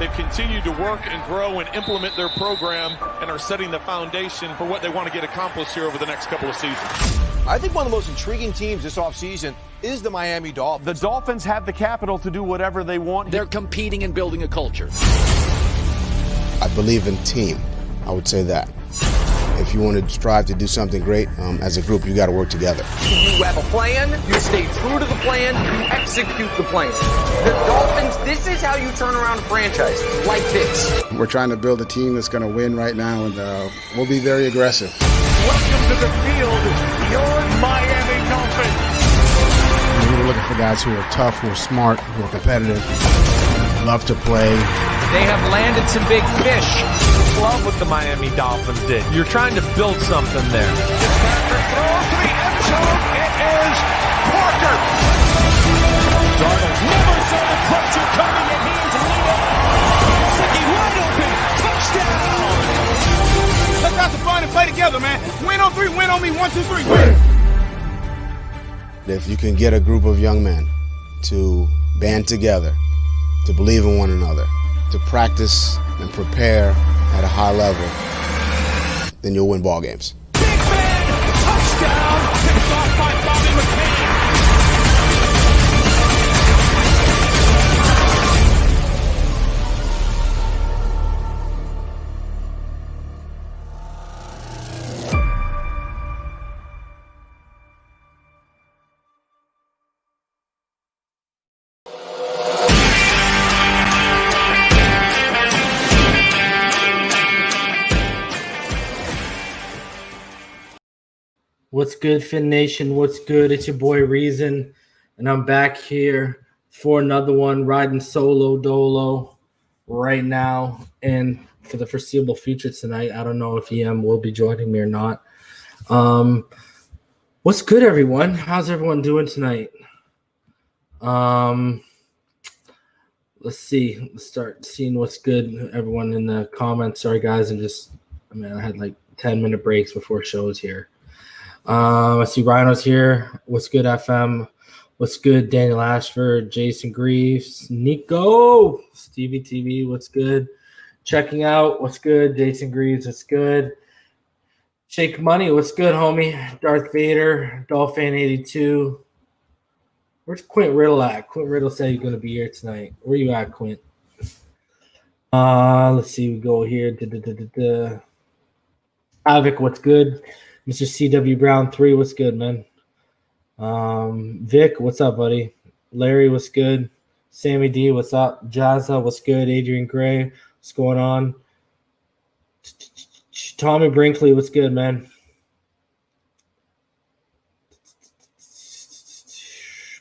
They've continued to work and grow and implement their program and are setting the foundation for what they want to get accomplished here over the next couple of seasons. I think one of the most intriguing teams this offseason is the Miami Dolphins. The Dolphins have the capital to do whatever they want. They're competing and building a culture. I believe in team. I would say that. If you want to strive to do something great, as a group, you got to work together. You have a plan, you stay true to the plan, you execute the plan. The Dolphins, this is how you turn around a franchise, like this. We're trying to build a team that's going to win right now, and we'll be very aggressive. Welcome to the field, your Miami Dolphins. We're looking for guys who are tough, who are smart, who are competitive, love to play. They have landed some big fish. Love what the Miami Dolphins did. You're trying to build something there. Patrick throws to the end zone. It is Parker. Darnold never saw the pressure coming, and he's leading. Siki wide open. Touchdown. Let's have some fun and play together, man. Win on three, win on me. 1, 2, 3, win. If you can get a group of young men to band together, to believe in one another, to practice and prepare at a high level, then you'll win ball games. Big man, touchdown, picked off by Bobby McCain. What's good, Fin Nation? What's good? It's your boy Reason, and I'm back here for another one, riding solo dolo right now and for the foreseeable future tonight. I don't know if EM will be joining me or not. What's good, everyone? How's everyone doing tonight? Let's see. Let's start seeing what's good, everyone, in the comments. Sorry, guys. I had like 10-minute breaks before shows here. I see Rhino's here. What's good, FM? What's good, Daniel Ashford, Jason Greaves, Nico, Stevie TV. What's good? Checking out. What's good, Jason Greaves? What's good? Shake Money. What's good, homie? Darth Vader, Dolphin 82. Where's Quint Riddle at? Quint Riddle said he's gonna be here tonight. Where you at, Quint? Let's see. We go here. Havoc. What's good? Mr. CW Brown 3, what's good, man? Vic, what's up, buddy? Larry, what's good? Sammy D, what's up? Jazza, what's good? Adrian Gray, what's going on? Tommy Brinkley, what's good, man?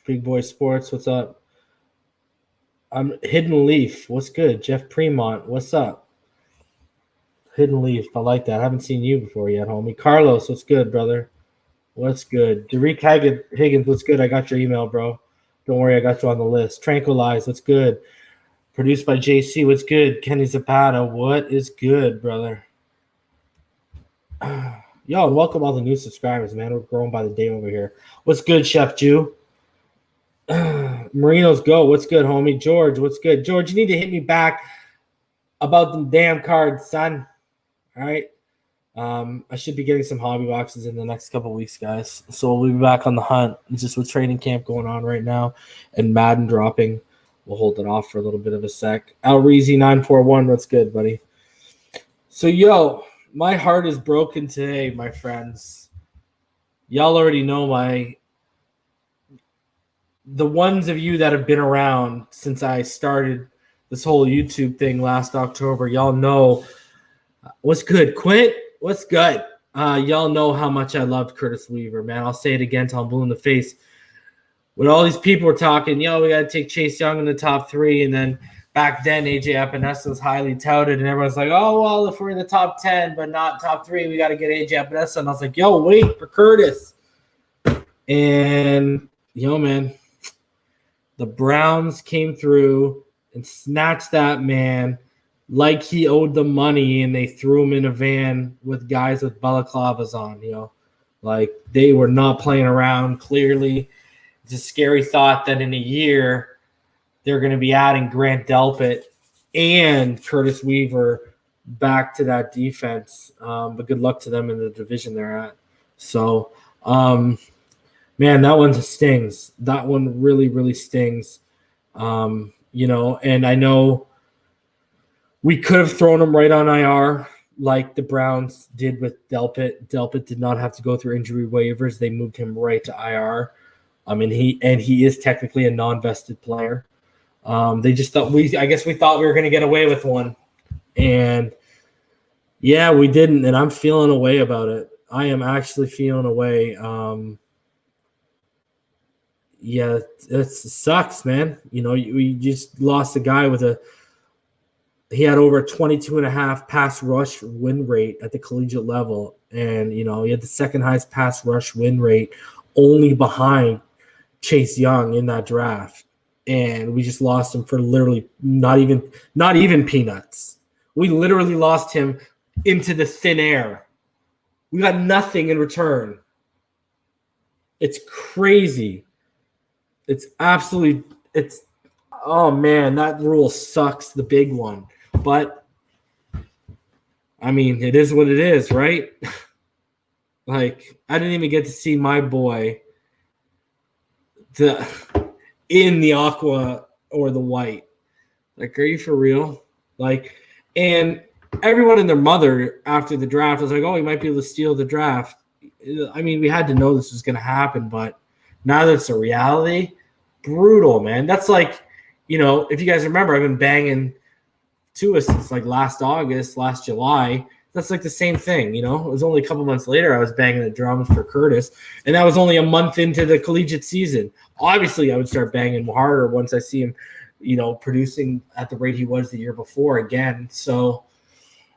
Big Boy Sports, what's up? Hidden Leaf, what's good? Jeff Premont, what's up? Hidden Leaf, I like that. I haven't seen you before yet, homie. Carlos, what's good, brother? What's good? Derek Higgins, what's good? I got your email, bro. Don't worry, I got you on the list. Tranquilize, what's good? Produced by JC, what's good? Kenny Zapata, what is good, brother? Yo, and welcome all the new subscribers, man. We're growing by the day over here. What's good, Chef Jew? Marinos Go, what's good, homie? George, what's good? George, you need to hit me back about them damn cards, son. All right. I should be getting some hobby boxes in the next couple of weeks, guys. So we'll be back on the hunt. It's just with training camp going on right now and Madden dropping. We'll hold it off for a little bit of a sec. Alreezy941, what's good, buddy? So, yo, my heart is broken today, my friends. Y'all already know the ones of you that have been around since I started this whole YouTube thing last October, y'all know. What's good, Quint? What's good? Y'all know how much I loved Curtis Weaver, man. I'll say it again till I'm blue in the face. When all these people were talking, we got to take Chase Young in the top 3, and then back then AJ Epinesa was highly touted, and everyone's like, oh, well, if we're in the top 10 but not top 3, we got to get AJ Epinesa. And I was like, yo, wait for Curtis. And, man, the Browns came through and snatched that man like he owed them money, and they threw him in a van with guys with balaclavas on, Like, they were not playing around, clearly. It's a scary thought that in a year they're going to be adding Grant Delpit and Curtis Weaver back to that defense. But good luck to them in the division they're at. So, man, that one stings. That one really, really stings. And I know we could have thrown him right on IR like the Browns did with Delpit. Delpit did not have to go through injury waivers. They moved him right to IR. He is technically a non-vested player. They just thought we thought we were going to get away with one. And yeah, we didn't. And I'm feeling a way about it. I am actually feeling a way. Yeah, it sucks, man. We just lost a guy he had over a 22.5 pass rush win rate at the collegiate level. And, he had the second highest pass rush win rate only behind Chase Young in that draft. And we just lost him for literally not even peanuts. We literally lost him into the thin air. We got nothing in return. It's crazy. Oh man, that rule sucks, the big one. But it is what it is, right? Like, I didn't even get to see my boy in the aqua or the white. Like, are you for real? Like, and everyone and their mother after the draft was like, oh, he might be able to steal the draft. We had to know this was going to happen, but now that it's a reality, brutal, man. That's like, if you guys remember, I've been banging Tua since like last July. That's like the same thing, It was only a couple months later I was banging the drums for Curtis, and that was only a month into the collegiate season. Obviously, I would start banging harder once I see him, producing at the rate he was the year before again. So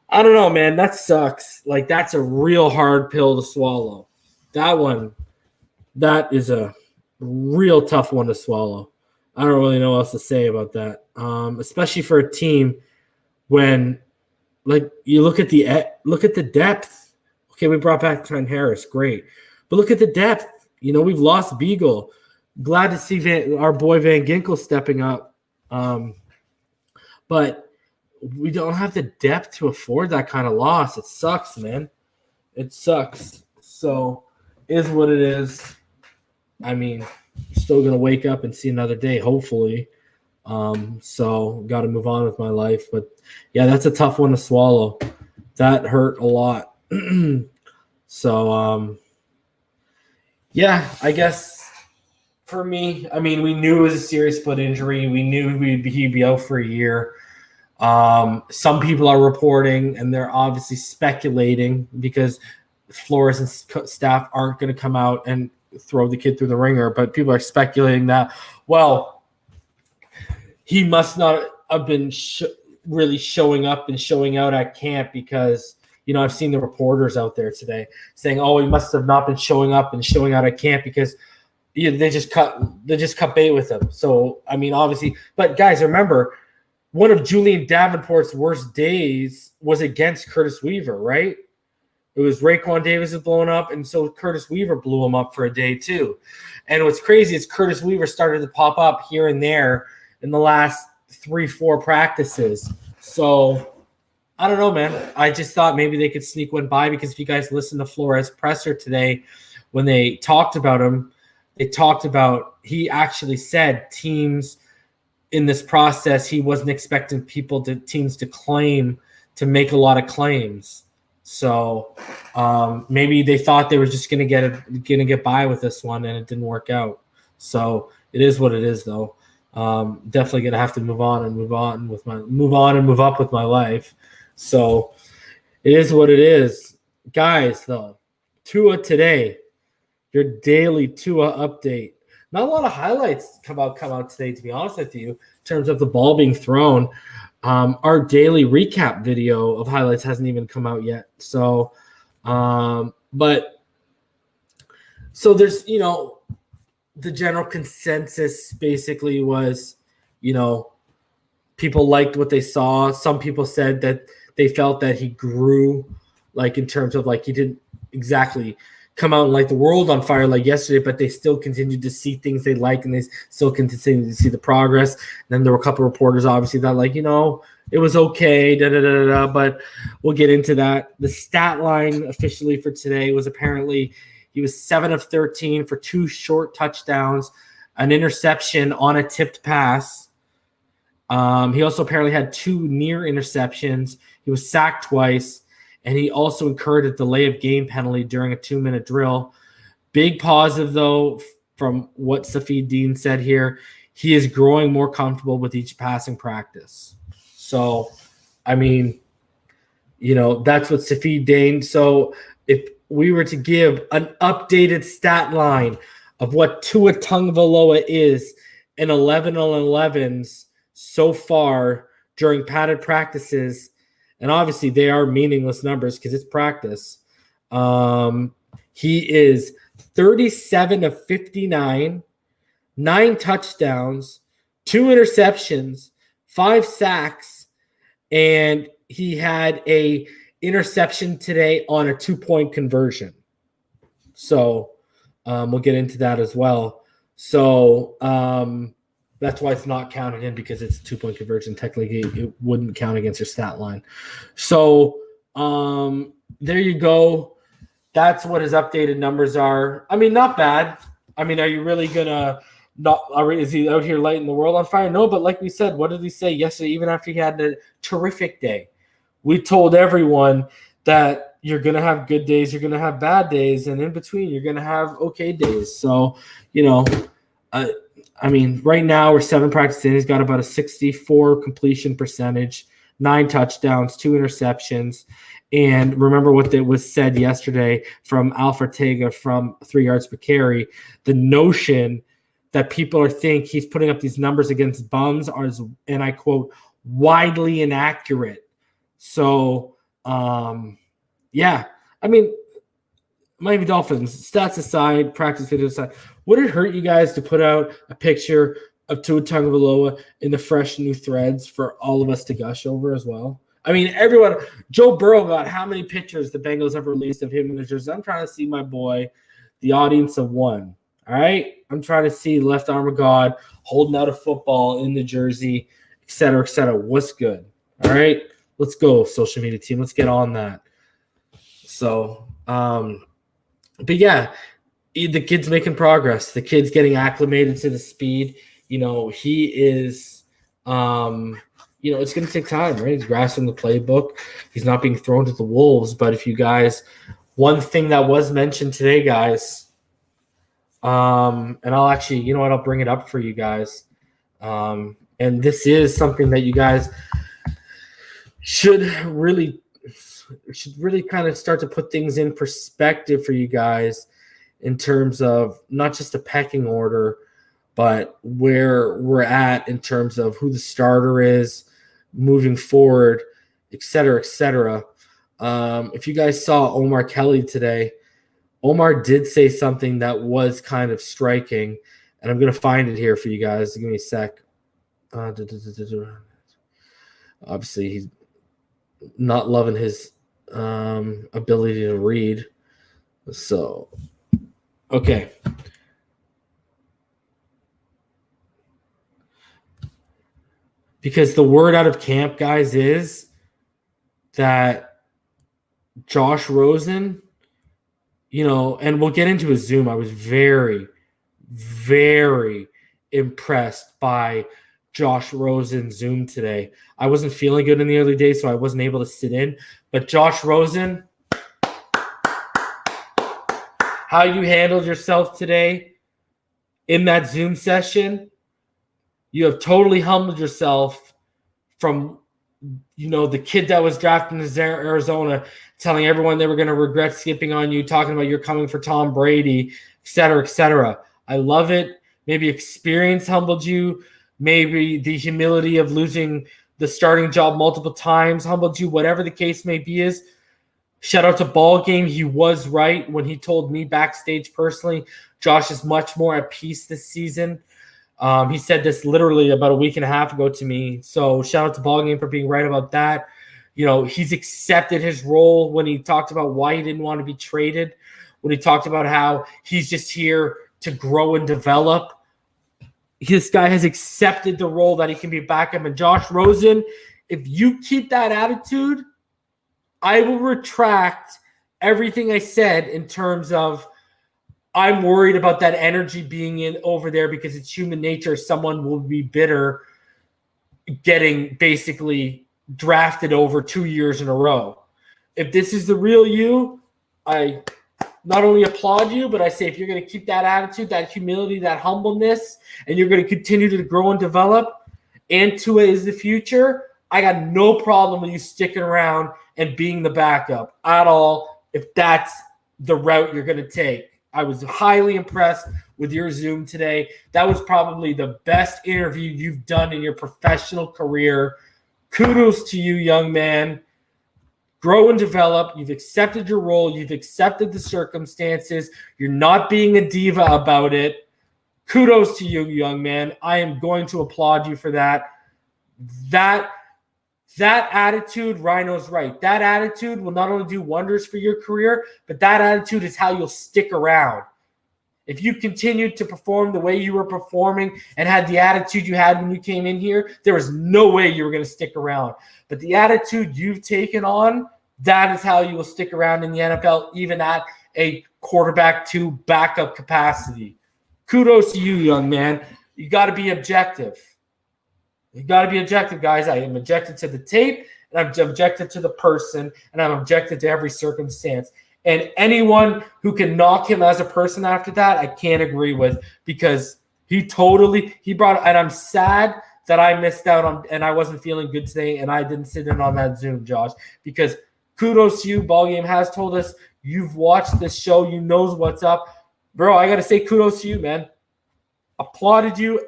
I don't know, man. That sucks. Like, that's a real hard pill to swallow. That is a real tough one to swallow. I don't really know what else to say about that, especially for a team when, like, you look at the depth. Okay, we brought back Trent Harris, great, but look at the depth. We've lost Beagle. Glad to see our boy Van Ginkel stepping up, but we don't have the depth to afford that kind of loss. It sucks, man. It sucks. So, is what it is. Still gonna wake up and see another day, hopefully. So got to move on with my life. But yeah, that's a tough one to swallow. That hurt a lot. So yeah, I guess for me, we knew it was a serious foot injury. We knew he'd be out for a year. Some people are reporting, and they're obviously speculating because Flores and staff aren't going to come out and throw the kid through the ringer, but people are speculating that, well, he must not have been really showing up and showing out at camp because, I've seen the reporters out there today saying, oh, he must have not been showing up and showing out at camp because they just cut bait with him. So, obviously, but guys, remember, one of Julian Davenport's worst days was against Curtis Weaver, right? It was Raekwon Davis had blown up, and so Curtis Weaver blew him up for a day too. And what's crazy is Curtis Weaver started to pop up here and there in the last 3-4 practices. So I don't know, man. I just thought maybe they could sneak one by because if you guys listen to Flores' presser today, when they talked about him, he actually said teams in this process, he wasn't expecting teams to make a lot of claims. So maybe they thought they were just gonna get by with this one, and it didn't work out. So it is what it is, though. Definitely gonna have to move up with my life. So it is what it is, guys. Though Tua today, your daily Tua update. Not a lot of highlights come out today, to be honest with you, in terms of the ball being thrown. Our daily recap video of highlights hasn't even come out yet. So, so there's, the general consensus basically was, people liked what they saw. Some people said that they felt that he grew, like in terms of like he didn't exactly come out and light the world on fire like yesterday, but they still continued to see things they like, and they still continue to see the progress. And then there were a couple of reporters, obviously, that it was okay, but we'll get into that. The stat line officially for today was apparently he was 7 of 13 for 2 short touchdowns, an interception on a tipped pass. He also apparently had 2 near interceptions. He was sacked twice, and he also incurred a delay of game penalty during a 2-minute drill. Big positive, though, from what Safid Dean said here. He is growing more comfortable with each passing practice. So, I mean, that's what Safid Dean. So, if we were to give an updated stat line of what Tua Tagovailoa is in 11-on-11s so far during padded practices, and obviously they are meaningless numbers because it's practice. He is 37 of 59, 9 touchdowns, 2 interceptions, 5 sacks, and he had a interception today on a 2-point conversion. So we'll get into that as well. So that's why it's not counted in, because it's a 2-point conversion. Technically, it wouldn't count against your stat line. So there you go. That's what his updated numbers are. I mean, not bad. I mean, are you really going to is he out here lighting the world on fire? No, but like we said, what did he say yesterday, even after he had a terrific day? We told everyone that you're going to have good days, you're going to have bad days, and in between, you're going to have okay days. So, I mean, right now we're 7 practices in. He's got about a 64 completion percentage, 9 touchdowns, 2 interceptions. And remember what was said yesterday from Alfred Tega from 3 yards per carry. The notion that people think he's putting up these numbers against bums are, and I quote, widely inaccurate. So, yeah. I mean, Miami Dolphins, stats aside, practice videos aside, would it hurt you guys to put out a picture of Tua Tagovailoa in the fresh new threads for all of us to gush over as well? I mean, everyone, Joe Burrow got how many pictures the Bengals have released of him in the jersey? I'm trying to see my boy, the audience of 1. All right? I'm trying to see left arm of God holding out a football in the jersey, et cetera, et cetera. What's good? All right? Let's go, social media team. Let's get on that. So, but yeah, the kid's making progress. The kid's getting acclimated to the speed. He is, it's going to take time, right? He's grasping the playbook. He's not being thrown to the wolves. But if you guys, one thing that was mentioned today, guys, and I'll actually, I'll bring it up for you guys. And this is something that you guys should really kind of start to put things in perspective for you guys in terms of not just a pecking order, but where we're at in terms of who the starter is moving forward, et cetera, et cetera. If you guys saw Omar Kelly today, Omar did say something that was kind of striking, and I'm going to find it here for you guys. Give me a sec. Obviously, he's not loving his ability to read. So, okay. Because the word out of camp, guys, is that Josh Rosen, and we'll get into his Zoom. I was very, very impressed by Josh Rosen's Zoom today. I wasn't feeling good in the early days, so I wasn't able to sit in. But Josh Rosen, how you handled yourself today in that Zoom session, you have totally humbled yourself from, the kid that was drafted in Arizona, telling everyone they were going to regret skipping on you, talking about you're coming for Tom Brady, et cetera, et cetera. I love it. Maybe experience humbled you. Maybe the humility of losing the starting job multiple times humbled you. Whatever the case may be is, shout out to Ball Game. He was right when he told me backstage personally, Josh is much more at peace this season. He said this literally about a week and a half ago to me. So shout out to Ball Game for being right about that. He's accepted his role when he talked about why he didn't want to be traded when he talked about how he's just here to grow and develop. This guy has accepted the role that he can be backup. And Josh Rosen, if you keep that attitude, I will retract everything I said in terms of I'm worried about that energy being in over there because it's human nature. Someone will be bitter getting basically drafted over 2 years in a row. If this is the real you, I not only applaud you, but I say if you're going to keep that attitude, that humility, that humbleness, and you're going to continue to grow and develop, and Tua is the future, I got no problem with you sticking around and being the backup at all if that's the route you're going to take. I was highly impressed with your Zoom today. That was probably the best interview you've done in your professional career. Kudos to you, young man. Grow and develop. You've accepted your role. You've accepted the circumstances. You're not being a diva about it. Kudos to you, young man. I am going to applaud you for that. That attitude, Rhino's right. That attitude will not only do wonders for your career, but that attitude is how you'll stick around. If you continued to perform the way you were performing and had the attitude you had when you came in here, there was no way you were going to stick around. But the attitude you've taken on, that is how you will stick around in the NFL, even at a quarterback to backup capacity. Kudos to you, young man. You got to be objective. You got to be objective, guys. I am objected to the tape, and I'm objected to the person, and I'm objected to every circumstance. And anyone who can knock him as a person after that, I can't agree with, because he brought, and I'm sad that I missed out on, and I wasn't feeling good today, and I didn't sit in on that Zoom, Josh, because kudos to you. Ballgame has told us you've watched this show. You knows what's up. Bro, I got to say kudos to you, man. Applauded you.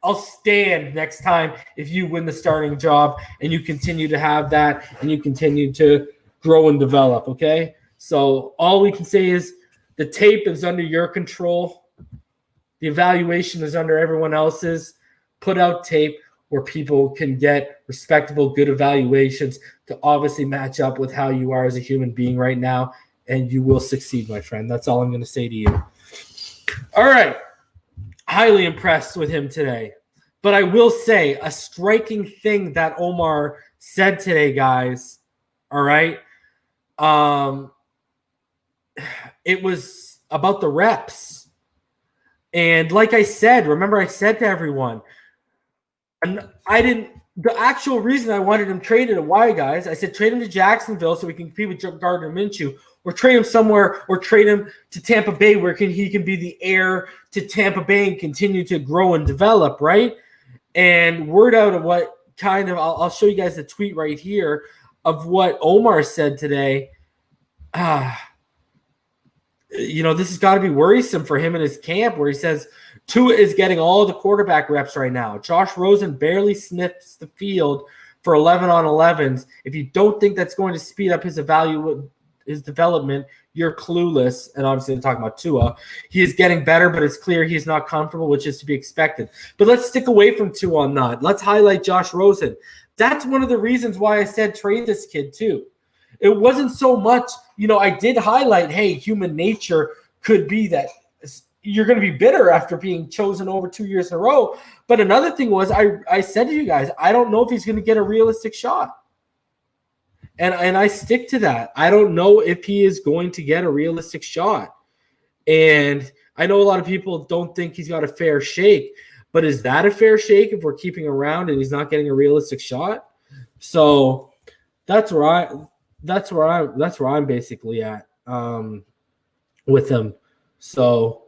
I'll stand next time if you win the starting job and you continue to have that and you continue to grow and develop, okay? So all we can say is the tape is under your control. The evaluation is under everyone else's. Put out tape where people can get respectable, good evaluations to obviously match up with how you are as a human being right now, and you will succeed, my friend. That's all I'm going to say to you. All right. Highly impressed with him today. But I will say a striking thing that Omar said today, guys, all right? It was about the reps. And like I said, remember I said to everyone, and the actual reason I wanted him traded, why, guys? I said trade him to Jacksonville so we can compete with Gardner Minshew, or trade him somewhere, or trade him to Tampa Bay where he can be the heir to Tampa Bay and continue to grow and develop, right? And word out of what kind of, I'll show you guys the tweet right here of what Omar said today. This has got to be worrisome for him in his camp, where he says Tua is getting all the quarterback reps right now. Josh Rosen barely sniffs the field for 11-on-11s. If you don't think that's going to speed up his development, you're clueless. And obviously they're talking about Tua. He is getting better, but it's clear he's not comfortable, which is to be expected. But let's stick away from Tua on that. Let's highlight Josh Rosen. That's one of the reasons why I said trade this kid too. It wasn't so much, I did highlight, hey, human nature could be that you're going to be bitter after being chosen over 2 years in a row. But another thing was I said to you guys, I don't know if he's going to get a realistic shot. And I stick to that. I don't know if he is going to get a realistic shot. And I know a lot of people don't think he's got a fair shake, but is that a fair shake if we're keeping around and he's not getting a realistic shot? So that's where I'm basically at with him. So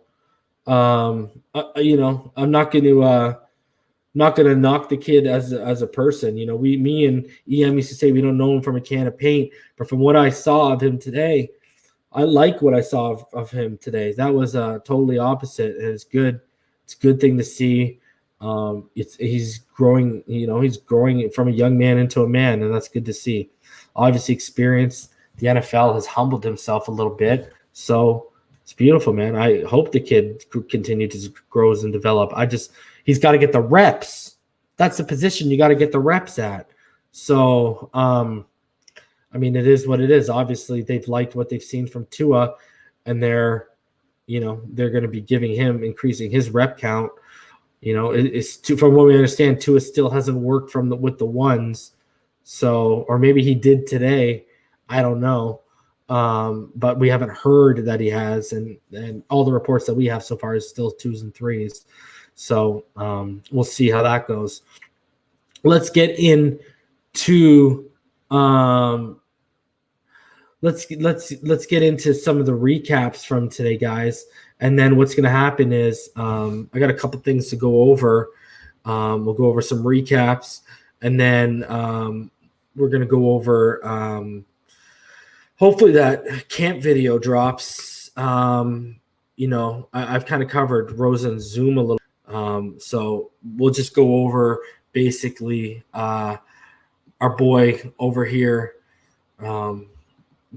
I'm not going to knock the kid as a person. Me and EM used to say we don't know him from a can of paint, but from what I saw of him today, I like what I saw of him today. That was totally opposite, and it's good. It's a good thing to see. He's growing. He's growing from a young man into a man, and that's good to see. Obviously, experience. The NFL has humbled himself a little bit, so it's beautiful, man. I hope the kid continues to grow and develop. He's got to get the reps. That's the position you got to get the reps at. So, it is what it is. Obviously, they've liked what they've seen from Tua. and they're going to be giving him, increasing his rep count. From what we understand, Tua still hasn't worked with the ones. So, or maybe he did today. I don't know. But we haven't heard that he has, and all the reports that we have so far is still 2s and 3s. So we'll see how that goes. Let's get into let's get into some of the recaps from today, guys. And then what's going to happen is I got a couple things to go over. We'll go over some recaps, and then we're going to go over hopefully that camp video drops. I've kind of covered Rosen's Zoom a little. So we'll just go over basically our boy over here,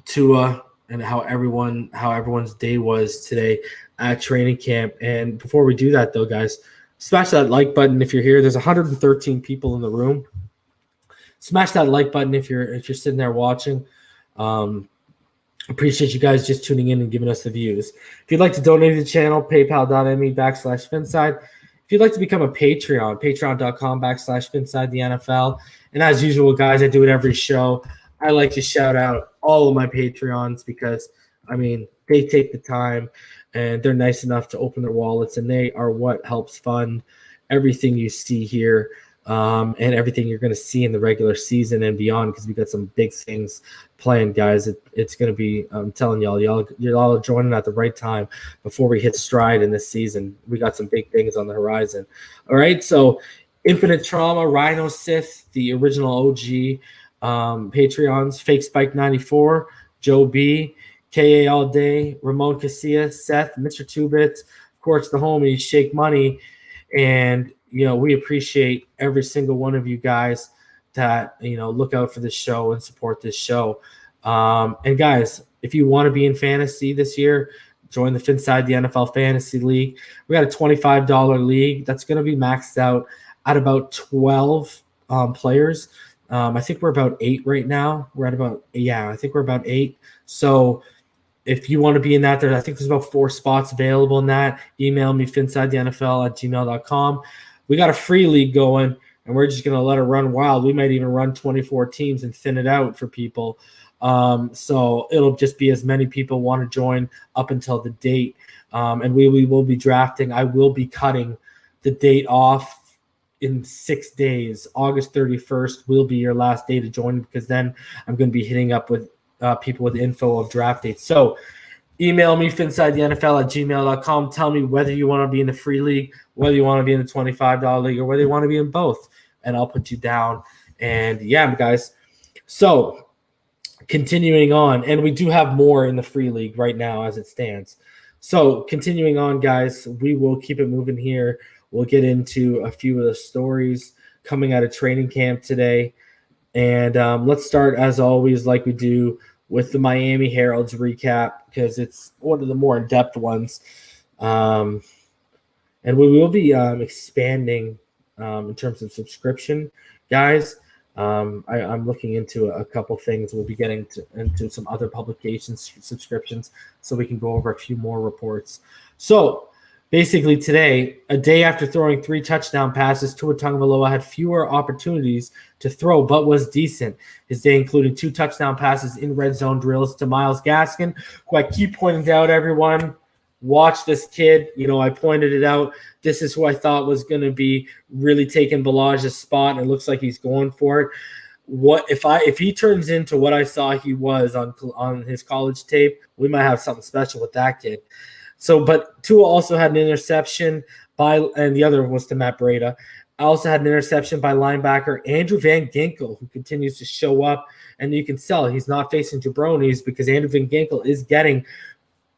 Tua, and how everyone's day was today at training camp. And before we do that, though, guys, smash that like button if you're here. There's 113 people in the room. Smash that like button if you're sitting there watching. Appreciate you guys just tuning in and giving us the views. If you'd like to donate to the channel, paypal.me/Phinside. If you'd like to become a Patreon, patreon.com/Phinside the NFL. And as usual, guys, I do it every show. I like to shout out all of my Patreons because, they take the time and they're nice enough to open their wallets, and they are what helps fund everything you see here. And everything you're going to see in the regular season and beyond, because we got some big things planned, guys. It's going to be, I'm telling you're all joining at the right time before we hit stride in this season. We got some big things on the horizon. All right, so Infinite Trauma, Rhino Sith, the original OG Patreons, Fake Spike 94, Joe B, KA All Day, Ramon Casillas, Seth, Mr. Two-Bits, of course, the homie, Shake Money, and we appreciate every single one of you guys that, look out for this show and support this show. And guys, if you want to be in fantasy this year, join the Phinside the NFL Fantasy League. We got a $25 league that's going to be maxed out at about 12 players. I think we're about 8 right now. I think we're about 8. So if you want to be in that, I think there's about 4 spots available in that. Email me, phinsidethenfl@gmail.com. We got a free league going, and we're just going to let it run wild. We might even run 24 teams and thin it out for people. So it'll just be as many people want to join up until the date. And we will be drafting. I will be cutting the date off in 6 days. August 31st will be your last day to join, because then I'm going to be hitting up with people with info of draft dates. So email me, phinsidethenfl@gmail.com. Tell me whether you want to be in the free league, whether you want to be in the $25 league, or whether you want to be in both, and I'll put you down. And yeah, guys. So continuing on, and we do have more in the free league right now as it stands. So continuing on, guys, we will keep it moving here. We'll get into a few of the stories coming out of training camp today. And let's start, as always, like we do, with the Miami Herald's recap, because it's one of the more in-depth ones. And we will be expanding in terms of subscription, guys. I'm looking into a couple things. We'll be getting into some other publications subscriptions, so we can go over a few more reports. So basically today, a day after throwing 3 touchdown passes, Tua Tagovailoa had fewer opportunities to throw, but was decent. His day included 2 touchdown passes in red zone drills to Myles Gaskin, who I keep pointing out, everyone. Watch this kid. I pointed it out. This is who I thought was going to be really taking Balage's spot, and it looks like he's going for it. What if he turns into what I saw he was on his college tape? We might have something special with that kid. So, but Tua also had an interception and the other was to Matt Breida. I also had an interception by linebacker Andrew Van Ginkel, who continues to show up, and you can tell he's not facing jabronis, because Andrew Van Ginkel is getting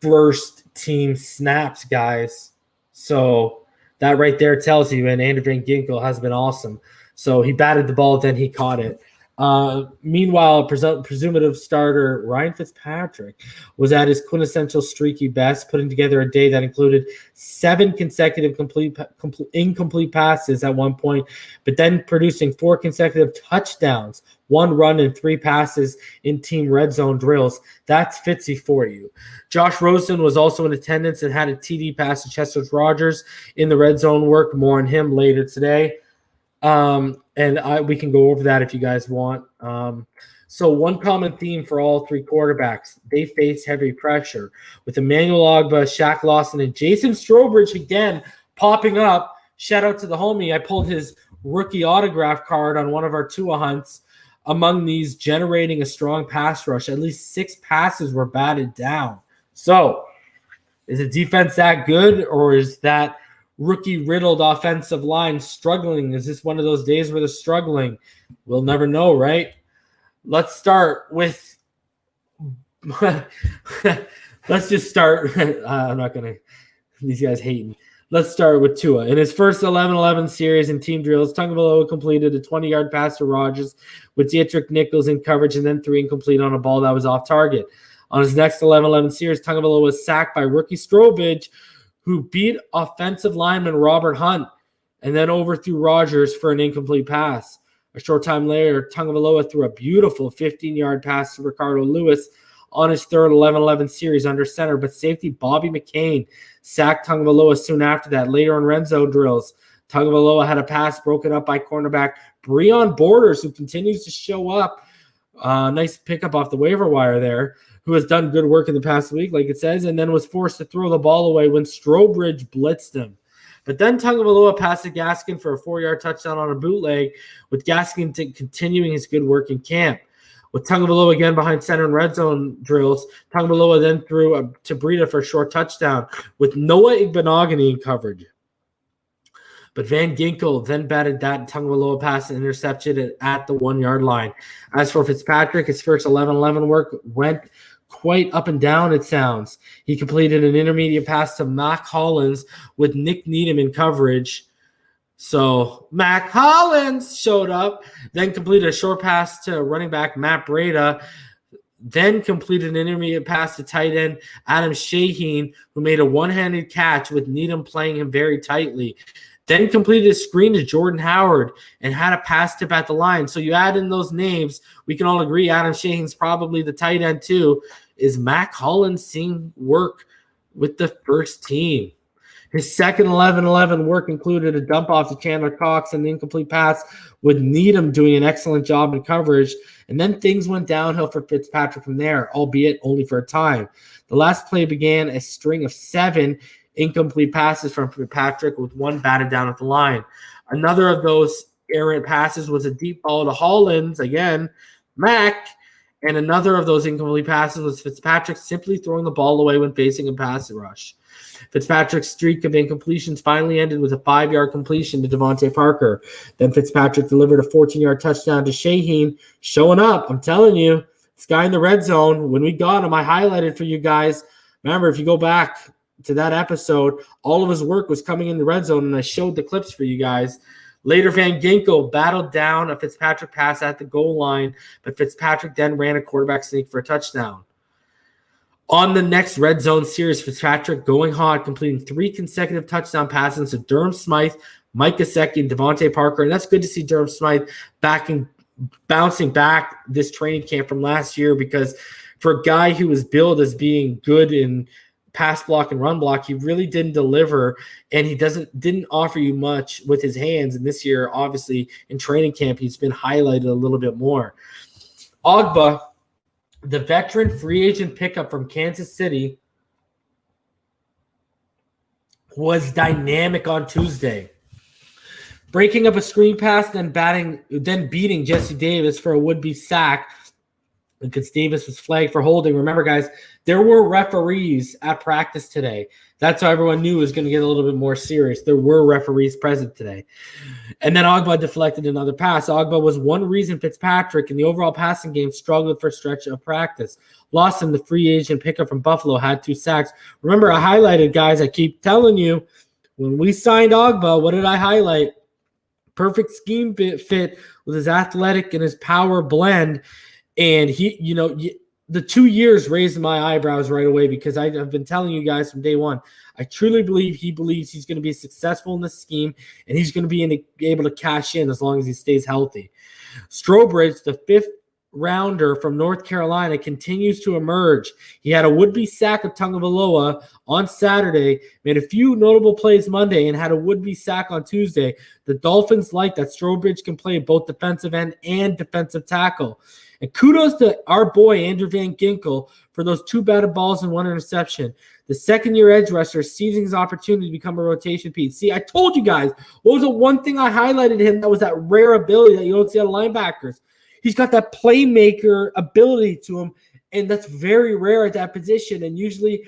first team snaps, guys. So that right there tells you, and Andrew Van Ginkel has been awesome. So he batted the ball, then he caught it. Meanwhile, presumptive starter Ryan Fitzpatrick was at his quintessential streaky best, putting together a day that included 7 consecutive incomplete passes at one point, but then producing 4 consecutive touchdowns, 1 run and 3 passes in team red zone drills. That's Fitzy for you. Josh Rosen was also in attendance and had a TD pass to Chester Rogers in the red zone work. More on him later today. We can go over that if you guys want. So one common theme for all 3 quarterbacks, they face heavy pressure with Emmanuel Ogbah, Shaq Lawson, and Jason Strowbridge again popping up. Shout out to the homie. I pulled his rookie autograph card on one of our Tua hunts. Among these, generating a strong pass rush. At least 6 passes were batted down. So is the defense that good, or is that rookie-riddled offensive line struggling? Is this one of those days where they're struggling? We'll never know, right? Let's start with let's just start. I'm not going to – these guys hating. Let's start with Tua. In his first 11-11 series in team drills, Tagovailoa completed a 20-yard pass to Rogers with Dietrich Nichols in coverage and then 3 incomplete on a ball that was off target. On his next 11-11 series, Tagovailoa was sacked by rookie Strowbridge, who beat offensive lineman Robert Hunt and then overthrew Rogers for an incomplete pass. A short time later, Tagovailoa threw a beautiful 15-yard pass to Ricardo Lewis on his third 11-11 series under center, but safety Bobby McCain sacked Tagovailoa soon after that. Later in red zone drills, Tagovailoa had a pass broken up by cornerback Breon Borders, who continues to show up. Nice pickup off the waiver wire there, who has done good work in the past week, like it says, and then was forced to throw the ball away when Strowbridge blitzed him. But then Tagovailoa passed to Gaskin for a 4-yard touchdown on a bootleg, with Gaskin continuing his good work in camp. With Tagovailoa again behind center in red zone drills, Tagovailoa then threw to Breida for a short touchdown, with Noah Igbenogany in coverage. But Van Ginkel then batted that Tagovailoa pass and intercepted it at the 1-yard line. As for Fitzpatrick, his first 11-11 work went quite up and down, it sounds. He completed an intermediate pass to Mac Hollins with Nick Needham in coverage. So Mac Hollins showed up, then completed a short pass to running back Matt Breida, then completed an intermediate pass to tight end Adam Shaheen, who made a one-handed catch with Needham playing him very tightly. Then completed a screen to Jordan Howard and had a pass tip at the line. So you add in those names, we can all agree Adam Shaheen's probably the tight end too. Is Mac Hollins seeing work with the first team? His second 11-11 work included a dump off to Chandler Cox and an incomplete pass, with Needham doing an excellent job in coverage. And then things went downhill for Fitzpatrick from there, albeit only for a time. The last play began a string of 7 incomplete passes from Fitzpatrick, with 1 batted down at the line. Another of those errant passes was a deep ball to Hollins, again, Mac, and another of those incomplete passes was Fitzpatrick simply throwing the ball away when facing a pass rush. Fitzpatrick's streak of incompletions finally ended with a 5-yard completion to Devontae Parker. Then Fitzpatrick delivered a 14-yard touchdown to Shaheen, showing up. I'm telling you, this guy in the red zone, when we got him, I highlighted for you guys. Remember, if you go back to that episode, all of his work was coming in the red zone, and I showed the clips for you guys. Later, Van Ginkel battled down a Fitzpatrick pass at the goal line, but Fitzpatrick then ran a quarterback sneak for a touchdown. On the next red zone series, Fitzpatrick going hot, completing 3 consecutive touchdown passes to Durham Smythe, Mike Gesicki, and Devontae Parker. And that's good to see Durham Smythe bouncing back this training camp from last year, because for a guy who was billed as being good in pass block and run block, he really didn't deliver, and he didn't offer you much with his hands. And this year, obviously, in training camp, he's been highlighted a little bit more. Ogbah, the veteran free agent pickup from Kansas City, was dynamic on Tuesday, breaking up a screen pass, then beating Jesse Davis for a would-be sack, because Davis was flagged for holding. Remember, guys, there were referees at practice today. That's how everyone knew it was going to get a little bit more serious. There were referees present today. And then Ogbah deflected another pass. Ogbah was one reason Fitzpatrick in the overall passing game struggled for a stretch of practice. Lawson, the free agent pickup from Buffalo, had 2 sacks. Remember, I highlighted, guys, I keep telling you, when we signed Ogbah, what did I highlight? perfect scheme fit with his athletic and his power blend. And the 2 years raised my eyebrows right away because I've been telling you guys from day one, I truly believe he believes he's going to be successful in this scheme and he's going to be able to cash in as long as he stays healthy. Strobridge, the 5th rounder from North Carolina, continues to emerge. He had a would-be sack of Tagovailoa on Saturday, made a few notable plays Monday, and had a would-be sack on Tuesday. The Dolphins like that Strobridge can play both defensive end and defensive tackle. And kudos to our boy, Andrew Van Ginkel, for those 2 batted balls and 1 interception. The second-year edge rusher seizing his opportunity to become a rotation piece. See, I told you guys, what was the one thing I highlighted him that was that rare ability that you don't see out of linebackers? He's got that playmaker ability to him, and that's very rare at that position. And usually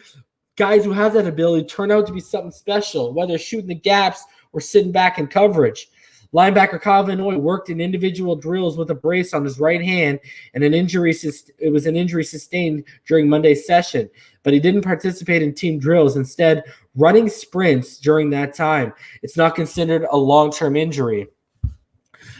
guys who have that ability turn out to be something special, whether shooting the gaps or sitting back in coverage. Linebacker Kyle Van Noy worked in individual drills with a brace on his right hand, and it was an injury sustained during Monday's session. But he didn't participate in team drills, instead running sprints during that time. It's not considered a long-term injury.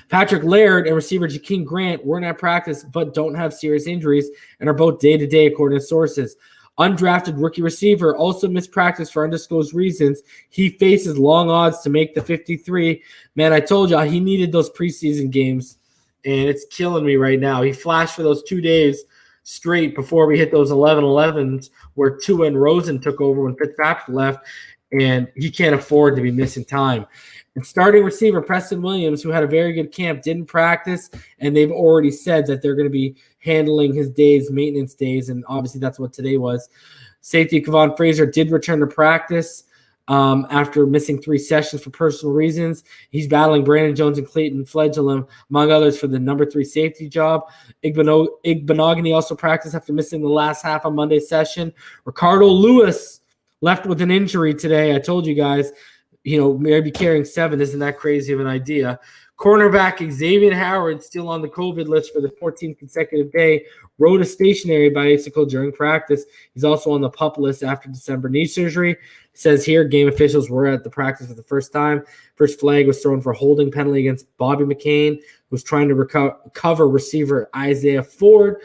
Patrick Laird and receiver Jakeem Grant weren't at practice but don't have serious injuries and are both day-to-day according to sources. Undrafted rookie receiver also missed practice for undisclosed reasons. He faces long odds to make the 53. Man, I told y'all he needed those preseason games, and it's killing me right now. He flashed for those 2 days straight before we hit those 11-11s where Tua and Rosen took over when Fitzpatrick left, and he can't afford to be missing time. And starting receiver Preston Williams, who had a very good camp, didn't practice, and they've already said that they're going to be handling his days, maintenance days, and obviously that's what today was. Safety Kevon Frazier did return to practice after missing 3 sessions for personal reasons. He's battling Brandon Jones and Clayton Fledgling, among others, for the number 3 safety job. Igbenogany also practiced after missing the last half of Monday's session. Ricardo Lewis left with an injury today. I told you guys, maybe carrying 7 isn't that crazy of an idea. Cornerback Xavier Howard, still on the COVID list for the 14th consecutive day, rode a stationary bicycle during practice. He's also on the PUP list after December knee surgery. It says here game officials were at the practice for the first time. First flag was thrown for holding penalty against Bobby McCain, who was trying to cover receiver Isaiah Ford.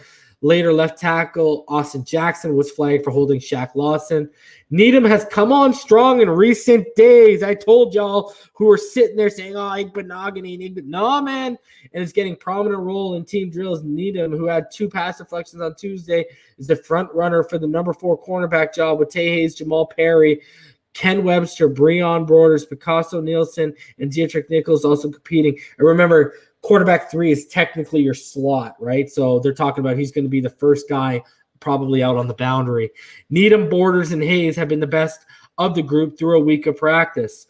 Later, left tackle Austin Jackson was flagged for holding Shaq Lawson. Needham has come on strong in recent days. I told y'all who were sitting there saying, Igbenogany. No, man. And is getting prominent role in team drills. Needham, who had 2 pass deflections on Tuesday, is the front runner for the number 4 cornerback job with Tay Hayes, Jamal Perry, Ken Webster, Breon Borders, Picasso Nielsen, and Dietrich Nichols also competing. And remember, quarterback 3 is technically your slot, right? So they're talking about he's going to be the first guy probably out on the boundary. Needham, Borders, and Hayes have been the best of the group through a week of practice.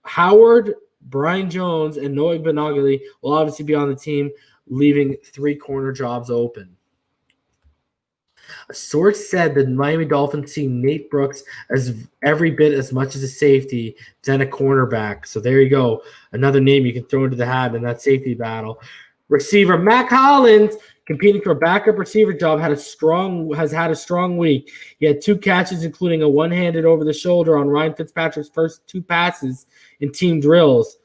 Howard, Brian Jones, and Noah Igbenogany will obviously be on the team, leaving 3 corner jobs open. A source said that the Miami Dolphins see Nate Brooks as every bit as much as a safety than a cornerback. So there you go. Another name you can throw into the hat in that safety battle. Receiver Mac Hollins, competing for a backup receiver job, has had a strong week. He had 2 catches, including a one-handed over the shoulder on Ryan Fitzpatrick's first 2 passes in team drills.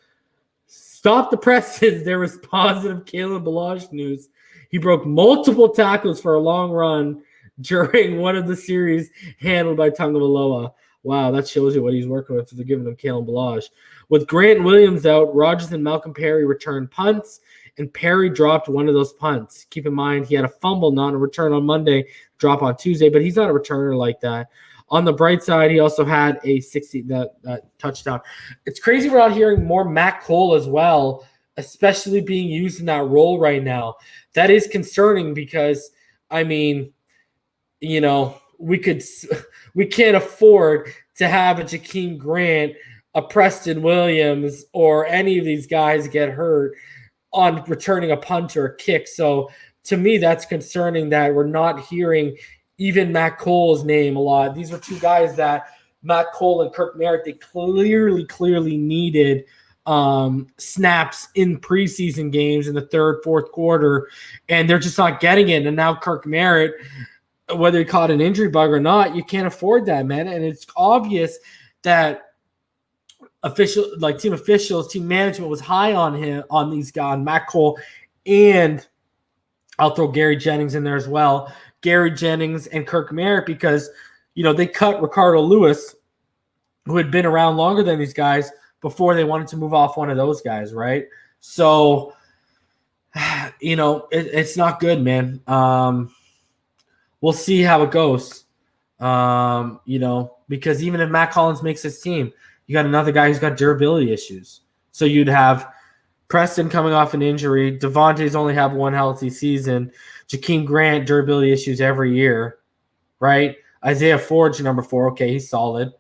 Stop the presses. There was positive Kalen Ballage news. He broke multiple tackles for a long run during one of the series handled by Tagovailoa. Wow, that shows you what he's working with. They're giving him Kalen Ballage. With Grant Williams out, Rogers and Malcolm Perry returned punts, and Perry dropped one of those punts. Keep in mind, he had a fumble, not a return on Monday, drop on Tuesday, but he's not a returner like that. On the bright side, he also had a 60 touchdown. It's crazy we're out hearing more Matt Cole as well, especially being used in that role right now. That is concerning because, we can't afford to have a Jakeem Grant, a Preston Williams, or any of these guys get hurt on returning a punt or a kick. So to me, that's concerning that we're not hearing even Matt Cole's name a lot. These are 2 guys that Matt Cole and Kirk Merritt, they clearly needed snaps in preseason games in the 3rd, 4th quarter, and they're just not getting it. And now Kirk Merritt, whether he caught an injury bug or not, you can't afford that, man. And it's obvious that team officials, team management was high on him, on these guys, Matt Cole, and I'll throw Gary Jennings in there as well. Gary Jennings and Kirk Merritt, because, they cut Ricardo Lewis, who had been around longer than these guys, before they wanted to move off one of those guys, right? So, it's not good, man. We'll see how it goes. Because even if Matt Collins makes his team, you got another guy who's got durability issues. So you'd have Preston coming off an injury. Devontae's only have one healthy season. Jakeem Grant, durability issues every year, right? Isaiah Ford's your number 4. Okay, he's solid.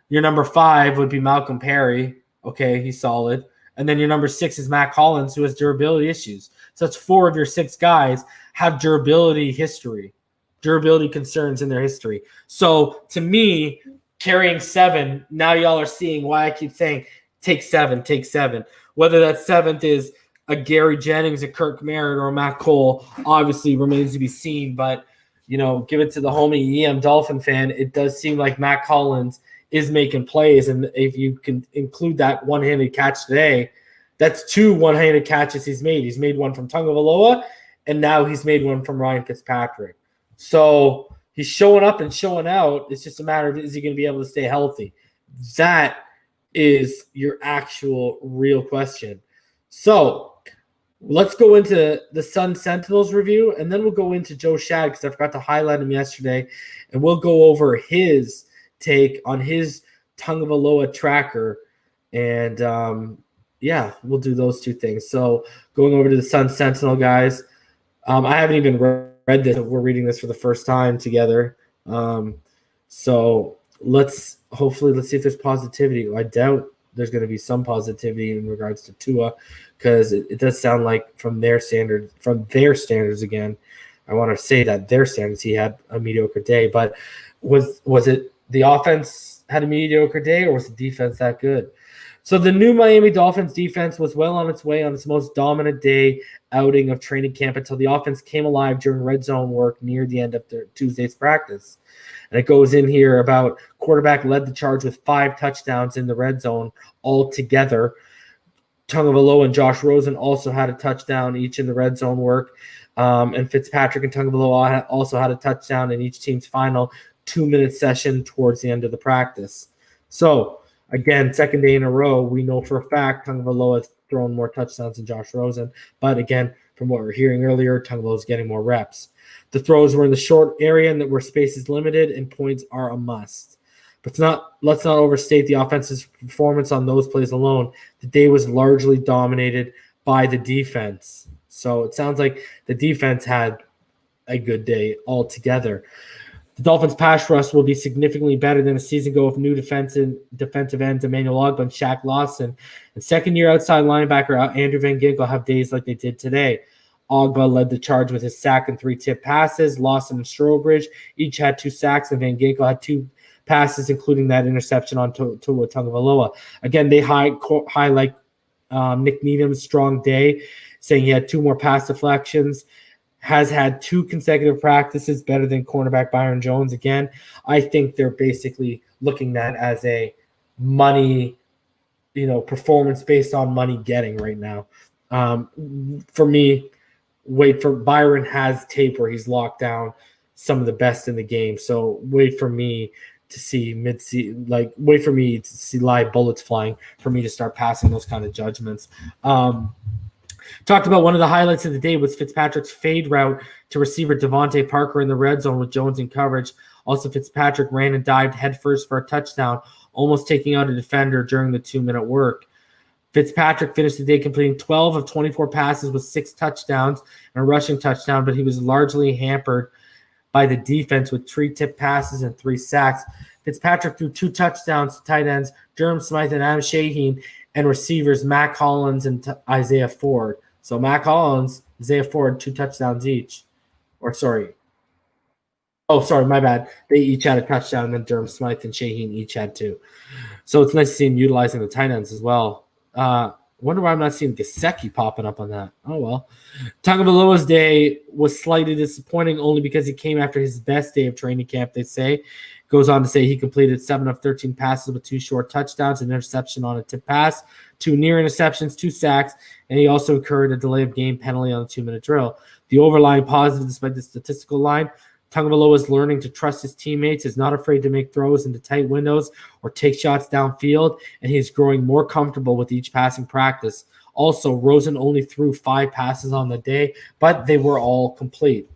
Your number 5 would be Malcolm Perry. Okay, he's solid. And then your number 6 is Matt Collins, who has durability issues. So that's 4 of your 6 guys have durability concerns in their history. So to me, carrying 7, now y'all are seeing why I keep saying take 7. Whether that 7th is a Gary Jennings, a Kirk Merritt, or a Matt Cole obviously remains to be seen. But, give it to the homie EMdolphinfan. It does seem like Matt Collins is making plays. And if you can include that one-handed catch today, that's 2 one-handed catches he's made. He's made one from Tagovailoa, and now he's made one from Ryan Fitzpatrick. So he's showing up and showing out. It's just a matter of, is he going to be able to stay healthy? That is your actual real question. So let's go into the Sun Sentinels review, and then we'll go into Joe Shad, because I forgot to highlight him yesterday, and we'll go over his take on his Tagovailoa tracker. And, we'll do those 2 things. So going over to the Sun Sentinel, guys, I haven't even read this. We're reading this for the first time together. So let's see if there's positivity. I doubt there's going to be some positivity in regards to Tua, because it does sound like from their standards again, I want to say that their standards, he had a mediocre day. But was it the offense had a mediocre day, or was the defense that good? So the new Miami Dolphins defense was well on its way on its most dominant day outing of training camp until the offense came alive during red zone work near the end of their Tuesday's practice. And it goes in here about quarterback led the charge with 5 touchdowns in the red zone altogether. Tagovailoa and Josh Rosen also had a touchdown each in the red zone work. And Fitzpatrick and Tagovailoa also had a touchdown in each team's final 2-minute session towards the end of the practice. So, again, second day in a row, we know for a fact Tagovailoa has thrown more touchdowns than Josh Rosen. But again, from what we're hearing earlier, Tagovailoa is getting more reps. The throws were in the short area and where space is limited, and points are a must. But let's not overstate the offense's performance on those plays alone. The day was largely dominated by the defense. So it sounds like the defense had a good day altogether. The Dolphins' pass rush will be significantly better than a season ago with new defensive ends Emmanuel Ogbah and Shaq Lawson. And second-year outside linebacker Andrew Van Ginkel have days like they did today. Ogbah led the charge with his sack and 3 tip passes. Lawson and Strobridge each had 2 sacks, and Van Ginkel had 2 passes, including that interception on Tua Tagovailoa. Again, they highlight Nick Needham's strong day, saying he had 2 more pass deflections. Has had 2 consecutive practices better than cornerback Byron Jones. Again, I think they're basically looking at as a money, performance based on money getting right now. For me, Byron has tape where he's locked down some of the best in the game. So wait for me to see live bullets flying for me to start passing those kind of judgments. Talked about one of the highlights of the day was Fitzpatrick's fade route to receiver Devontae Parker in the red zone with Jones in coverage. Also, Fitzpatrick ran and dived headfirst for a touchdown, almost taking out a defender during the 2-minute work. Fitzpatrick finished the day completing 12 of 24 passes with 6 touchdowns and a rushing touchdown, but he was largely hampered by the defense with 3 tip passes and 3 sacks. Fitzpatrick threw 2 touchdowns to tight ends Durham Smythe and Adam Shaheen, and receivers Matt Collins and Isaiah Ford. So Matt Collins, Isaiah Ford, 2 touchdowns each. My bad. They each had a touchdown, and then Durham Smythe and Shaheen each had 2. So it's nice to see him utilizing the tight ends as well. Wonder why I'm not seeing Gesicki popping up on that. Oh, well. Tagovailoa's day was slightly disappointing only because he came after his best day of training camp, they say. Goes on to say he completed 7 of 13 passes with 2 short touchdowns, an interception on a tip pass, 2 near interceptions, 2 sacks, and he also incurred a delay of game penalty on the 2-minute drill. The overlying positive, despite the statistical line, Tagovailoa is learning to trust his teammates, is not afraid to make throws into tight windows or take shots downfield, and he's growing more comfortable with each passing practice. Also, Rosen only threw 5 passes on the day, but they were all complete.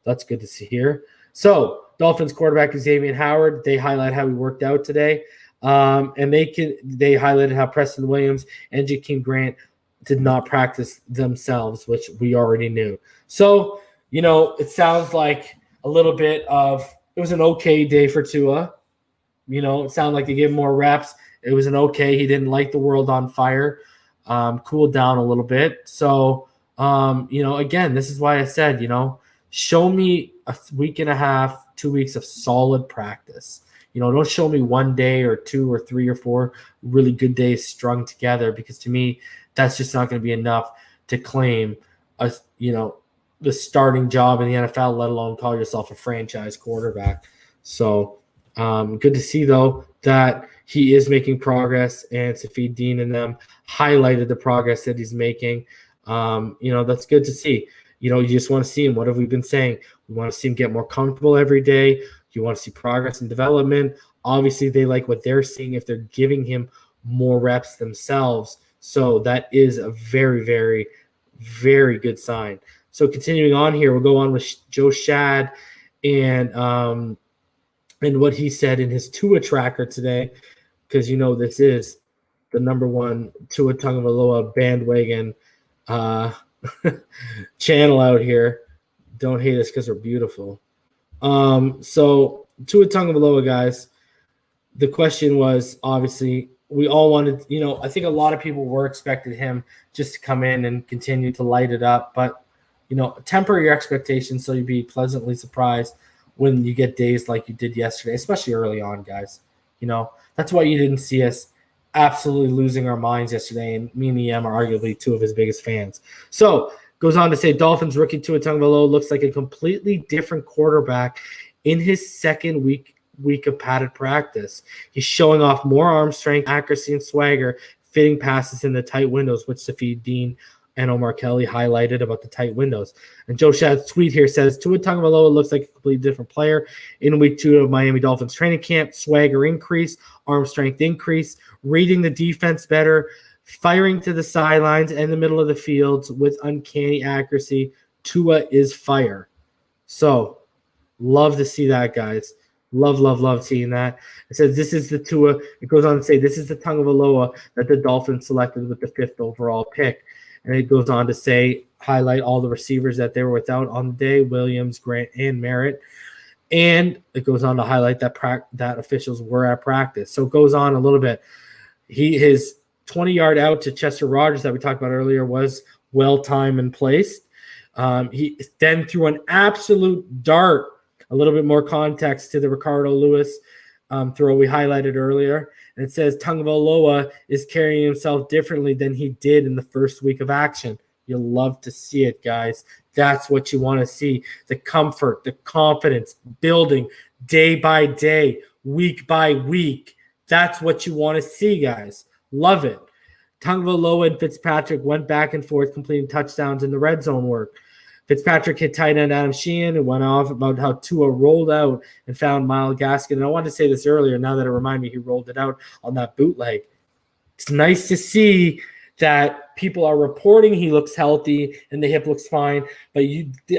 That's good to see here. So, Dolphins quarterback Xavier Howard, they highlight how he worked out today. And they highlighted how Preston Williams and Jakeem Grant did not practice themselves, which we already knew. So, it sounds like a little bit of it was an okay day for Tua. It sounded like they gave him more reps. It was an okay. He didn't light the world on fire. Cooled down a little bit. So, again, this is why I said, show me a week and a half, 2 weeks of solid practice. Don't show me 1 day or 2 or 3 or 4 really good days strung together, because to me, that's just not going to be enough to claim the starting job in the NFL, let alone call yourself a franchise quarterback. So good to see, though, that he is making progress, and Safid Dean and them highlighted the progress that he's making. That's good to see. You just want to see him. What have we been saying? We want to see him get more comfortable every day. You want to see progress and development. Obviously, they like what they're seeing if they're giving him more reps themselves. So that is a very, very, very good sign. So continuing on here, we'll go on with Joe Shad and what he said in his Tua tracker today, because this is the #1 Tua Tagovailoa bandwagon channel out here. Don't hate us because we're beautiful. So Tua Tagovailoa, guys, the question was, obviously, we all wanted, I think a lot of people were expecting him just to come in and continue to light it up, but temper your expectations so you'd be pleasantly surprised when you get days like you did yesterday, especially early on, guys. That's why you didn't see us absolutely losing our minds yesterday, and me and EM are arguably 2 of his biggest fans. So, goes on to say Dolphins rookie Tua Tagovailoa looks like a completely different quarterback in his second week of padded practice. He's showing off more arm strength, accuracy, and swagger, fitting passes in the tight windows, which Safid Dean and Omar Kelly highlighted about the tight windows. And Joe Shad's tweet here says, Tua Tagovailoa looks like a completely different player in week 2 of Miami Dolphins training camp. Swagger increase, arm strength increase, reading the defense better, firing to the sidelines and the middle of the fields with uncanny accuracy. Tua is fire. So, love to see that, guys. Love seeing that. It says this is the Tua. It goes on to say this is the Tagovailoa that the Dolphins selected with the 5th overall pick. And it goes on to say, highlight all the receivers that they were without on the day, Williams, Grant, and Merritt. And it goes on to highlight that officials were at practice. So it goes on a little bit. His 20-yard out to Chester Rogers that we talked about earlier was well-timed and placed. He then threw an absolute dart, a little bit more context to the Ricardo Lewis throw we highlighted earlier. And it says Tagovailoa is carrying himself differently than he did in the first week of action. You'll love to see it, guys. That's what you want to see. The comfort, the confidence, building day by day, week by week. That's what you want to see, guys. Love it. Tagovailoa and Fitzpatrick went back and forth, completing touchdowns in the red zone work. Fitzpatrick hit tight end Adam Sheehan and went off about how Tua rolled out and found Myles Gaskin. And I wanted to say this earlier, now that it reminded me he rolled it out on that bootleg. It's nice to see that people are reporting he looks healthy and the hip looks fine. But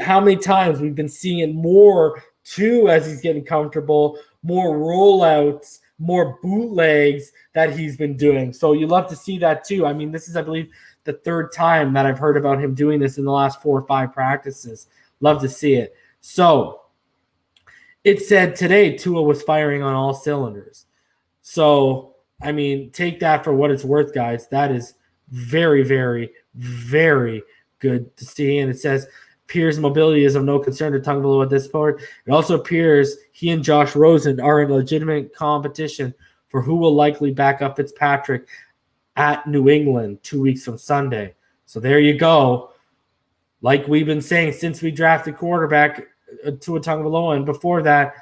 how many times we've been seeing it more too as he's getting comfortable, more rollouts, more bootlegs that he's been doing. So you love to see that too. I mean, this is, I believe, the 3rd time that I've heard about him doing this in the last 4 or 5 practices. Love to see it. So it said today Tua was firing on all cylinders. So, I mean, take that for what it's worth, guys. That is very, very, very good to see. And it says Pierce's mobility is of no concern to Tagovailoa at this point. It also appears he and Josh Rosen are in legitimate competition for who will likely back up Fitzpatrick at New England 2 weeks from Sunday. So there you go. Like we've been saying since we drafted quarterback Tua Tagovailoa, and before that,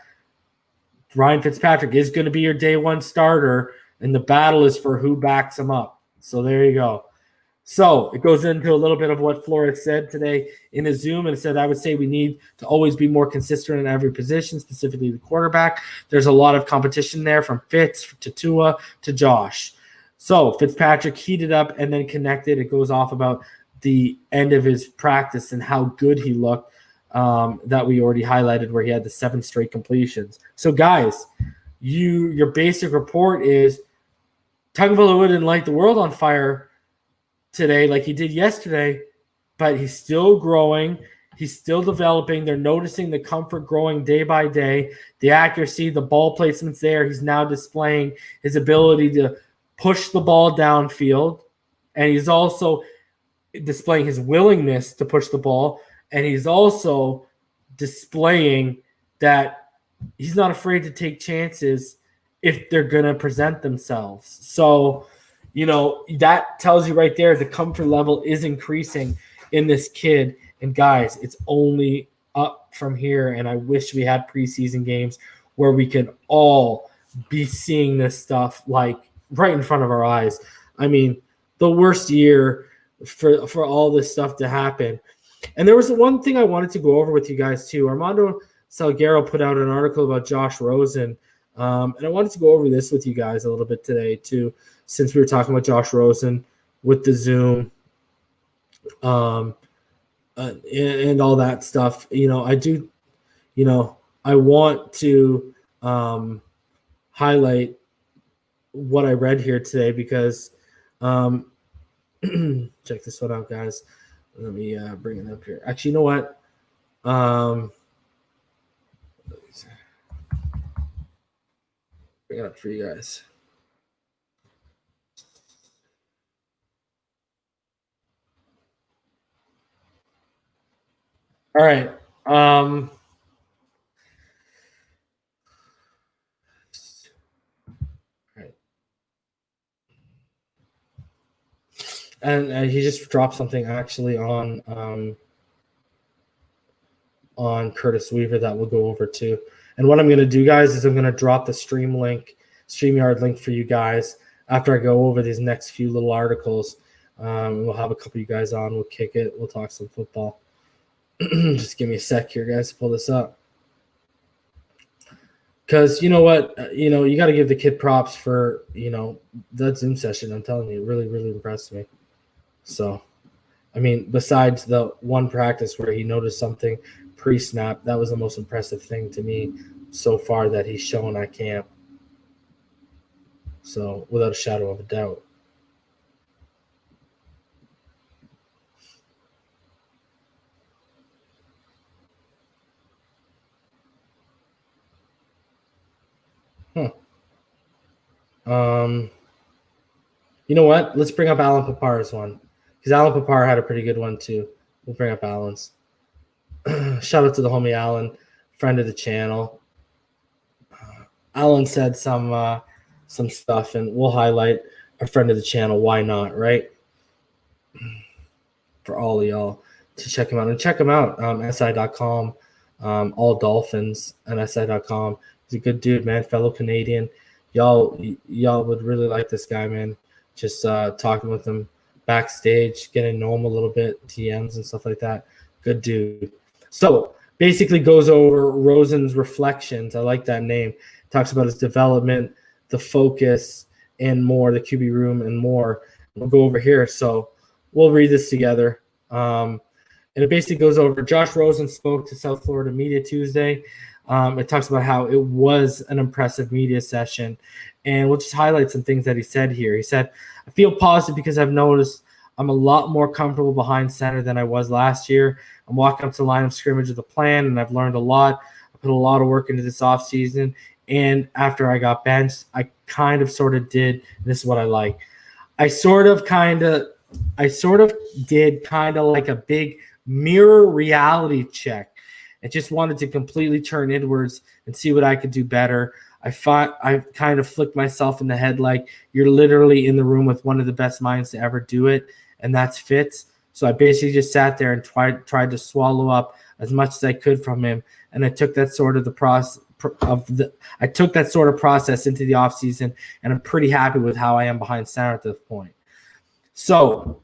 Ryan Fitzpatrick is going to be your day one starter, and the battle is for who backs him up. So there you go. So it goes into a little bit of what Flores said today in a Zoom, and it said, I would say we need to always be more consistent in every position, specifically the quarterback. There's a lot of competition there from Fitz to Tua to Josh. So Fitzpatrick heated up and then connected. It goes off about the end of his practice and how good he looked that we already highlighted, where he had the 7 straight completions. So guys, your basic report is Tagovailoa didn't light the world on fire today like he did yesterday, but he's still growing. He's still developing. They're noticing the comfort growing day by day. The accuracy, the ball placement's there. He's now displaying his ability to push the ball downfield, and he's also displaying his willingness to push the ball, and he's also displaying that he's not afraid to take chances if they're going to present themselves. So, that tells you right there the comfort level is increasing in this kid. And guys, it's only up from here. And I wish we had preseason games where we could all be seeing this stuff like right in front of our eyes. I mean, the worst year for all this stuff to happen. And there was one thing I wanted to go over with you guys too. Armando Salguero put out an article about Josh Rosen. And I wanted to go over this with you guys a little bit today too, since we were talking about Josh Rosen with the Zoom and all that stuff. I want to highlight what I read here today because check this one out, guys. Let me bring it up here. Actually, you know what? Bring it up for you guys. All right. And he just dropped something actually on Curtis Weaver that we'll go over too. And what I'm going to do, guys, is I'm going to drop the StreamYard link for you guys after I go over these next few little articles. We'll have a couple of you guys on. We'll kick it. We'll talk some football. Just give me a sec here, guys, to pull this up. Because you know what? You got to give the kid props for, that Zoom session. I'm telling you, it really, really impressed me. So, I mean, besides the one practice where he noticed something pre-snap, that was the most impressive thing to me so far that he's shown at camp. So, without a shadow of a doubt. You know what? Let's bring up Alan Papar's one. Because Alan Papar had a pretty good one too. We'll bring up Alan's. Shout out to the homie Alan, friend of the channel. Alan said some stuff, and we'll highlight a friend of the channel. Why not, right? For all of y'all to check him out. And check him out, SI.com, all Dolphins and SI.com. He's a good dude, man, fellow Canadian. Y'all would really like this guy, man. Just talking with him backstage, getting to know him a little bit, TMs and stuff like that. Good dude. So basically goes over Rosen's reflections. I like that name. Talks about his development, the focus, and more, the QB room and more. We'll go over here. So we'll read this together. And it basically goes over Josh Rosen spoke to South Florida Media Tuesday. It talks about how it was an impressive media session. And we'll just highlight some things that he said here. He said, I feel positive because I've noticed I'm a lot more comfortable behind center than I was last year. I'm walking up to the line of scrimmage with a plan, and I've learned a lot. I put a lot of work into this offseason. And after I got benched, I kind of sort of did. This is what I like. I sort of did kind of like a big mirror reality check. I just wanted to completely turn inwards and see what I could do better. I kind of flicked myself in the head like you're literally in the room with one of the best minds to ever do it, and that's Fitz. So I basically just sat there and tried to swallow up as much as I could from him, and I took that sort of the I took that sort of process into the offseason, and I'm pretty happy with how I am behind center at this point. So,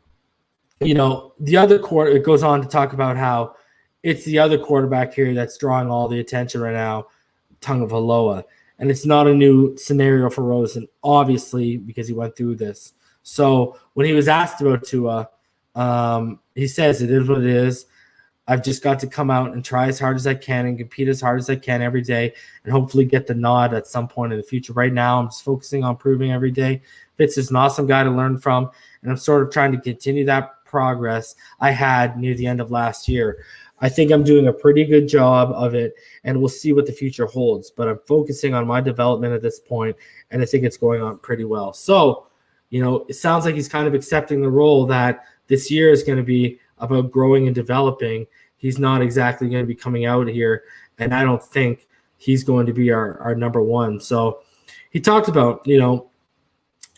the other it goes on to talk about how it's the other quarterback here that's drawing all the attention right now, Tagovailoa. And it's not a new scenario for Rosen, obviously, because he went through this. So when he was asked about Tua, he says it is what it is. I've just got to come out and try as hard as I can and compete as hard as I can every day and hopefully get the nod at some point in the future. Right now, I'm just focusing on proving every day. Fitz is an awesome guy to learn from, and I'm sort of trying to continue that progress I had near the end of last year. I think I'm doing a pretty good job of it, and we'll see what the future holds. But I'm focusing on my development at this point, and I think it's going on pretty well. So, it sounds like he's kind of accepting the role that this year is going to be about growing and developing. He's not exactly going to be coming out here, and I don't think he's going to be our number one. So he talked about,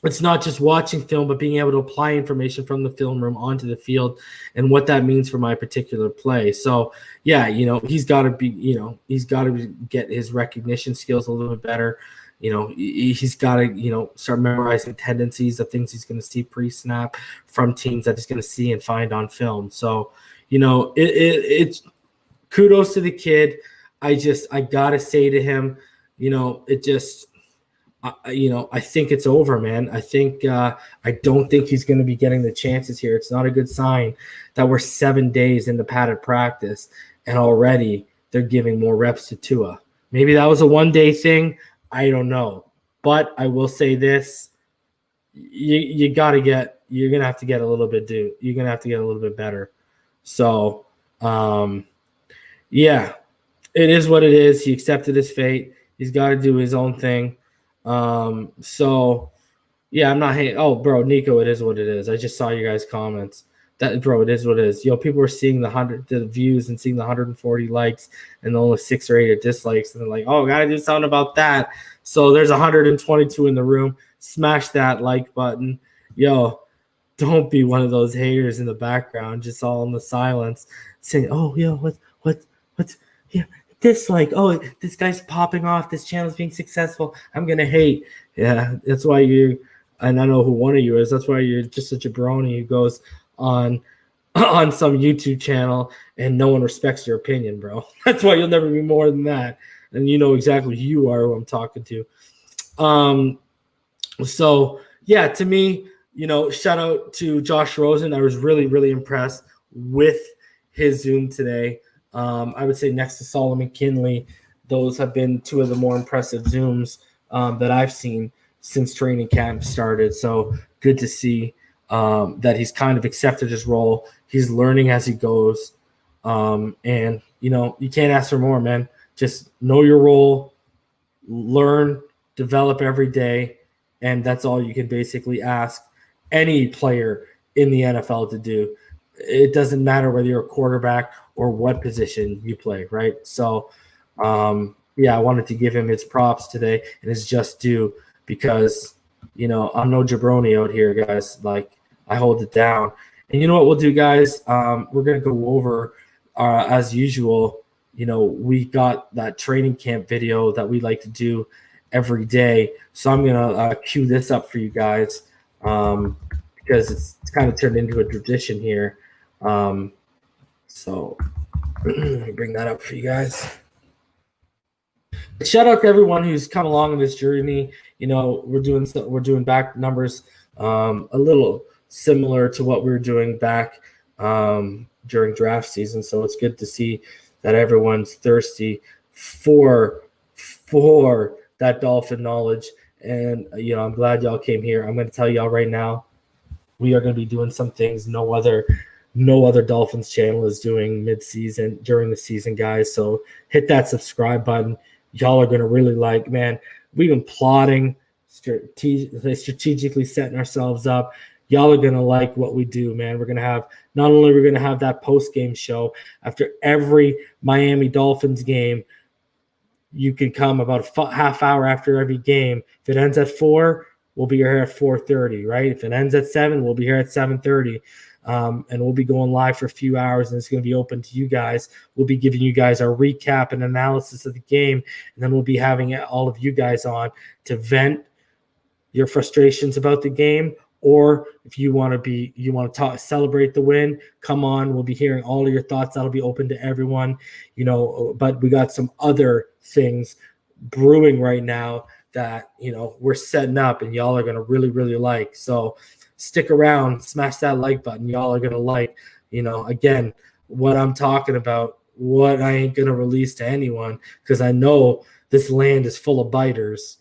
it's not just watching film, but being able to apply information from the film room onto the field and what that means for my particular play. So, yeah, he's got to get his recognition skills a little bit better. He's got to, start memorizing tendencies of things he's going to see pre-snap from teams that he's going to see and find on film. So, it's kudos to the kid. I got to say to him, I think it's over, man. I think I don't think he's going to be getting the chances here. It's not a good sign that we're 7 days into padded practice and already they're giving more reps to Tua. Maybe that was a one-day thing. I don't know. But I will say this. You're going to have to get a little bit You're going to have to get a little bit better. So, yeah, it is what it is. He accepted his fate. He's got to do his own thing. So yeah, I'm not hating. Oh, bro, Nico, it is what it is. I just saw you guys' comments. It is what it is. People were seeing the views and seeing the 140 likes and only 6 or 8 dislikes, and they're like, "Oh, gotta do something about that." So there's 122 in the room. Smash that like button. Don't be one of those haters in the background, just all in the silence, saying, "Oh, what's yeah." Dislike, oh, this guy's popping off, this channel's being successful, I'm gonna hate. Yeah, that's why and I know who one of you is, that's why you're just a jabroni who goes on some YouTube channel and no one respects your opinion, bro. That's why you'll never be more than that, and you know exactly who you are, who I'm talking to. So yeah, to me, shout out to Josh Rosen. I was really, really impressed with his Zoom today. I would say next to Solomon Kinley, those have been 2 of the more impressive Zooms that I've seen since training camp started. So good to see that he's kind of accepted his role. He's learning as he goes. And, you can't ask for more, man. Just know your role, learn, develop every day, and that's all you can basically ask any player in the NFL to do. It doesn't matter whether you're a quarterback or what position you play, right? So, yeah, I wanted to give him his props today and his just due because, I'm no jabroni out here, guys. Like, I hold it down. And you know what we'll do, guys? We're going to go over, as usual, we got that training camp video that we like to do every day. So I'm going to cue this up for you guys because it's kind of turned into a tradition here. So let me bring that up for you guys. Shout out to everyone who's come along in this journey. We're doing back numbers a little similar to what we were doing back during draft season. So it's good to see that everyone's thirsty for that Dolphin knowledge. And I'm glad y'all came here. I'm going to tell y'all right now, we are going to be doing some things no other Dolphins channel is doing mid-season during the season, guys. So hit that subscribe button. Y'all are going to really like, man, we've been plotting, strategically setting ourselves up. Y'all are going to like what we do, man. We're going to have that post-game show after every Miami Dolphins game. You can come about a half hour after every game. If it ends at 4, we'll be here at 4:30, right? If it ends at 7, we'll be here at 7:30. And we'll be going live for a few hours, and it's going to be open to you guys. We'll be giving you guys our recap and analysis of the game, and then we'll be having all of you guys on to vent your frustrations about the game. Or if you want to talk, celebrate the win, come on. We'll be hearing all of your thoughts. That'll be open to everyone, but we got some other things brewing right now that, we're setting up and y'all are going to really, really like. So stick around, smash that like button. Y'all are going to like, again, what I'm talking about, what I ain't going to release to anyone, because I know this land is full of biters.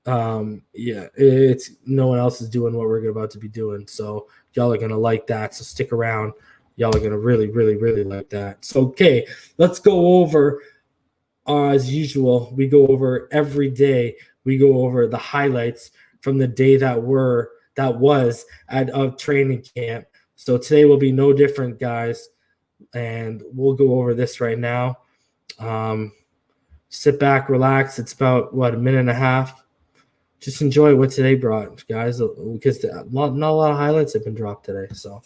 It's no one else is doing what we're about to be doing, so y'all are gonna like that. So stick around, y'all are gonna really, really, really like that. So okay, let's go over as usual. We go over every day. We go over the highlights from the day that was at training camp. So today will be no different, guys, and we'll go over this right now. Sit back, relax. It's about a minute and a half. Just enjoy what today brought, guys, because not a lot of highlights have been dropped today. So,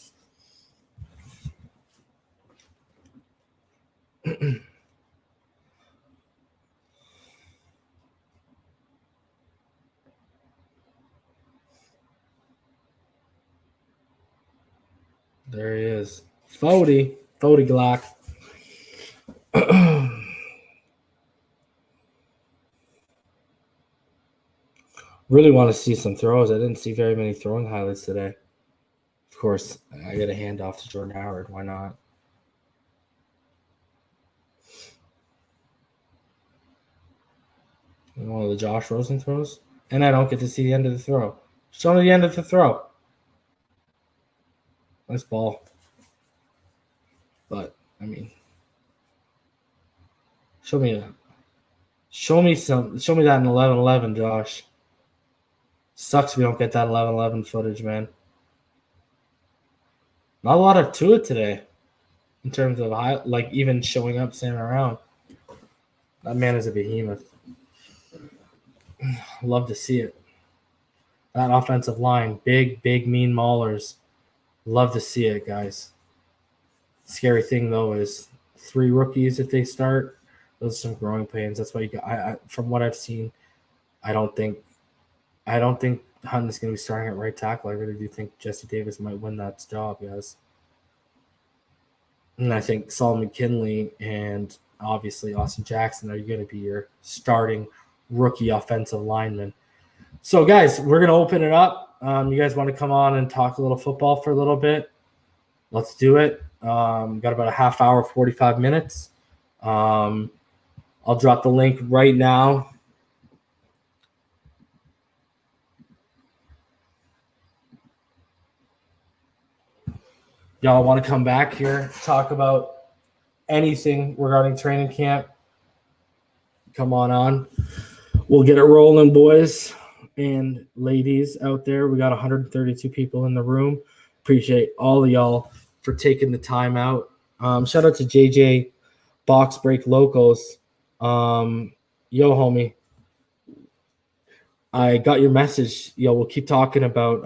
there he is, Fody Glock. Really want to see some throws. I didn't see very many throwing highlights today. Of course, I get a handoff to Jordan Howard. Why not? One of the Josh Rosen throws. And I don't get to see the end of the throw. Show me the end of the throw. Nice ball. But, I mean, show me that in 11-11, Josh. Sucks we don't get that 11-11 footage, man. Not a lot of Tua today in terms of even showing up, standing around. That man is a behemoth. Love to see it. That offensive line, big, mean maulers. Love to see it, guys. Scary thing, though, is 3 rookies if they start. Those are some growing pains. That's why you got. From what I've seen, I don't think Hunt is going to be starting at right tackle. I really do think Jesse Davis might win that job, guys. And I think Saul McKinley and obviously Austin Jackson are going to be your starting rookie offensive linemen. So, guys, we're going to open it up. You guys want to come on and talk a little football for a little bit? Let's do it. Got about a half hour, 45 minutes. I'll drop the link right now. Y'all want to come back here, talk about anything regarding training camp? Come on. We'll get it rolling, boys and ladies out there. We got 132 people in the room. Appreciate all of y'all for taking the time out. Shout out to JJ Box Break Locals. Yo, homie. I got your message. Yo, we'll keep talking about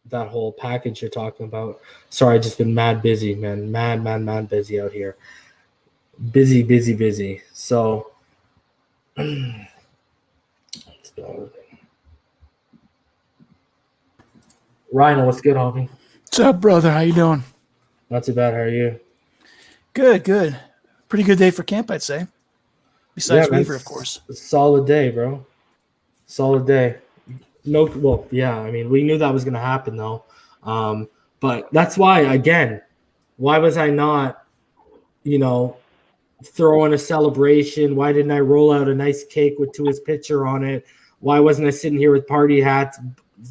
that whole package you're talking about. Sorry, I just been mad busy, man. Mad busy out here. Busy. So let's go. Ryan, what's good, homie? What's up, brother? How you doing? Not too bad. How are you? Good. Pretty good day for camp, I'd say. Besides Weaver, of course. Solid day, bro. Solid day. No, well, yeah. I mean, we knew that was going to happen, though. But that's why, again, why was I not, throwing a celebration? Why didn't I roll out a nice cake with Tua's picture on it? Why wasn't I sitting here with party hats,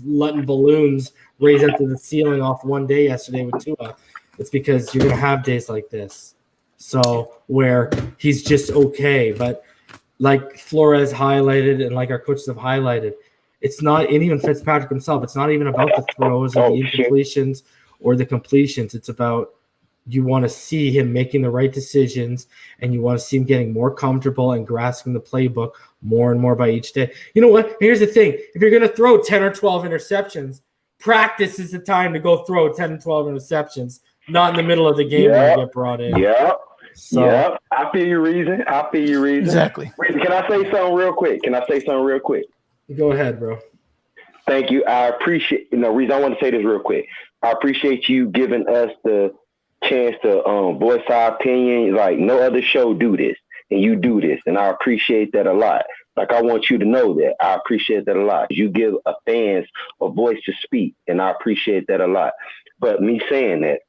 letting balloons raise up to the ceiling off one day yesterday with Tua? It's because you're going to have days like this. So where he's just okay. But like Flores highlighted and like our coaches have highlighted, it's not, and even Fitzpatrick himself, it's not even about the throws or the incompletions or the completions. It's about you want to see him making the right decisions, and you want to see him getting more comfortable and grasping the playbook more and more by each day. You know what? Here's the thing. If you're going to throw 10 or 12 interceptions, practice is the time to go throw 10 and 12 interceptions, not in the middle of the game when you get brought in. Yep. So, Yep. I feel your reason. Exactly. Can I say something real quick? Go ahead, bro. Thank you. I appreciate, reason I want to say this real quick. I appreciate you giving us the chance to voice our opinion. Like no other show do this, and you do this, and I appreciate that a lot. Like I want you to know that I appreciate that a lot. You give fans a voice to speak, and I appreciate that a lot. But me saying that,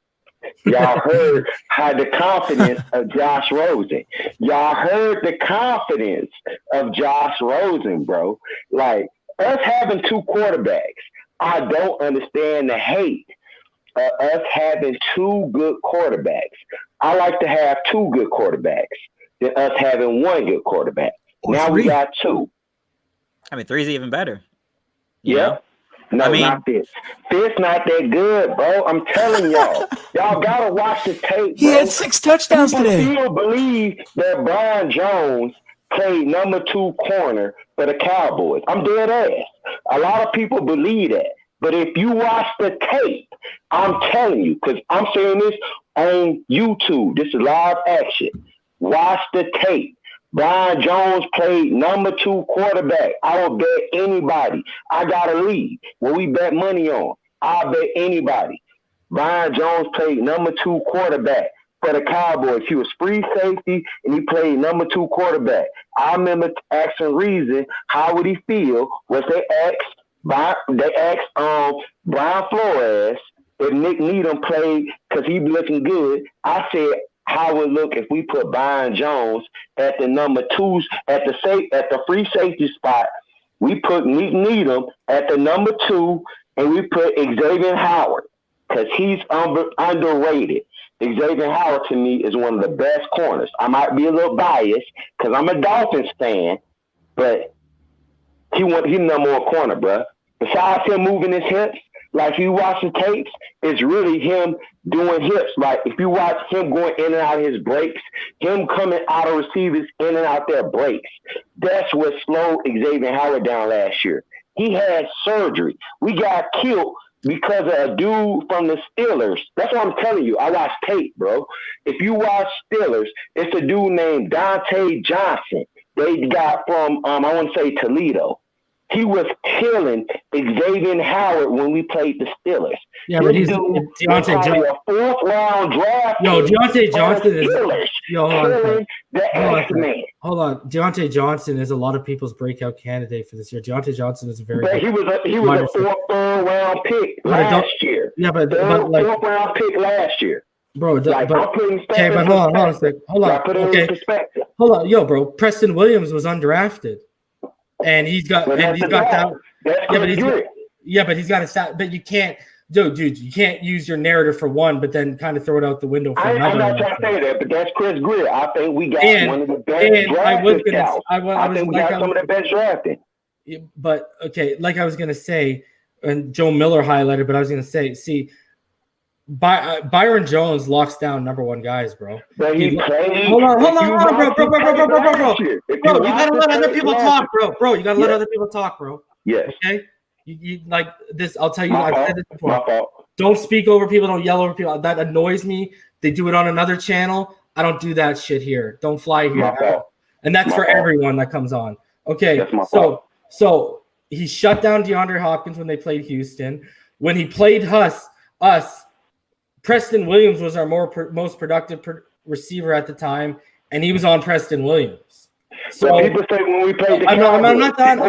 y'all heard how the confidence of Josh Rosen. Y'all heard the confidence of Josh Rosen, bro. Like us having two quarterbacks, I don't understand the hate. Us having two good quarterbacks. I like to have two good quarterbacks than us having one good quarterback. Now we got two. I mean, 3's even better. Yeah. No, not Fitz. Fitz not that good, bro. I'm telling y'all. Y'all gotta watch the tape, bro. He had 6 touchdowns today. People still believe that Brian Jones played number 2 corner for the Cowboys. I'm dead ass. A lot of people believe that. But if you watch the tape, I'm telling you, because I'm saying this on YouTube. This is live action. Watch the tape. Brian Jones played number 2 quarterback. I will bet anybody. I got a lead. When we bet money on, I'll bet anybody. Brian Jones played number 2 quarterback for the Cowboys. He was free safety, and he played number 2 quarterback. I remember asking Reason, how would he feel? They asked Brian Flores if Nick Needham played because he be looking good. I said, how would it look if we put Brian Jones at the number 2s at the free safety spot? We put Nick Needham at the number 2, and we put Xavier Howard because he's underrated. Xavier Howard to me is one of the best corners. I might be a little biased because I'm a Dolphins fan, but he's number 1 corner, bro. Besides him moving his hips, like you watch the tapes, it's really him doing hips. Like if you watch him going in and out of his breaks, him coming out of receivers in and out their breaks, that's what slowed Xavier Howard down last year. He had surgery. We got killed because of a dude from the Steelers. That's what I'm telling you. I watch tape, bro. If you watch Steelers, it's a dude named Dante Johnson. They got from, I want to say Toledo. He was killing Xavier Howard when we played the Steelers. Yeah, but he's Deontay Johnson. A 4th round draft. Deontay Johnson is killing the X-Men. Hold on. Deontay Johnson is a lot of people's breakout candidate for this year. Deontay Johnson is a very he was a 4th round pick last year. Yeah, but 4th round pick last year. But hold on a second. Hold on. Put it in perspective. Hold on, bro. Preston Williams was undrafted. And he's got that. But he's got a stat. But you can't, dude. You can't use your narrative for one, but then kind of throw it out the window for another. I'm not trying to say that, but that's Chris Greer. I think we got one of the best drafting scouts. I think we got some of the best drafting. But okay, like I was gonna say, and Joe Miller highlighted, but I was gonna say, see. Byron Jones locks down number 1 guys, bro. Hold on, bro. You gotta let other people talk, bro. You gotta let other people talk, bro. Yes. Okay. You like this? I'll tell you. I've said this before. Don't speak over people. Don't yell over people. That annoys me. They do it on another channel. I don't do that shit here. Don't fly here. And that's for everyone that comes on. Okay. So he shut down DeAndre Hopkins when they played Houston. When he played us. Preston Williams was our most productive receiver at the time, and he was on Preston Williams. So people say when we played the Cowboys, I'm not done.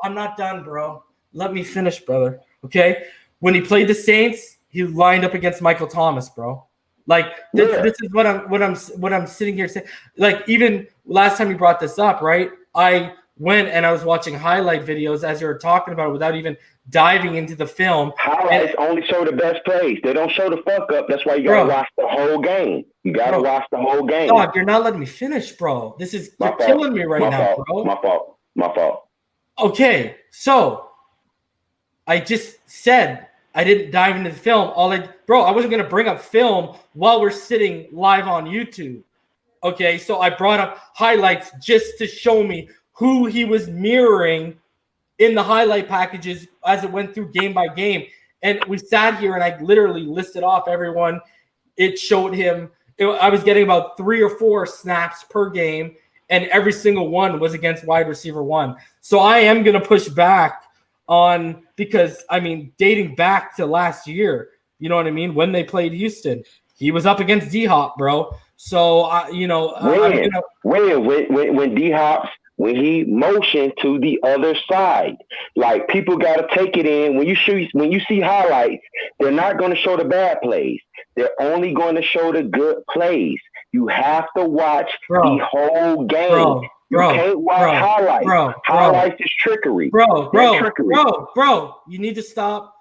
I'm not done, bro. Let me finish, brother. Okay, when he played the Saints, he lined up against Michael Thomas, bro. Like this is what I'm sitting here saying. Like even last time you brought this up, right? I went and I was watching highlight videos as you were talking about it without even diving into the film. Highlights only show the best plays. They don't show the fuck up. That's why you gotta watch the whole game. You gotta watch the whole game. Dog, you're not letting me finish, bro. You're killing me right now, bro. My fault. Okay, so I just said I didn't dive into the film. I wasn't gonna bring up film while we're sitting live on YouTube. Okay, so I brought up highlights just to show me who he was mirroring in the highlight packages as it went through game by game. And we sat here and I literally listed off everyone. It showed him. I was getting about 3 or 4 snaps per game, and every single one was against wide receiver 1. So I am going to push back on, because, I mean, dating back to last year, you know what I mean? When they played Houston, he was up against D-Hop, bro. So, when D-Hop, when he motioned to the other side, like, people got to take it in. When you see highlights, they're not going to show the bad plays. They're only going to show the good plays. You have to watch the whole game. You can't watch highlights. Highlights is trickery. Bro, you need to stop.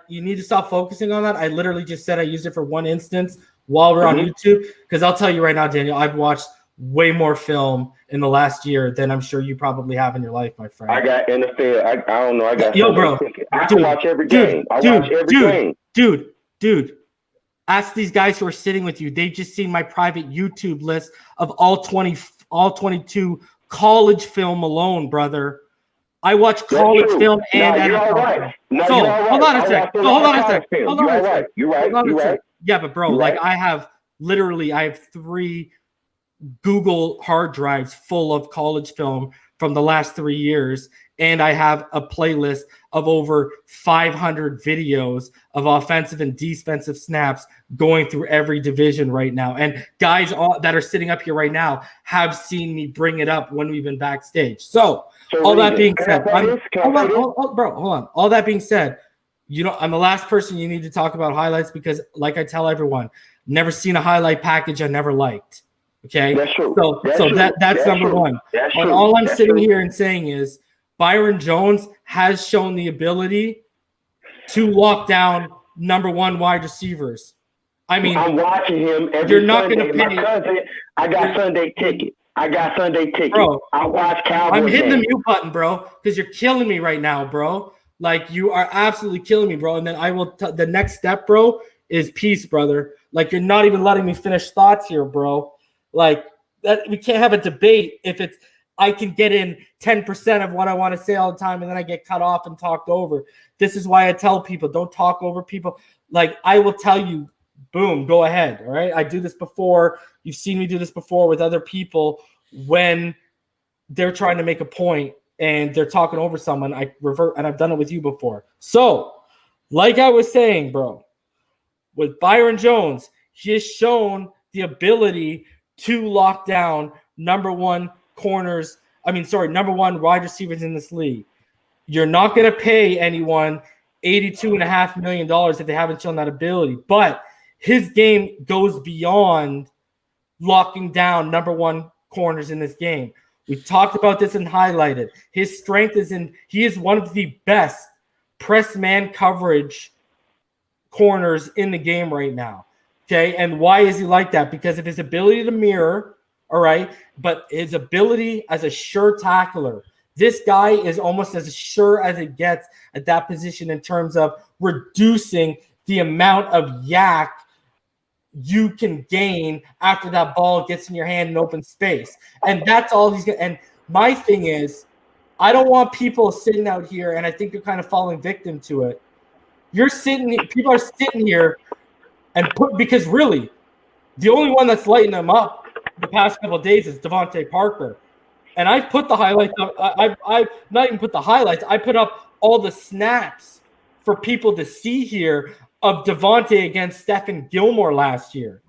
You need to stop focusing on that. I literally just said I used it for one instance while we're on YouTube, because I'll tell you right now, Daniel, I've watched way more film in the last year than I'm sure you probably have in your life, my friend. I got NFL. I don't know. I got bro. I can watch every game. I watch every game. Dude. Ask these guys who are sitting with you. They've just seen my private YouTube list of all 22 college film alone, brother. I watch college film and NFL. Hold on a sec. You're right. Yeah, but bro, I have 3 Google hard drives full of college film from the last 3 years, and I have a playlist of over 500 videos of offensive and defensive snaps going through every division right now. And guys that are sitting up here right now have seen me bring it up when we've been backstage. So all that being said, hold on. All that being said, I'm the last person you need to talk about highlights, because, like I tell everyone, never seen a highlight package I never liked. Okay, that's true. That's number one. And all I'm sitting here and saying is Byron Jones has shown the ability to lock down number 1 wide receivers. I mean, I'm watching him every you're not Sunday. Gonna pay. I got Sunday ticket. Bro, I watch Cowboys. I'm hitting the mute button, bro, because you're killing me right now, bro. Like, you are absolutely killing me, bro. And then I will. The next step, bro, is peace, brother. Like, you're not even letting me finish thoughts here, bro. Like, that, we can't have a debate if it's I can get in 10% of what I want to say all the time, and then I get cut off and talked over. This is why I tell people, don't talk over people. Like, I will tell you, boom, go ahead, all right? I do this before. You've seen me do this before with other people when they're trying to make a point and they're talking over someone. I revert, and I've done it with you before. So, like I was saying, bro, with Byron Jones, he has shown the ability to lock down number 1 wide receivers in this league. You're not going to pay anyone $82.5 million if they haven't shown that ability. But his game goes beyond locking down number 1 corners in this game. We talked about this and highlighted. His strength he is one of the best press man coverage corners in the game right now. Okay, and why is he like that? Because of his ability to mirror, all right, but his ability as a sure tackler. This guy is almost as sure as it gets at that position in terms of reducing the amount of yak you can gain after that ball gets in your hand in open space. And that's all he's going to. And my thing is, I don't want people sitting out here, and I think you're kind of falling victim to it. People are sitting here because really, the only one that's lighting them up the past couple of days is Devontae Parker. And I've put the highlights up. I've not even put the highlights. I put up all the snaps for people to see here of Devontae against Stephen Gilmore last year.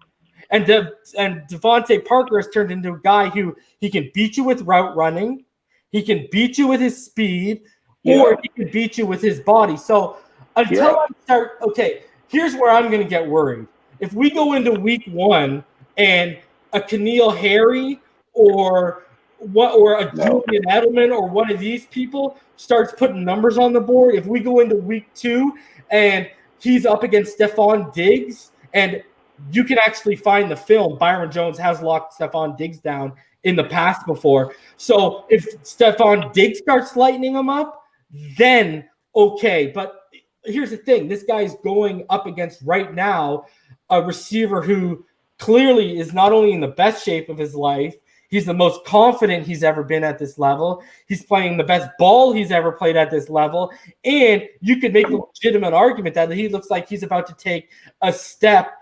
And Devontae Parker has turned into a guy who he can beat you with route running, he can beat you with his speed, or he can beat you with his body. So until I start, okay, here's where I'm going to get worried. If we go into week 1 and a Keneal Harry or a Julian Edelman or one of these people starts putting numbers on the board, if we go into week 2 and he's up against Stephon Diggs, and you can actually find the film, Byron Jones has locked Stephon Diggs down in the past before. So if Stephon Diggs starts lightening him up, then okay. But here's the thing. This guy's going up against right now a receiver who clearly is not only in the best shape of his life, He's the most confident he's ever been at this level. He's playing the best ball he's ever played at this level. And you could make a legitimate argument that he looks like he's about to take a step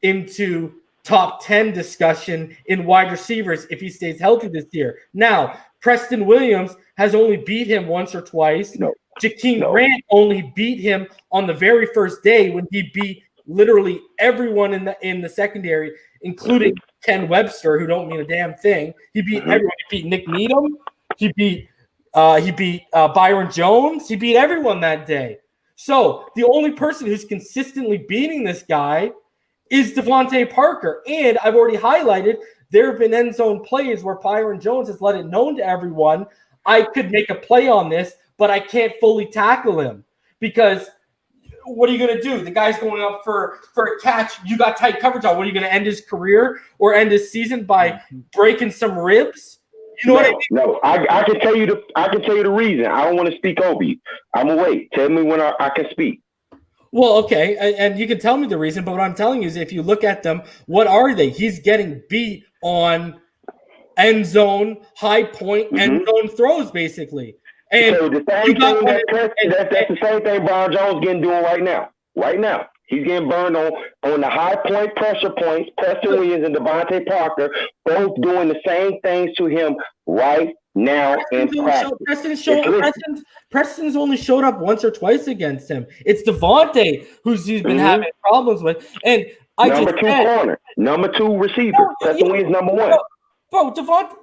into top 10 discussion in wide receivers if he stays healthy this year. Now, Preston Williams has only beat him once or twice. Jakeem Grant only beat him on the very first day when he beat literally everyone in the secondary, including Ken Webster, who don't mean a damn thing. He beat everyone. He beat Nick Needham. He beat Byron Jones. He beat everyone that day. So the only person who's consistently beating this guy is Devontae Parker. And I've already highlighted there have been end zone plays where Byron Jones has let it known to everyone, I could make a play on this, but I can't fully tackle him because what are you going to do? The guy's going up for a catch. You got tight coverage on. What are you going to end his career or end his season by breaking some ribs? You know what I mean? No, I can tell you the reason. I don't want to speak over you. I'm gonna wait. Tell me when I can speak. Well, okay, and you can tell me the reason, but what I'm telling you is if you look at them, what are they? He's getting beat on end zone, high point, end zone throws, basically. And so the same thing that's the same thing Byron Jones doing right now. Right now. He's getting burned on the high point pressure points. Preston Williams and Devontae Parker both doing the same things to him right now in practice. Preston's only showed up once or twice against him. It's Devontae who's been having problems with. And number two receiver. Preston Williams number one. Bro, Devontae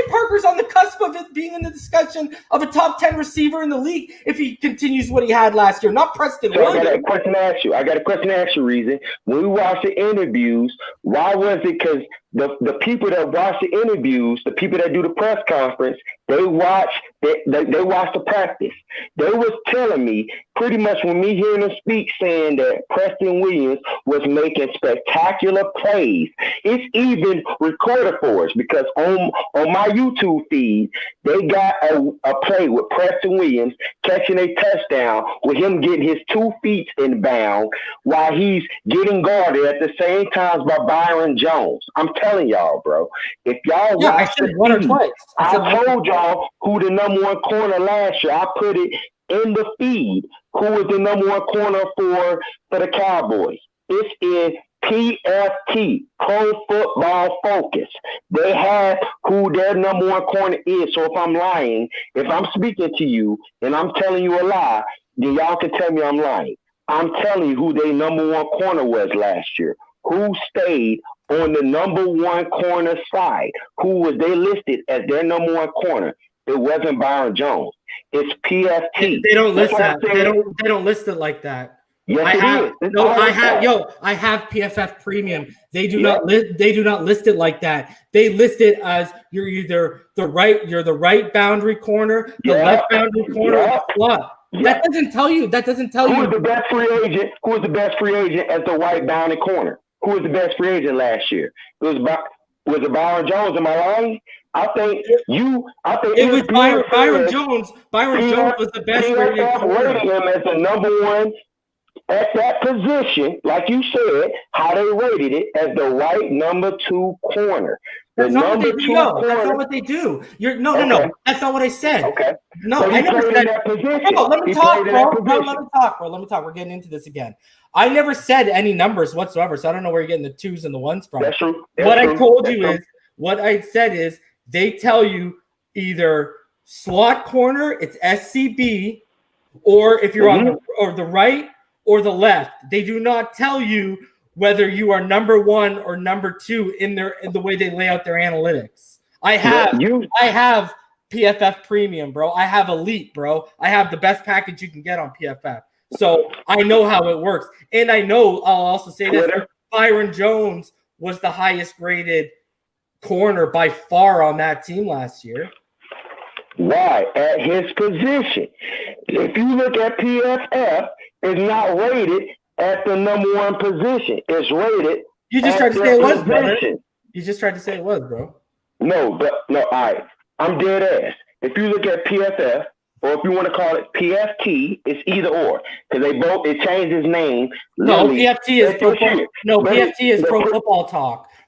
Parker's on the cusp of it being in the discussion of a top 10 receiver in the league if he continues what he had last year, not Preston Williams. I got a question to ask you, Reason. When we watch the interviews, why was it? Because the people that watch the interviews, the people that do the press conference, they watch the practice. They was telling me pretty much when me hearing them speak saying that Preston Williams was making spectacular plays. It's even recorded for us because on my YouTube feed, they got a play with Preston Williams catching a touchdown with him getting his 2 feet in bound while he's getting guarded at the same time by Byron Jones. I'm telling y'all, bro. If y'all I said one or twice. I told y'all who the number one corner last year. I put it in the feed. Who was the number one corner for the Cowboys? This is PFT, Pro Football Focus. They have who their number one corner is. So if I'm lying, if I'm speaking to you and I'm telling you a lie, then y'all can tell me I'm lying. I'm telling you who their number one corner was last year. Who stayed on the number one corner side? Who was they listed as their number one corner? It wasn't Byron Jones. It's PFT. They don't list that. They don't list it like that. Yes, I have PFF Premium. They do not list it like that. They list it as you're either the right boundary corner, the left boundary corner, or the slot. That doesn't tell you. Who was the best free agent? Who was the best free agent as the right boundary corner? Who was the best free agent last year? Was it Byron Jones? Am I lying? I think it was Byron Jones. Byron Jones was the best free agent. Rated him as the number one at that position, like you said, how they rated it as the right number 2 corner. That's not what they do. No. That's not what I said. Okay. No, so I never said that position. Let me talk, bro. Let me talk. We're getting into this again. I never said any numbers whatsoever, so I don't know where you're getting the 2s and the 1s from. That's true. What I said is they tell you either slot corner, it's SCB, or if you're on the right or the left. They do not tell you whether you are number 1 or number 2 in the way they lay out their analytics. I have PFF Premium, bro. I have Elite, bro. I have the best package you can get on PFF. So I know how it works. And I know, I'll also say this, Byron Jones was the highest graded corner by far on that team last year. Why? At his position. If you look at PFF, it's not rated at the number 1 position. It's rated. You just tried to say it was, brother. You just tried to say it was, bro. No, all right. I'm dead ass. If you look at PFF, or if you want to call it PFT, it's either or. Because it changed its name. No, PFT is PFT is Pro Football Talk.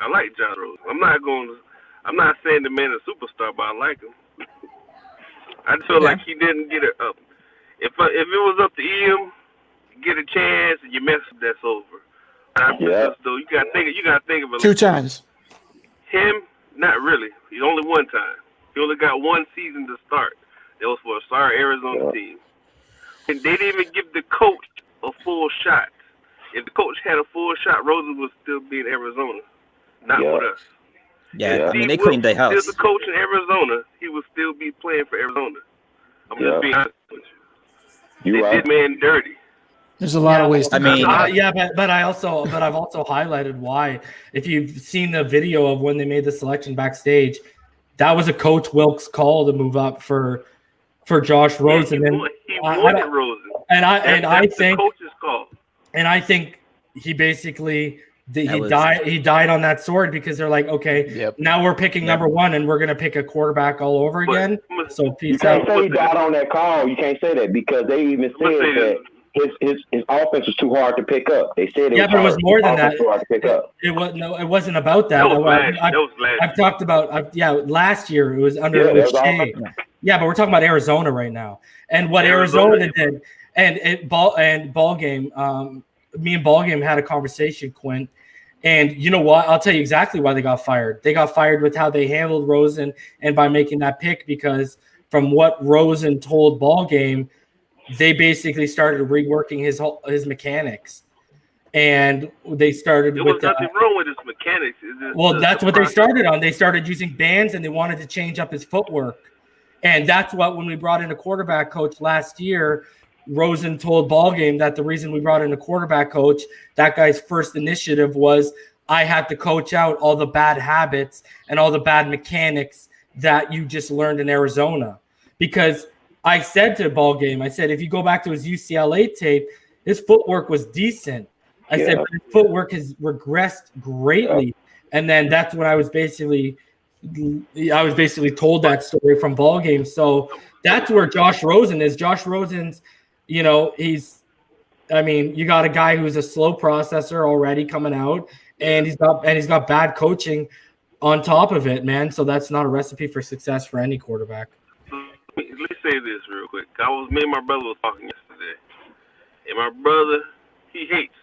I like Josh Rosen. I'm not saying the man is a superstar, but I like him. I just feel like he didn't get it up. If it was up to him, get a chance and you mess up, that's over. Though you gotta think of it. 2 times. Him, not really. He's only one time. He only got one season to start. That was for a sorry Arizona team. And they didn't even give the coach a full shot. If the coach had a full shot, Rosen would still be in Arizona, not with us. Yeah, I mean, they cleaned their house. If the coach in Arizona, he would still be playing for Arizona. I'm just being honest with you. They did man dirty. There's a lot of ways to but I've also highlighted why. If you've seen the video of when they made the selection backstage, that was a Coach Wilkes call to move up for Josh Rosen. He wanted Rosen. I think the coach's call. And I think he basically he died on that sword because they're like, okay, now we're picking number 1 and we're gonna pick a quarterback all over again. So peace out. You can't say he died on that call. You can't say that because they even said that his offense was too hard to pick up. They said but it was more than that. Too hard to pick up. It wasn't about that. I've talked about last year it was under Shea. Yeah, but we're talking about Arizona right now and what Arizona did. And Ball Game, me and Ball Game had a conversation, Quint. And you know what? I'll tell you exactly why they got fired. They got fired with how they handled Rosen and by making that pick because from what Rosen told Ball Game, they basically started reworking his mechanics. And they started with nothing wrong with his mechanics. That's what they started on. They started using bands and they wanted to change up his footwork. And that's what when we brought in a quarterback coach last year, Rosen told Ball Game that the reason we brought in a quarterback coach, that guy's first initiative was I had to coach out all the bad habits and all the bad mechanics that you just learned in Arizona. Because I said to Ball Game, I said, if you go back to his UCLA tape, his footwork was decent. I said, but his footwork has regressed greatly. And then that's when I was basically told that story from Ball Game. So that's where Josh Rosen is. Josh Rosen's, you got a guy who's a slow processor already coming out, and he's got bad coaching on top of it, man. So that's not a recipe for success for any quarterback. Let me say this real quick. Me and my brother was talking yesterday, and my brother he hates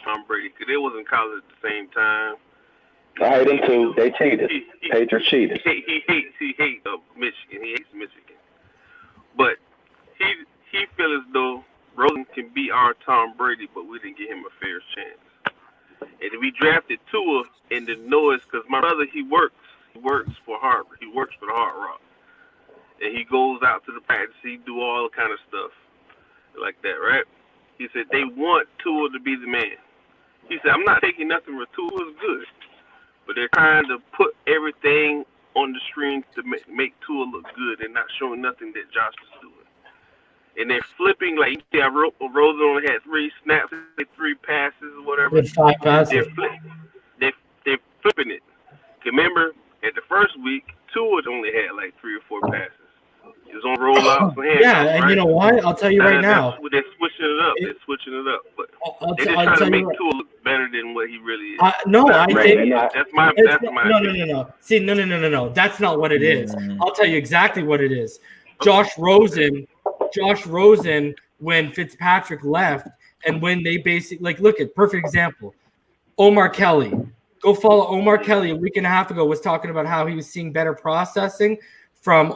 Tom Brady because they was in college at the same time. I hate them too. They cheated. Patriots cheated. He hates Michigan. He hates Michigan. But he feels as though Rosen can be our Tom Brady, but we didn't give him a fair chance. And we drafted Tua in the noise because my brother he works for Harvard. He works for the Hard Rock, and he goes out to the practice. He do all kind of stuff like that, right? He said they want Tua to be the man. He said I'm not taking nothing for Tua's good. But they're trying to put everything on the screen to make Tua look good and not showing nothing that Josh is doing. And they're flipping, like, Rosen only had 3 snaps, 3 passes, or whatever. With 5 passes. They're flipping it. Remember, at the first week, Tua only had like 3 or 4 passes. He was on rollouts and hands. Yeah, and right? You know what? I'll tell you right now. They're switching it up. They're switching it up. But they're just trying to make Tua look better than what he really is. That's my No. See, no. That's not what it is. I'll tell you exactly what it is. Josh Rosen, when Fitzpatrick left, and when they basically look at perfect example, Omar Kelly. Go follow Omar Kelly. A week and a half ago was talking about how he was seeing better processing from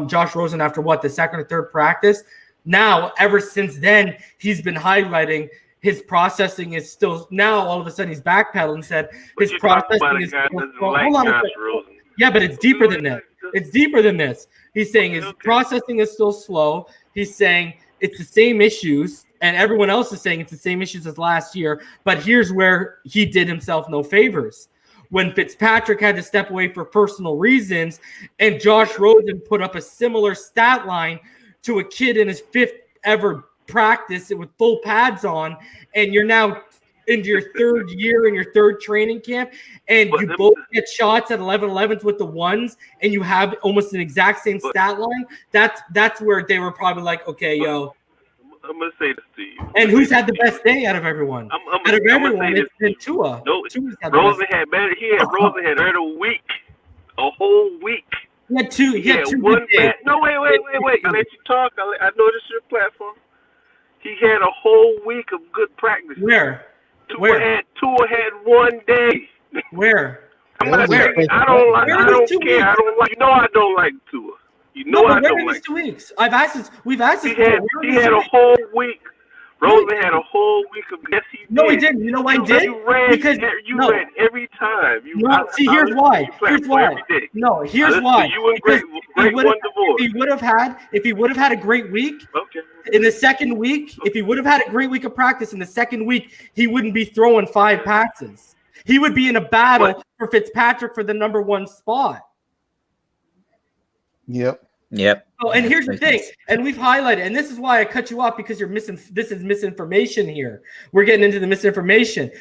Josh Rosen after the second or third practice. Now, ever since then, he's been highlighting his processing is still now. All of a sudden, he's backpedaling and said his processing is. Hold on. Yeah, but it's deeper than that. It's deeper than this. He's saying his processing is still slow. He's saying it's the same issues, and everyone else is saying it's the same issues as last year. But here's where he did himself no favors. When Fitzpatrick had to step away for personal reasons, and Josh Rosen put up a similar stat line to a kid in his 5th ever practice with full pads on, and you're now into your 3rd year in your 3rd training camp, and you both get shots at 11-11s with the ones, and you have almost an exact same stat line. That's where they were probably like, okay, yo. gonna say this to you. And who's had the best day out of everyone? I'm out of everyone, gonna say it's been Tua. No, Tua's had Rosen had better. Rosen had a better week, a whole week. He had two. He had two one good days. No, wait. I let you talk. I know this is your platform. He had a whole week of good practice. Where? Tua had 1 day. Where? I'm not saying I don't like. I don't care. I don't like. You know I don't like Tua. You know I don't like. 2 weeks. We've asked this. He had a whole week. Rosen had a whole week of. Yes, he did. No, he didn't. You know why he did? You ran every time. Here's why. No, here's why. You and Great won divorce. If he would have had a great week, in the second week, if he would have had a great week of practice in the second week, he wouldn't be throwing 5 passes. He would be in a battle for Fitzpatrick for the number 1 spot. Yep. Oh, and here's the thing, and we've highlighted, and this is why I cut you off, because you're missing. This is misinformation here. We're getting into the misinformation,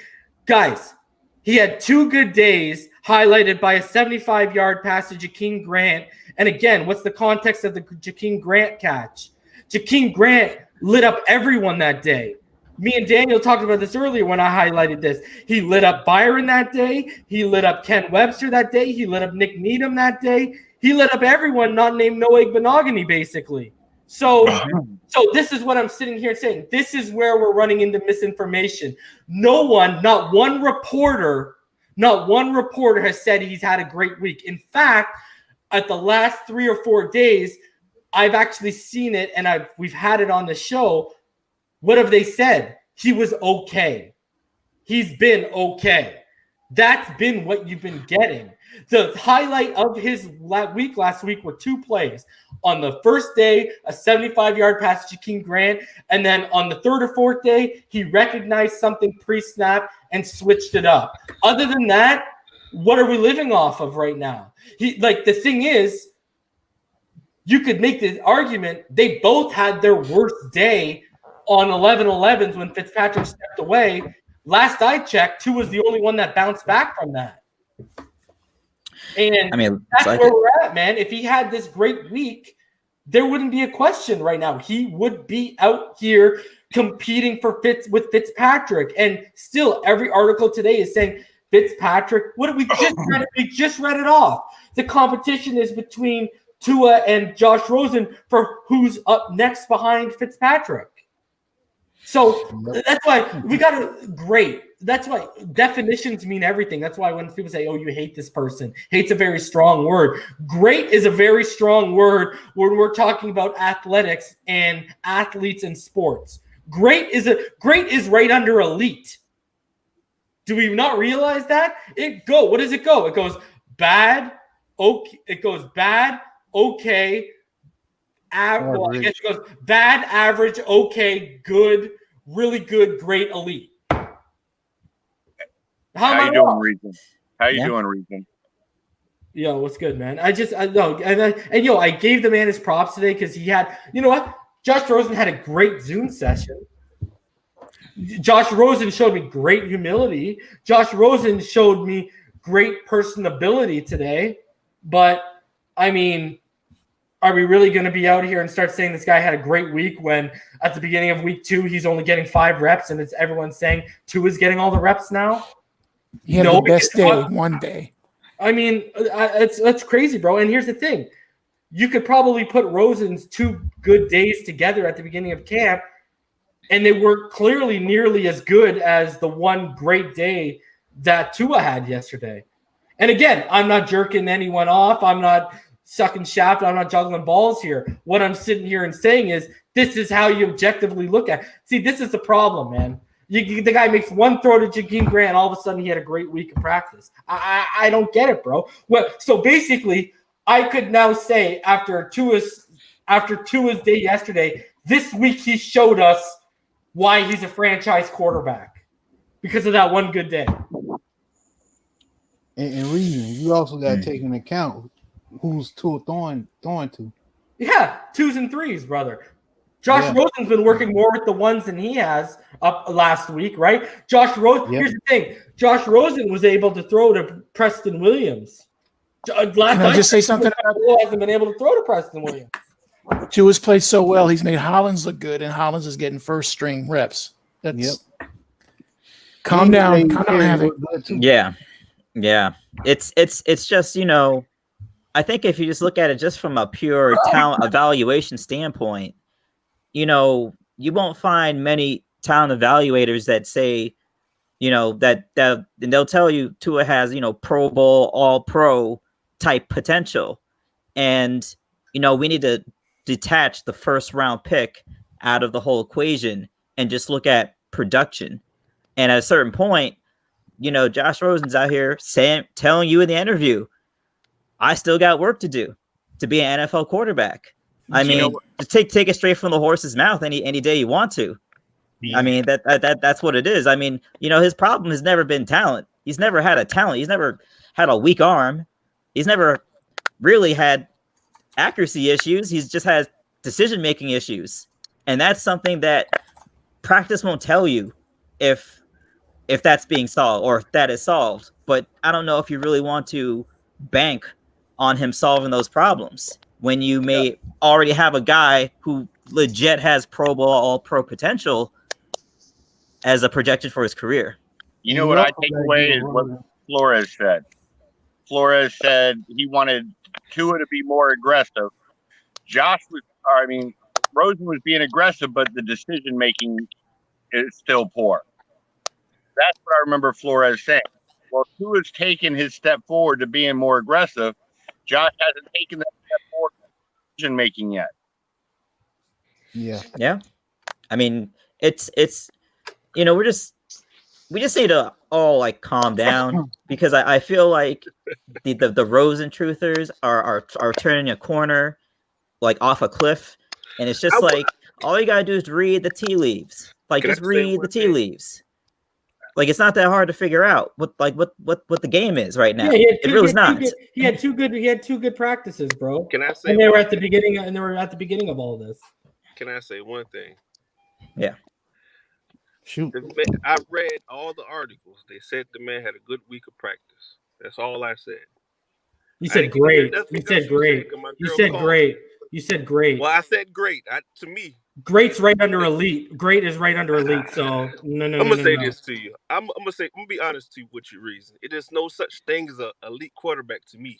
guys. He had 2 good days, highlighted by a 75-yard pass to Jakeem Grant. And again, what's the context of the Jakeem Grant catch? Jakeem Grant lit up everyone that day. Me and Daniel talked about this earlier when I highlighted this. He lit up Byron that day. He lit up Ken Webster that day. He lit up Nick Needham that day. He lit up everyone not named Noah Benogany, basically. So this is what I'm sitting here saying. This is where we're running into misinformation. Not one reporter has said he's had a great week. In fact, at the last 3 or 4 days, I've actually seen it, and we've had it on the show. What have they said? He was okay. He's been okay. That's been what you've been getting. The highlight of his week last week were 2 plays. On the first day, a 75-yard pass to Jakeem Grant, and then on the 3rd or 4th day, he recognized something pre-snap and switched it up. Other than that, what are we living off of right now? The thing is, you could make the argument they both had their worst day on 11-11s when Fitzpatrick stepped away. Last I checked, Tua was the only one that bounced back from that. And that's where we're at, man. If he had this great week, there wouldn't be a question right now. He would be out here competing with Fitzpatrick. And still, every article today is saying Fitzpatrick. What did we just read? We just read it off. The competition is between Tua and Josh Rosen for who's up next behind Fitzpatrick. So that's why we got to great. That's why definitions mean everything. That's why when people say, oh, you hate this person, hate's a very strong word. Great is a very strong word when we're talking about athletics and athletes and sports. Great is right under elite. Do we not realize that? What does it go? It goes bad, okay. It goes bad, okay. I guess it goes bad, average, okay, good, really good, great, elite. How you doing, Reason? How you doing, Reason? Yo, what's good, man? I gave the man his props today because he had, you know what? Josh Rosen had a great Zoom session. Josh Rosen showed me great humility. Josh Rosen showed me great personability today. But, I mean, are we really going to be out here and start saying this guy had a great week when at the beginning of week 2, he's only getting 5 reps and it's everyone saying Tua is getting all the reps now? He had the best day one day. I mean, that's crazy, bro. And here's the thing. You could probably put Rosen's 2 good days together at the beginning of camp, and they were clearly nearly as good as the one great day that Tua had yesterday. And again, I'm not jerking anyone off. I'm not sucking shaft. I'm not juggling balls here. What I'm sitting here and saying is this is how you objectively look at it. See, this is the problem, man. The guy makes one throw to Jakeem Grant, all of a sudden he had a great week of practice. I don't get it, bro. Well, so basically, I could now say after Tua's day yesterday, this week he showed us why he's a franchise quarterback because of that one good day. And Reason, you also got to take into account who's Tua throwing to. Yeah, 2s and 3s, brother. Josh Rosen's been working more with the ones than he has up last week, right? Josh Rosen. Here's the thing: Josh Rosen was able to throw to Preston Williams. Can I just say something? Hasn't been able to throw to Preston Williams. Tua's played so well. He's made Hollins look good, and Hollins is getting first string reps. That's calm down. Havoc. Yeah. It's just, I think if you just look at it just from a pure talent evaluation standpoint, you won't find many talent evaluators that say, that and they'll tell you Tua has, Pro Bowl, All Pro type potential. And, we need to detach the first round pick out of the whole equation and just look at production. And at a certain point, Josh Rosen's out here telling you in the interview, I still got work to do to be an NFL quarterback. I mean, just take it straight from the horse's mouth any day you want to. I mean, that's what it is. I mean, his problem has never been talent. He's never had a talent. He's never had a weak arm. He's never really had accuracy issues. He's just has decision-making issues. And that's something that practice won't tell you if that's being solved or if that is solved. But I don't know if you really want to bank on him solving those problems when you may already have a guy who legit has Pro Bowl, All Pro potential as a projection for his career. You know what I take away is what Flores said. Flores said he wanted Tua to be more aggressive. Rosen was being aggressive, but the decision making is still poor. That's what I remember Flores saying. Well, Tua's taken his step forward to being more aggressive. Josh hasn't taken that step forward to decision making yet. Yeah. I mean, it's we just need to all calm down because I feel like the Rosen truthers are turning a corner off a cliff, and it's just all you gotta do is read the tea leaves. Just read the tea leaves. It's not that hard to figure out what the game is right now. Yeah, it really is not. He had two good practices, bro. Can I say? And they were at the beginning of all this. Can I say one thing? Yeah. Shoot. I read all the articles. They said the man had a good week of practice. That's all I said. You said great. You said great. You said great. Well, I said great. To me, great's right under elite. Great is right under elite. So no. I'm gonna say this to you. I'm gonna be honest to you with your reason. It is no such thing as an elite quarterback to me.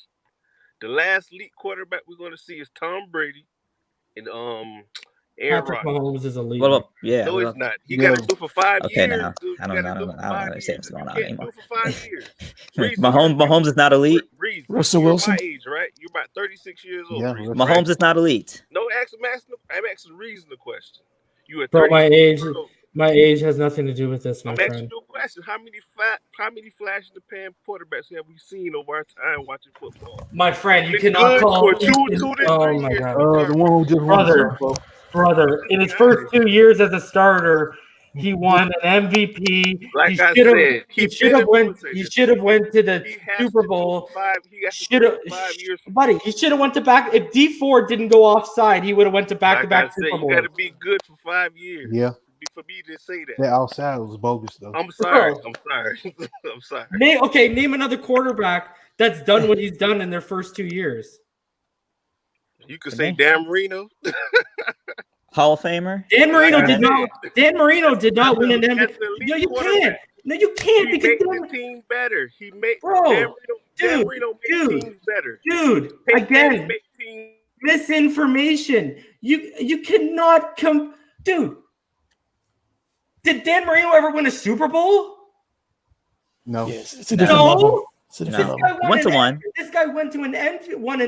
The last elite quarterback we're gonna see is Tom Brady and Aaron Patrick Rodgers. Mahomes is elite. No, it's not. He got to do for 5 okay, years. now Dude. I don't understand what's going on anymore. Do for 5 years. Mahomes is not elite. Russell Wilson. You're my age, right? You're about 36 years old. Yeah, Mahomes is not elite. No, I'm asking Reason the question. You at Bro, my 36 age has nothing to do with this, my I'm friend. asking you a question. How many flash in the pan quarterbacks have we seen over our time watching football? My friend, you cannot call. Oh my god, the one who just won the Super Bowl. Brother, in his first 2 years as a starter, he won an MVP. Like I said, he should have went to the Super Bowl. Buddy, he should have went to back. If D4 didn't go offside, he would have went to back-to-back Super Bowl. You got to be good for 5 years. Yeah. For me to say that. That outside was bogus, though. I'm sorry. I'm sorry. Name another quarterback that's done what he's done in their first 2 years. You could say Dan Marino. Hall of Famer. Dan Marino did not win an MVP. No, you can't. No, you can't. He because made the team better. He made Dan Marino made teams better. Dude, again, misinformation. You cannot come. Dude, did Dan Marino ever win a Super Bowl? No. Yes, it's a different level. This guy won an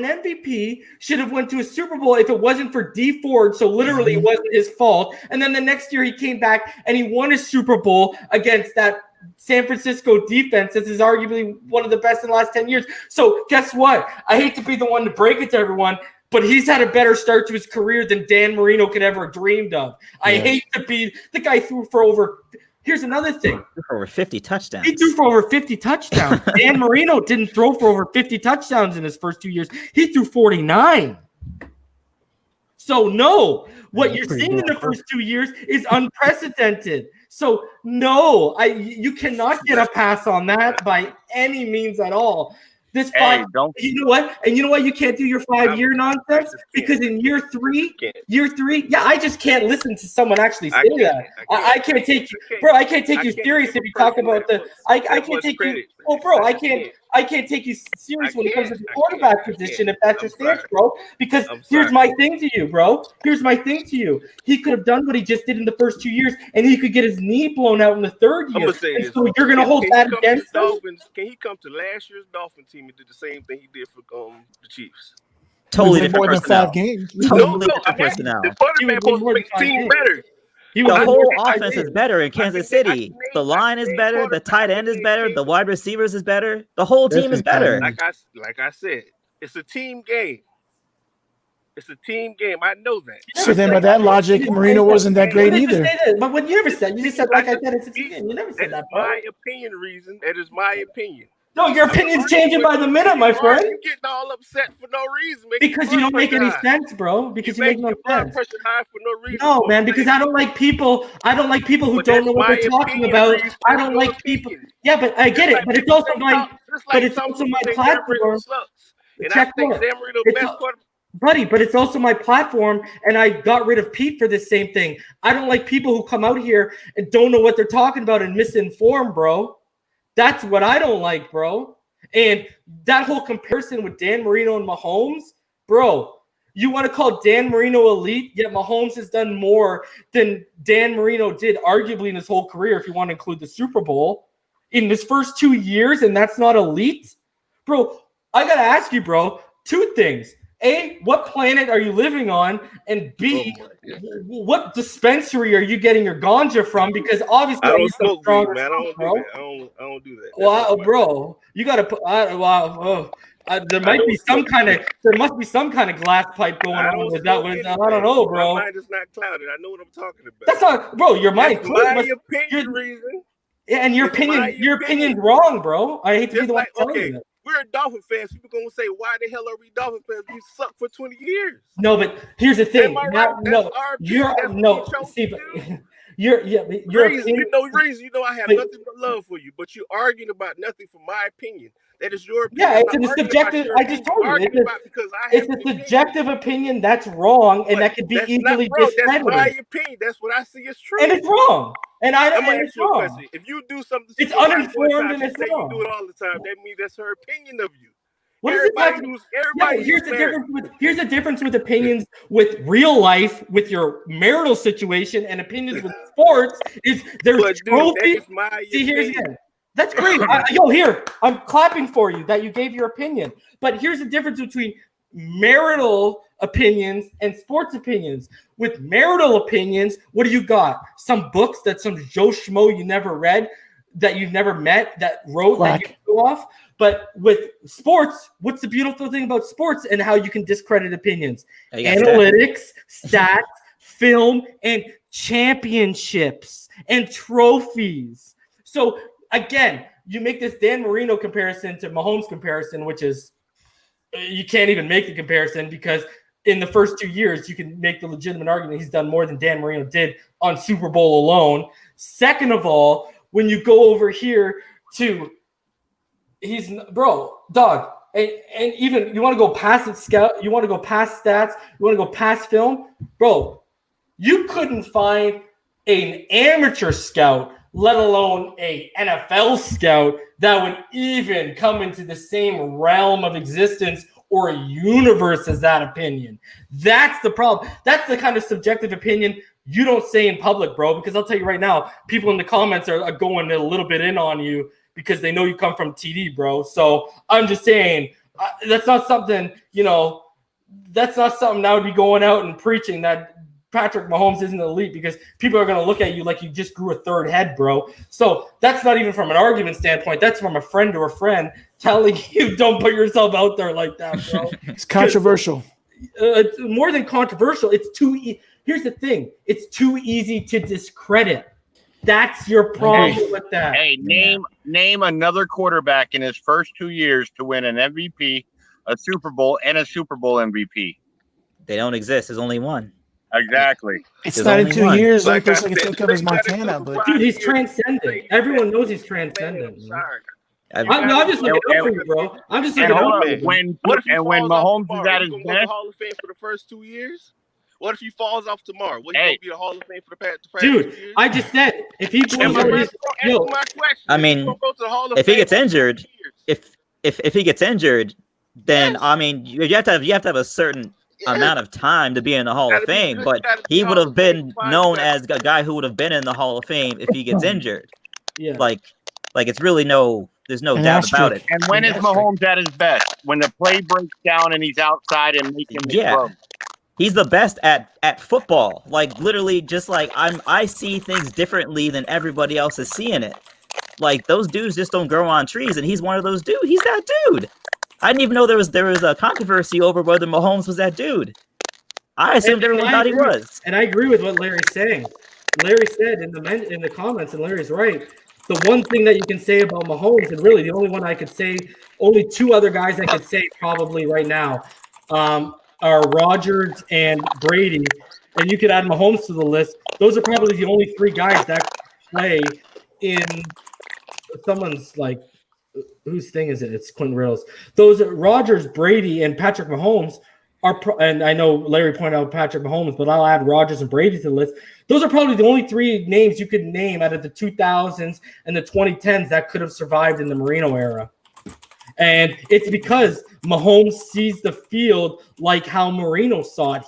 MVP, should have went to a Super Bowl if it wasn't for D Ford. So literally it wasn't his fault. And then the next year he came back and he won a Super Bowl against that San Francisco defense. This is arguably one of the best in the last 10 years. So guess what? I hate to be the one to break it to everyone, but he's had a better start to his career than Dan Marino could ever dreamed of. I hate to be the guy threw for over. Here's another thing. For over 50 touchdowns. He threw for over 50 touchdowns. Dan Marino didn't throw for over 50 touchdowns in his first 2 years. He threw 49. So, no, what you're seeing in the first 2 years is unprecedented. So, no, you cannot get a pass on that by any means at all. This Hey, five, don't. you know what? And you know what? You can't do your 5-year nonsense because in year three, yeah, I just can't listen to someone actually say that. I can't take you, bro. I can't take you serious if you talk about the. I can't take you. Oh, bro, I can't take you serious when it comes to the quarterback position if that's your stance, bro. Because here's my thing to you, bro. Here's my thing to you. He could have done what he just did in the first 2 years, and he could get his knee blown out in the third year. And so you're gonna hold that against him? Can he come to last year's Dolphin team and do the same thing he did for the Chiefs? Totally different more than personnel. 5 games. Totally different personnel. The quarterback supposed to make the team better. The whole offense is better in Kansas City. The line is better. The tight end is better. The wide receivers is better. The whole team is better. Like I said, it's a team game. It's a team game. I know that. So then, by that logic, Marino wasn't that great either. But what you never said, you just said, like I said, it's a team game. You never said that, bro. My opinion, reason. That is my opinion. No, your opinion's changing by the minute, my friend. You're getting all upset for no reason. Because you don't make any sense, bro. Because you make no sense. Pressure high for no reason. No, man, because I don't like people. I don't like people who don't know what they're talking about. I don't like people. Yeah, but I get it. But it's also my. But it's also my platform. Check what? Buddy, but it's also my platform, and I got rid of Pete for the same thing. I don't like people who come out here and don't know what they're talking about and misinform, bro. That's what I don't like, bro. And that whole comparison with Dan Marino and Mahomes, bro, you want to call Dan Marino elite, yet Mahomes has done more than Dan Marino did arguably in his whole career, if you want to include the Super Bowl, in his first 2 years, and that's not elite? Bro, I got to ask you, bro, two things. A, what planet are you living on? And B, what dispensary are you getting your ganja from? Because obviously, I don't smoke weed, man. I don't do that. Well, bro, you gotta put. There must be some kind of glass pipe going on with that. I don't know, bro. My mind is not clouded. I know what I'm talking about. That's not, bro. Your mind. My opinion, reason. Yeah, and your opinion's wrong, bro. I hate to be the one telling you that. We're Dolphin fans. People gonna say, "Why the hell are we Dolphin fans? We suck for 20 years." No, but here's the thing. You're reason. You know, I have nothing but love for you, but you're arguing about nothing for my opinion. That is your opinion. Yeah, it's a subjective. I just told you. It's a subjective opinion that's wrong, and that could be easily discredited. That's my opinion. That's what I see as true. And it's wrong. And I'm gonna ask you a question. If you do something, it's uninformed and it's wrong. You do it all the time. That means that's her opinion of you. What is it? Here's the difference with opinions with real life, with your marital situation, and opinions with sports. Is there's trophies? See, here's again. That's great. I'm clapping for you that you gave your opinion. But here's the difference between marital opinions and sports opinions. With marital opinions, what do you got? Some books that some Joe Schmo you never read, that you've never met, that wrote that you go off. But with sports, what's the beautiful thing about sports and how you can discredit opinions? Analytics, stats, film, and championships and trophies. So again, you make this Dan Marino comparison to Mahomes comparison, which is you can't even make the comparison because in the first 2 years, you can make the legitimate argument he's done more than Dan Marino did on Super Bowl alone. Second of all, when you go over here to dog, and even you want to go past it, scout, you want to go past stats, you want to go past film, bro, you couldn't find an amateur scout, let alone a NFL scout, that would even come into the same realm of existence or a universe as that opinion. That's the problem. That's the kind of subjective opinion you don't say in public, bro, because I'll tell you right now, people in the comments are going a little bit in on you because they know you come from TD, bro. So I'm just saying that's not something, that's not something I would be going out and preaching that Patrick Mahomes isn't elite, because people are going to look at you like you just grew a third head, bro. So that's not even from an argument standpoint. That's from a friend to a friend telling you don't put yourself out there like that, bro. It's controversial. It's more than controversial. It's here's the thing. It's too easy to discredit. That's your problem with that. Hey, name another quarterback in his first 2 years to win an MVP, a Super Bowl, and a Super Bowl MVP. They don't exist. There's only one. Exactly. It's not in 2 years. Like I think it covers Montana, but dude, he's transcendent. Everyone knows he's transcendent. I'm just looking out for you, bro. I'm just looking out for you. When Mahomes is at his best, go to the Hall of Fame for the first 2 years. What if he falls off tomorrow? What are you gonna be the Hall of Fame for the past 2 years? Dude, I just said if he blows out his I mean, if he gets injured, if he gets injured, then I mean you have to have a certain amount of time to be in the Hall of Fame. But he would have been known as a guy who would have been in the Hall of Fame if he gets injured. Yeah, like it's really there's no doubt about it. And when is Mahomes at his best? When the play breaks down and he's outside and making throw. He's the best at football. Like literally, just like I see things differently than everybody else is seeing it. Like those dudes just don't grow on trees, and he's one of those dudes. He's that dude. I didn't even know there was a controversy over whether Mahomes was that dude. I assumed everyone thought he was. And I agree with what Larry's saying. Larry said in the comments, and Larry's right. The one thing that you can say about Mahomes, and really the only one I could say, only two other guys I could say probably right now, are Rodgers and Brady, and you could add Mahomes to the list. Those are probably the only three guys that play in someone's like whose thing is it? It's Quentin Riddle's. Those are Rodgers, Brady, and Patrick Mahomes are, and I know Larry pointed out Patrick Mahomes, but I'll add Rodgers and Brady to the list. Those are probably the only three names you could name out of the 2000s and the 2010s that could have survived in the Marino era. And it's because Mahomes sees the field like how Marino saw it.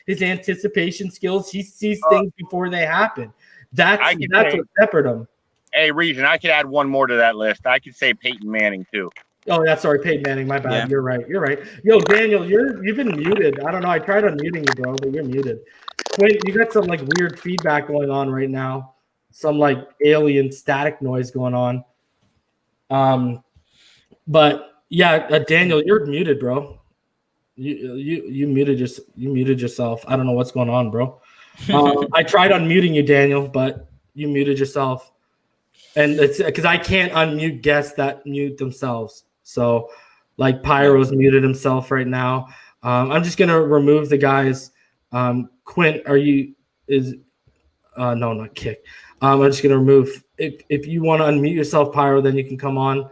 His anticipation skills. He sees things before they happen. That's what separated him. Hey, Reason, I could add one more to that list. I could say Peyton Manning too. Oh, yeah, sorry, Peyton Manning. My bad. Yeah. You're right. Yo, Daniel, you've been muted. I don't know. I tried unmuting you, bro, but you're muted. Quinn, you got some like weird feedback going on right now. Some like alien static noise going on. But yeah, Daniel, you're muted, bro. You muted yourself. I don't know what's going on, bro. I tried unmuting you, Daniel, but you muted yourself. And it's because I can't unmute guests that mute themselves. So, like Pyro's muted himself right now. I'm just gonna remove the guys. Quint, no, not Kick. I'm just gonna remove. If you want to unmute yourself, Pyro, then you can come on.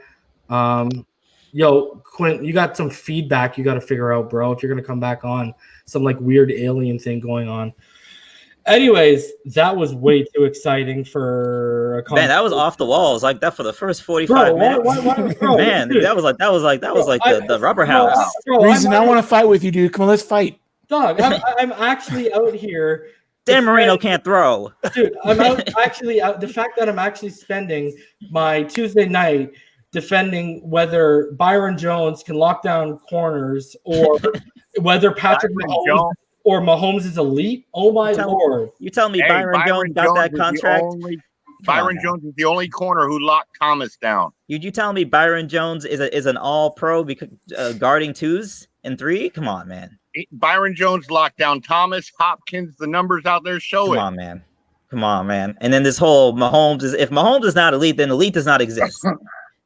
Yo, Quint, you got some feedback you got to figure out, bro. If you're gonna come back on, some like weird alien thing going on. Anyways, that was way too exciting for a man. That was off the walls like that for the first 45 minutes. Man, dude, that was like the rubber house. Reason I want to fight with you, dude. Come on, let's fight. Dog, I'm actually out here. Dan Marino can't throw. Dude, I'm actually out. The fact that I'm actually spending my Tuesday night defending whether Byron Jones can lock down corners or whether Patrick Mahomes is elite. Oh my Lord! You tell me Byron Jones got that contract? Byron Jones is the only corner who locked Thomas down. You tell me Byron Jones is an all-pro because guarding 2s and 3? Come on, man. Byron Jones locked down Thomas, Hopkins. The numbers out there show it. Come on, man. And then this whole Mahomes if Mahomes is not elite, then elite does not exist.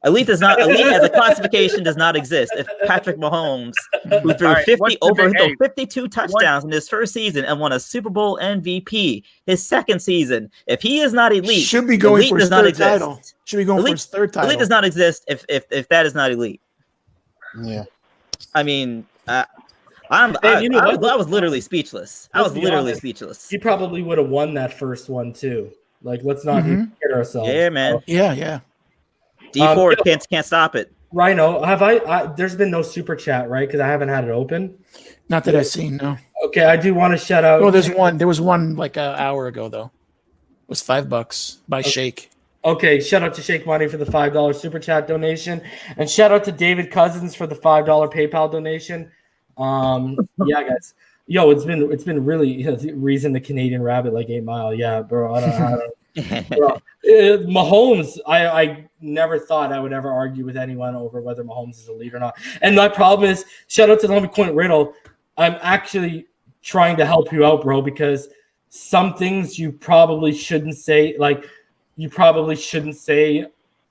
Elite as a classification does not exist. If Patrick Mahomes, who threw 52 touchdowns in his first season and won a Super Bowl MVP, his second season, if he is not elite, should be going for his third title. Should be going for his third title. Elite does not exist if that is not elite. Yeah. I mean, I was literally speechless. I was literally speechless. He probably would have won that first one too. Like, let's not get ourselves. Yeah, man. Yeah. D4 can't stop it. Rhino, have I there's been no super chat, right? Because I haven't had it open. Not that I've seen, no. Okay, I do want to shout out. No, there was one like an hour ago though. It was $5 by Shake. Okay, shout out to Shake Money for the $5 super chat donation, and shout out to David Cousins for the $5 PayPal donation. Yeah, guys. Yo, it's been really reason the Canadian rabbit like 8 Mile. Yeah, bro. I don't bro. Mahomes, I never thought I would ever argue with anyone over whether Mahomes is a lead or not. And my problem is, shout out to the homie Quint Riddle. I'm actually trying to help you out, bro, because some things you probably shouldn't say,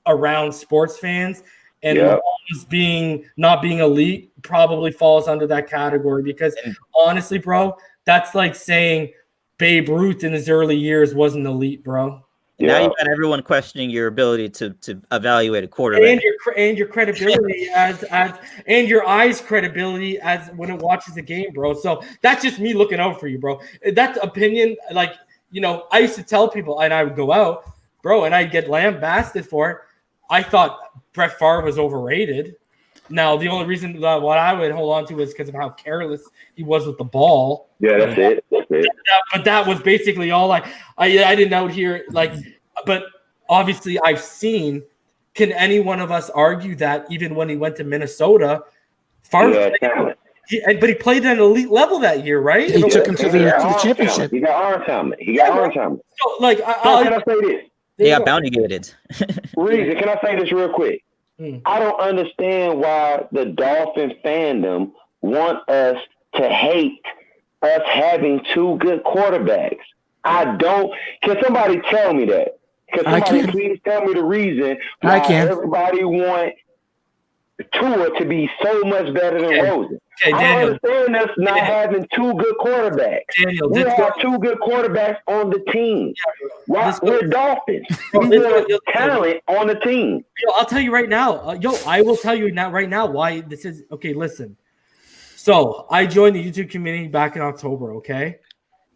around sports fans. And Mahomes not being elite probably falls under that category because honestly, bro, that's like saying Babe Ruth in his early years wasn't elite, bro. Now you've got everyone questioning your ability to evaluate a quarterback and your credibility as and your eyes credibility as when it watches the game, bro. So that's just me looking out for you, bro. That's opinion. Like, you know, I used to tell people, and I would go out, bro, and I'd get lambasted for it. I thought Brett Favre was overrated. Now, the only reason what I would hold on to is because of how careless he was with the ball. Yeah, that's it. But that was basically all I didn't out here. Like, but obviously I've seen. Can any one of us argue that even when he went to Minnesota, Favre but he played at an elite level that year, right? He took him to the championship. He got arm talent. So, like, can I say this? They got bounty gated. Reason, can I say this real quick? I don't understand why the Dolphin fandom want us to hate us having two good quarterbacks. I don't. Can somebody tell me that? Can somebody please tell me the reason why everybody want Tua to be so much better than Rosen? Okay, I understand us not having two good quarterbacks. Daniel, we have two good quarterbacks on the team. We're Dolphins. We want talent on the team. I'll tell you right now. I will tell you right now why this is okay. Listen. So I joined the YouTube community back in October. Okay,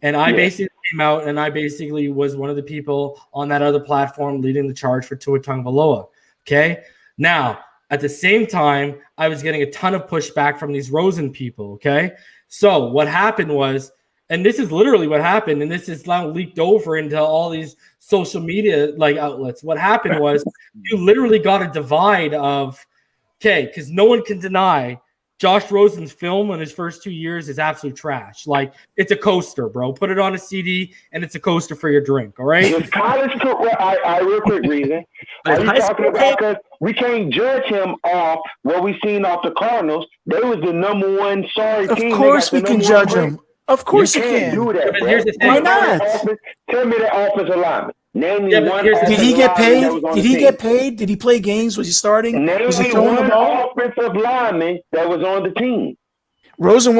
and I basically came out and I basically was one of the people on that other platform leading the charge for Tua Tagovailoa. Okay, now. At the same time, I was getting a ton of pushback from these Rosen people, okay? So what happened was, and this is literally what happened, and this is now leaked over into all these social media like outlets. What happened was you literally got a divide of, okay, because no one can deny Josh Rosen's film in his first 2 years is absolute trash. Like, it's a coaster, bro. Put it on a CD, and it's a coaster for your drink, all right? It's college, real quick reason. Are you talking about because we can't judge him off what we seen off the Cardinals? They was the number one sorry team. Of course we can judge him. Of course you can. Do that, bro. Here's the thing. Why not? Tell me the offensive lineman. Name me one. Did he get paid? Did he get paid? Did he play games? Was he starting? Was he throwing the ball? Offensive lineman that was on the team. Rosen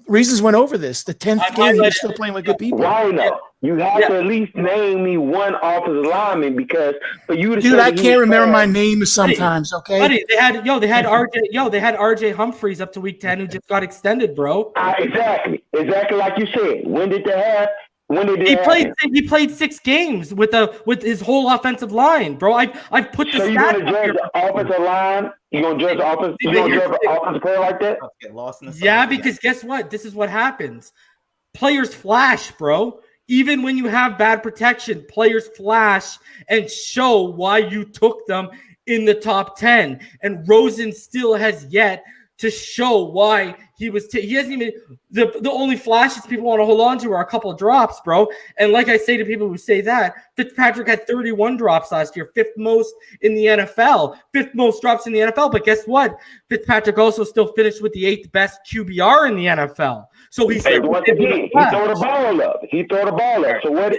Reasons went over this. The 10th game, he's still playing with good people. Why not? You have to at least name me one offensive lineman because for you to dude, I can't remember my name sometimes. Okay, buddy, they had RJ Humphreys up to week 10 who just got extended, bro. Exactly like you said. When did they have? When did he played 6 games with his whole offensive line, bro. I've put the. So you're gonna judge the offensive line? You gonna judge the offense? You gonna judge the offensive player like that? Get lost in the yeah, because guess what? This is what happens. Players flash, bro. Even when you have bad protection, players flash and show why you took them in the top 10. And Rosen still has yet to show why he was. He hasn't even. The only flashes people want to hold on to are a couple of drops, bro. And like I say to people who say that, Fitzpatrick had 31 drops last year, 5th most in the NFL, 5th most drops in the NFL. But guess what? Fitzpatrick also still finished with the 8th best QBR in the NFL. So he threw the ball up. So what?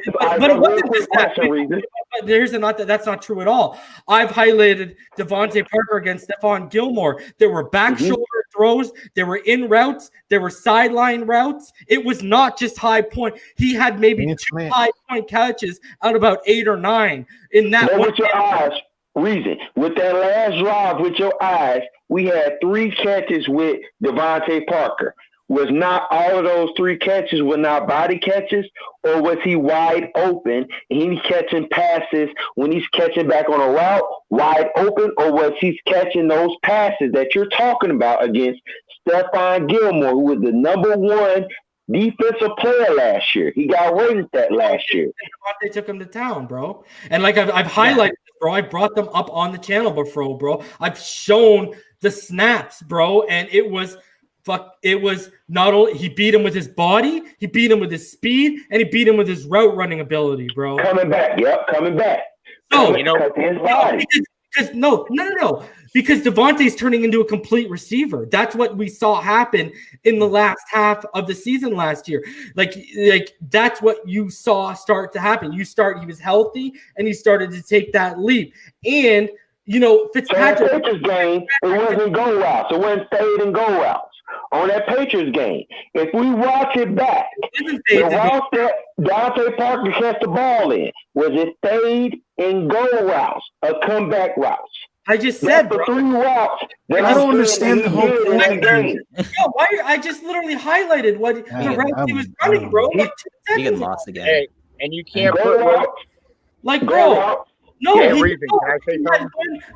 That's not true at all. I've highlighted Devontae Parker against Stephon Gilmore. There were back shoulder throws. There were in routes. There were sideline routes. It was not just high point. He had maybe 2 high point catches out of about 8 or 9 in that one. With your eyes, Reason. With that last drive, with your eyes, we had 3 catches with Devontae Parker. Was not all of those 3 catches were not body catches, or was he wide open and he's catching passes when he's catching back on a route wide open, or was he catching those passes that you're talking about against Stephon Gilmore, who was the number 1 defensive player last year? He got rated that last year. They took him to town, bro. And like I've highlighted this, bro. I brought them up on the channel before, bro. I've shown the snaps, bro, and it was not only he beat him with his body, he beat him with his speed, and he beat him with his route running ability, bro. Coming back. No, because Devontae's turning into a complete receiver. That's what we saw happen in the last half of the season last year. Like that's what you saw start to happen. He was healthy and he started to take that leap. And Fitzpatrick game, it wasn't go routes. It wasn't fade and go routes. on that Patriots game. If we watch it back, the route that Dante Parker catch the ball in, was it fade and go routes or comeback routes? I just said, the bro. 3 routes. I don't understand the whole point. Yo, I just literally highlighted what the route he was running, bro. Like 2 seconds. You get lost again. Hey, and you can't Go put route. Like, bro. No,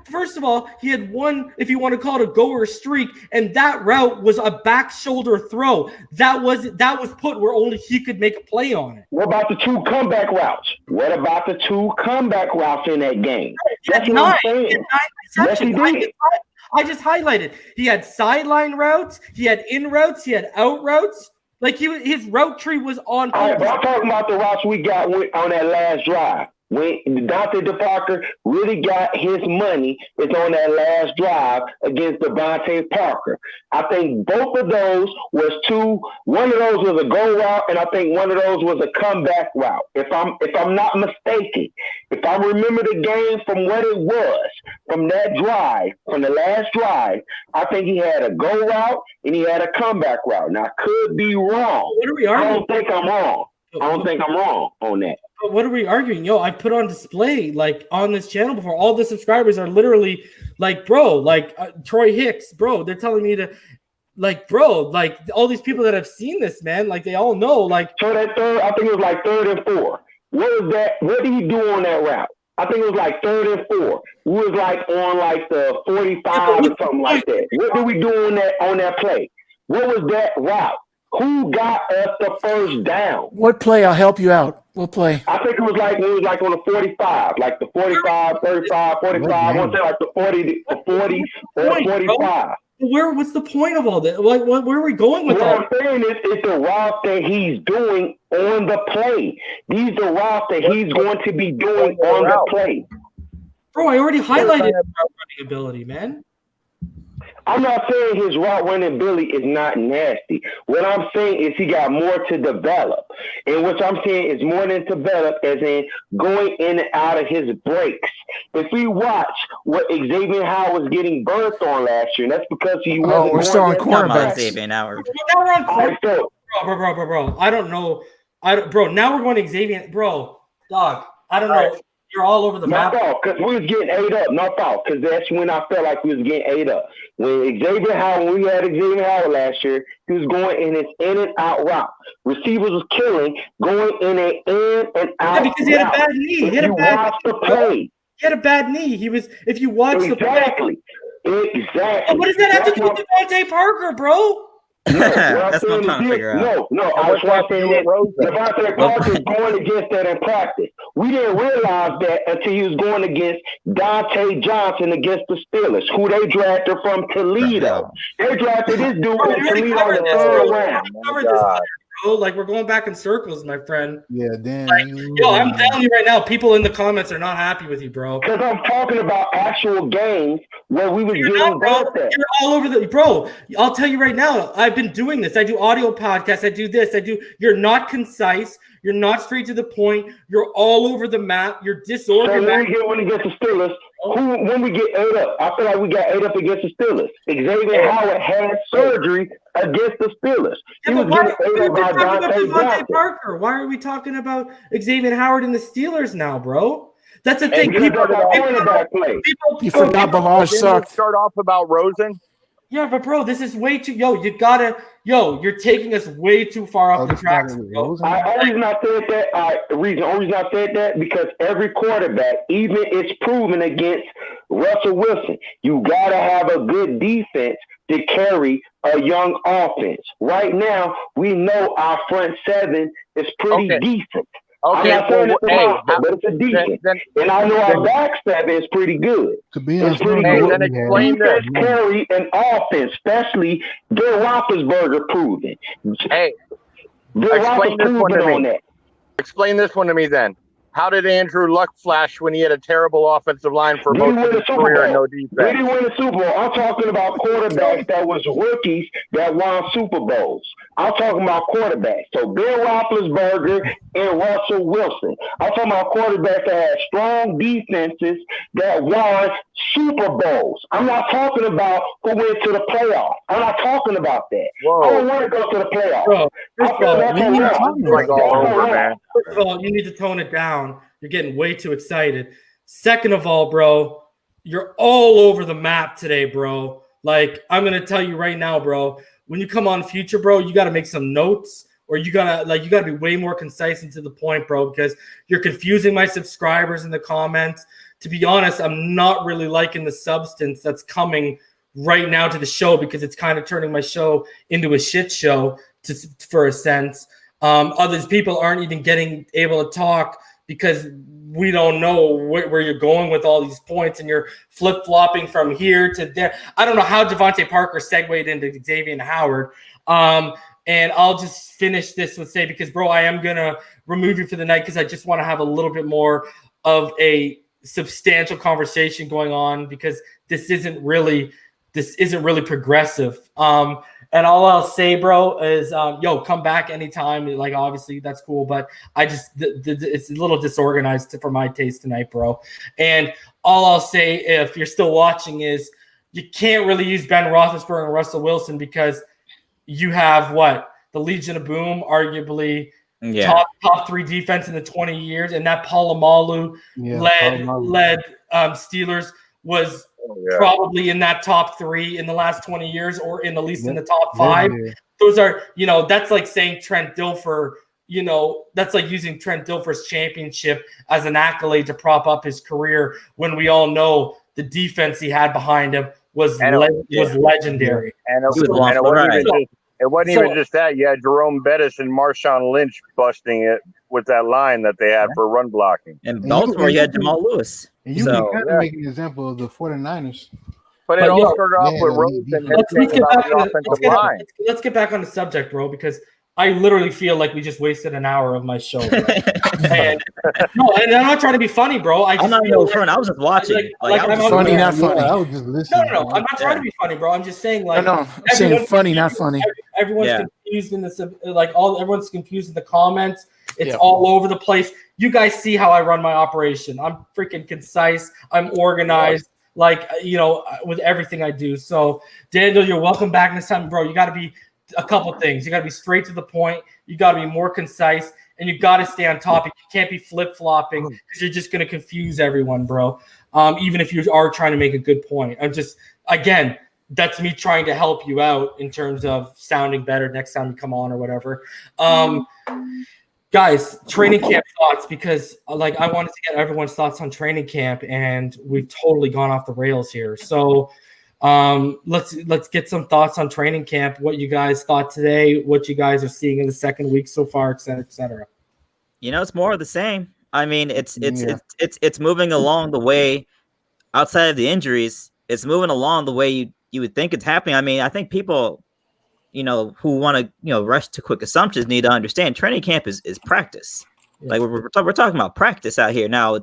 first of all, he had one, if you want to call it a goer streak, and that route was a back shoulder throw. That was put where only he could make a play on it. What about the 2 comeback routes? What about the 2 comeback routes in that game? That's what I'm saying. He had 9 receptions. I just highlighted. He had sideline routes, he had in routes, he had out routes. Like his route tree was on. All right, but I'm talking about the routes we got on that last drive. When Dante Parker really got his money, it's on that last drive against Devontae Parker. I think both of those was 2. One of those was a go route, and I think one of those was a comeback route. If I'm not mistaken, if I remember the game from what it was, from that drive, from the last drive, I think he had a go route and he had a comeback route. Now, I could be wrong. What are we arguing? I don't think I'm wrong. I don't think I'm wrong on that. But what are we arguing? Yo, I put on display, like, on this channel before. All the subscribers are literally like, bro, like, Troy Hicks, bro. They're telling me to, like, bro, like, all these people that have seen this, man, like, they all know, like. So that third, I think it was like 3rd and 4. What was that? What did he do on that route? I think it was like 3rd and 4. We was like on like the 45 or something like that. What did we do on that play? What was that route? Who got us the first down? What play? I'll help you out. What play? I think it was like on the 45, like the 45, 35, 45. I want to say like the 40 or 45. What's the point of all this? Like, where are we going with that? What I'm saying is, it's the route that he's doing on the play. These are routes that he's going to be doing on the play. Bro, I already highlighted his route running ability, man. I'm not saying his route running ability is not nasty. What I'm saying is he got more to develop. And what I'm saying is more than develop as in going in and out of his breaks. If we watch what Xavier Howard was getting birthed on last year, and that's because he wasn't we're still on cornerbacks. Xavier Howard. Now we're on cornerbacks. Bro. I don't know. Bro, now we're going to Xavier. Bro, dog, I don't know. You're all over the map. Not fault, because we was getting ate up. Not fault, because that's when I felt like we was getting ate up. When we had Xavier Howard last year, he was going in his in and out route. Receivers was killing, going in an in and out. Yeah, because he had a bad knee. He had a bad play. He had a bad knee. He was. If you watch the play. Exactly. What does that have to do with Devontae Parker, bro? No, that's what I'm trying to figure out. No, I was watching that Devontae Parker going against that in practice. We didn't realize that until he was going against Dante Johnson against the Steelers, who they drafted from Toledo. They drafted this dude from Toledo in the 3rd round. Bro, like, we're going back in circles, my friend. Yeah, damn. Like, yo, I'm telling you right now, people in the comments are not happy with you, bro. Because I'm talking about actual games where we was getting bro. You're all over the bro. I'll tell you right now, I've been doing this. I do audio podcasts. I do this. You're not concise. You're not straight to the point. You're all over the map. You're disorganized. So when we get against the Steelers, when we get ate up, I feel like we got ate up against the Steelers. Xavier Howard had surgery against the Steelers. Yeah, but why are we talking about Xavier Howard and the Steelers now, bro? That's the thing. You forgot Balazs sucked. Start off about Rosen. Yeah, but bro, this is way too. You're taking us way too far off the tracks. Bro. The reason I said that because every quarterback, even it's proven against Russell Wilson, you gotta have a good defense to carry a young offense. Right now, we know our front 7 is pretty decent. Okay, I'm not saying but it's a decent. And I know our back 7 is pretty good. It's pretty good. Then explain this. Carry an offense, especially Bill Roethlisberger proven. Hey, explain this one to me. Explain this one to me then. How did Andrew Luck flash when he had a terrible offensive line for Did he most of win his a Super career and Bowl? no Did defense? he win a Super Bowl? I'm talking about quarterbacks that was rookies that won Super Bowls. I'm talking about quarterbacks. So Bill Roethlisberger and Russell Wilson. I'm talking about quarterbacks that had strong defenses that won Super Bowls. I'm not talking about who went to the playoffs. I'm not talking about that. Whoa. I don't want to go to the playoffs. Bro, I feel that's a wrap. First of all, you need to tone it down. You're getting way too excited. Second of all, bro, you're all over the map today, bro. Like, I'm going to tell you right now, bro, when you come on Future, bro, you got to make some notes, or you got to be way more concise and to the point, bro, because you're confusing my subscribers in the comments. To be honest, I'm not really liking the substance that's coming right now to the show, because it's kind of turning my show into a shit show for a sense. Others people aren't even getting able to talk because we don't know where you're going with all these points, and you're flip-flopping from here to there. I don't know how Devontae Parker segued into Xavier Howard. And I'll just finish this with say, because, bro, I am going to remove you for the night because I just want to have a little bit more of a substantial conversation going on, because this isn't really progressive. And all I'll say, bro, is, come back anytime. Like, obviously, that's cool. But I just, it's a little disorganized for my taste tonight, bro. And all I'll say, if you're still watching, is you can't really use Ben Roethlisberger and Russell Wilson, because you have the Legion of Boom, arguably top 3 defense in the 20 years. And that Polamalu led Steelers was probably in that top 3 in the last 20 years, or in at least in the top 5. Those are, that's like saying Trent Dilfer, that's like using Trent Dilfer's championship as an accolade to prop up his career, when we all know the defense he had behind him was legendary. And it wasn't even just that. You had Jerome Bettis and Marshawn Lynch busting it with that line that they had for run blocking. And Baltimore, you had Jamal Lewis. And you can kind of make an example of the 49ers. But it all started off with Rosen. Let's get back on the subject, bro, because I literally feel like we just wasted an hour of my show. and I'm not trying to be funny, bro. I'm not even friend. I was just watching. I'm funny, not funny. I was just listening. No. I'm not trying to be funny, bro. I'm just saying, like, I'm saying funny, not funny. Everyone's confused in this. Everyone's confused in the comments. It's all over the place. You guys see how I run my operation. I'm freaking concise. I'm organized. With everything I do. So, Daniel, you're welcome back next time, bro. You got to be a couple things. You got to be straight to the point. You got to be more concise, and you got to stay on topic. You can't be flip-flopping, because you're just going to confuse everyone, bro. Even if you are trying to make a good point. Again, that's me trying to help you out in terms of sounding better next time you come on or whatever. Guys, training camp thoughts, because I wanted to get everyone's thoughts on training camp, and we've totally gone off the rails here. So let's get some thoughts on training camp, what you guys thought today, what you guys are seeing in the second week so far, et cetera, et cetera. It's more of the same. I mean, it's moving along the way outside of the injuries. It's moving along the way you would think it's happening. I mean, I think people, who want to, rush to quick assumptions need to understand training camp is practice. Yeah. Like we're talking about practice out here. Now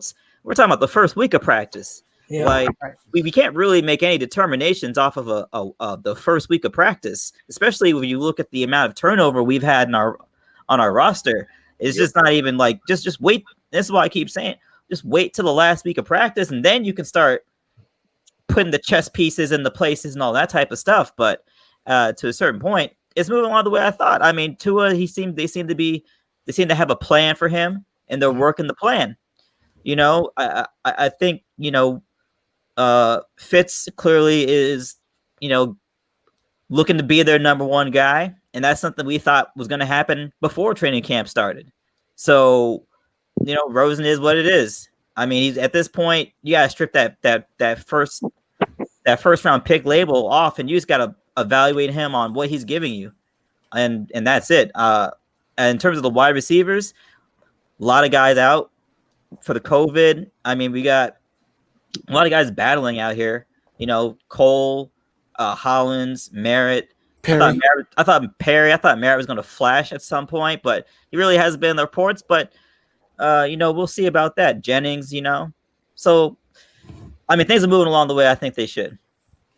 we're talking about the first week of practice. Yeah. Like we can't really make any determinations off of the first week of practice, especially when you look at the amount of turnover we've had on our roster. It's just not even like, just wait. This is why I keep saying, just wait till the last week of practice, and then you can start putting the chess pieces in the places and all that type of stuff. But to a certain point, it's moving along the way I thought. I mean, Tua, they seem to have a plan for him, and they're working the plan. I think, Fitz clearly is, looking to be their number one guy. And that's something we thought was going to happen before training camp started. So, Rosen is what it is. I mean, he's at this point, you got to strip that first round pick label off, and you just got to evaluate him on what he's giving you. And that's it. And in terms of the wide receivers, a lot of guys out for the COVID. I mean, we got a lot of guys battling out here. Cole, Hollins, Merritt. I thought Merritt was going to flash at some point, but he really hasn't been in the reports. But we'll see about that. Jennings, So, I mean, things are moving along the way I think they should.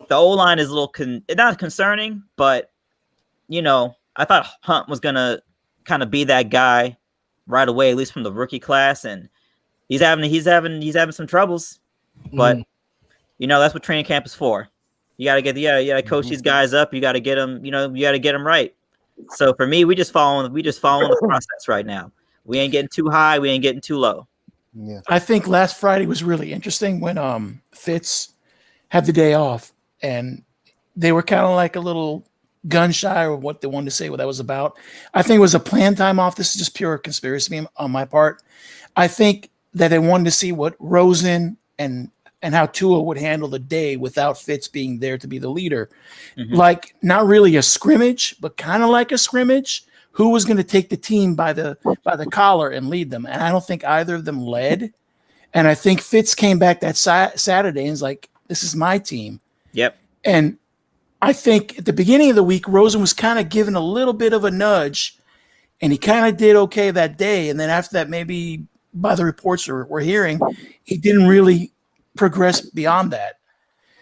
The O-line is a little not concerning, but, I thought Hunt was going to kind of be that guy right away, at least from the rookie class, and he's having some troubles. But, that's what training camp is for. You got to coach these guys up. You got to get them, you got to get them right. So for me, we just following the process right now. We ain't getting too high. We ain't getting too low. Yeah. I think last Friday was really interesting when Fitz had the day off and they were kind of like a little gun shy of what they wanted to say, what that was about. I think it was a planned time off. This is just pure conspiracy on my part. I think that they wanted to see what Rosen and how Tua would handle the day without Fitz being there to be the leader. Mm-hmm. Like not really a scrimmage, but kind of like a scrimmage. Who was going to take the team by the collar and lead them? And I don't think either of them led. And I think Fitz came back that Saturday and was like, this is my team. Yep. And I think at the beginning of the week, Rosen was kind of given a little bit of a nudge, and he kind of did okay that day. And then after that, maybe by the reports we're hearing, he didn't really progress beyond that.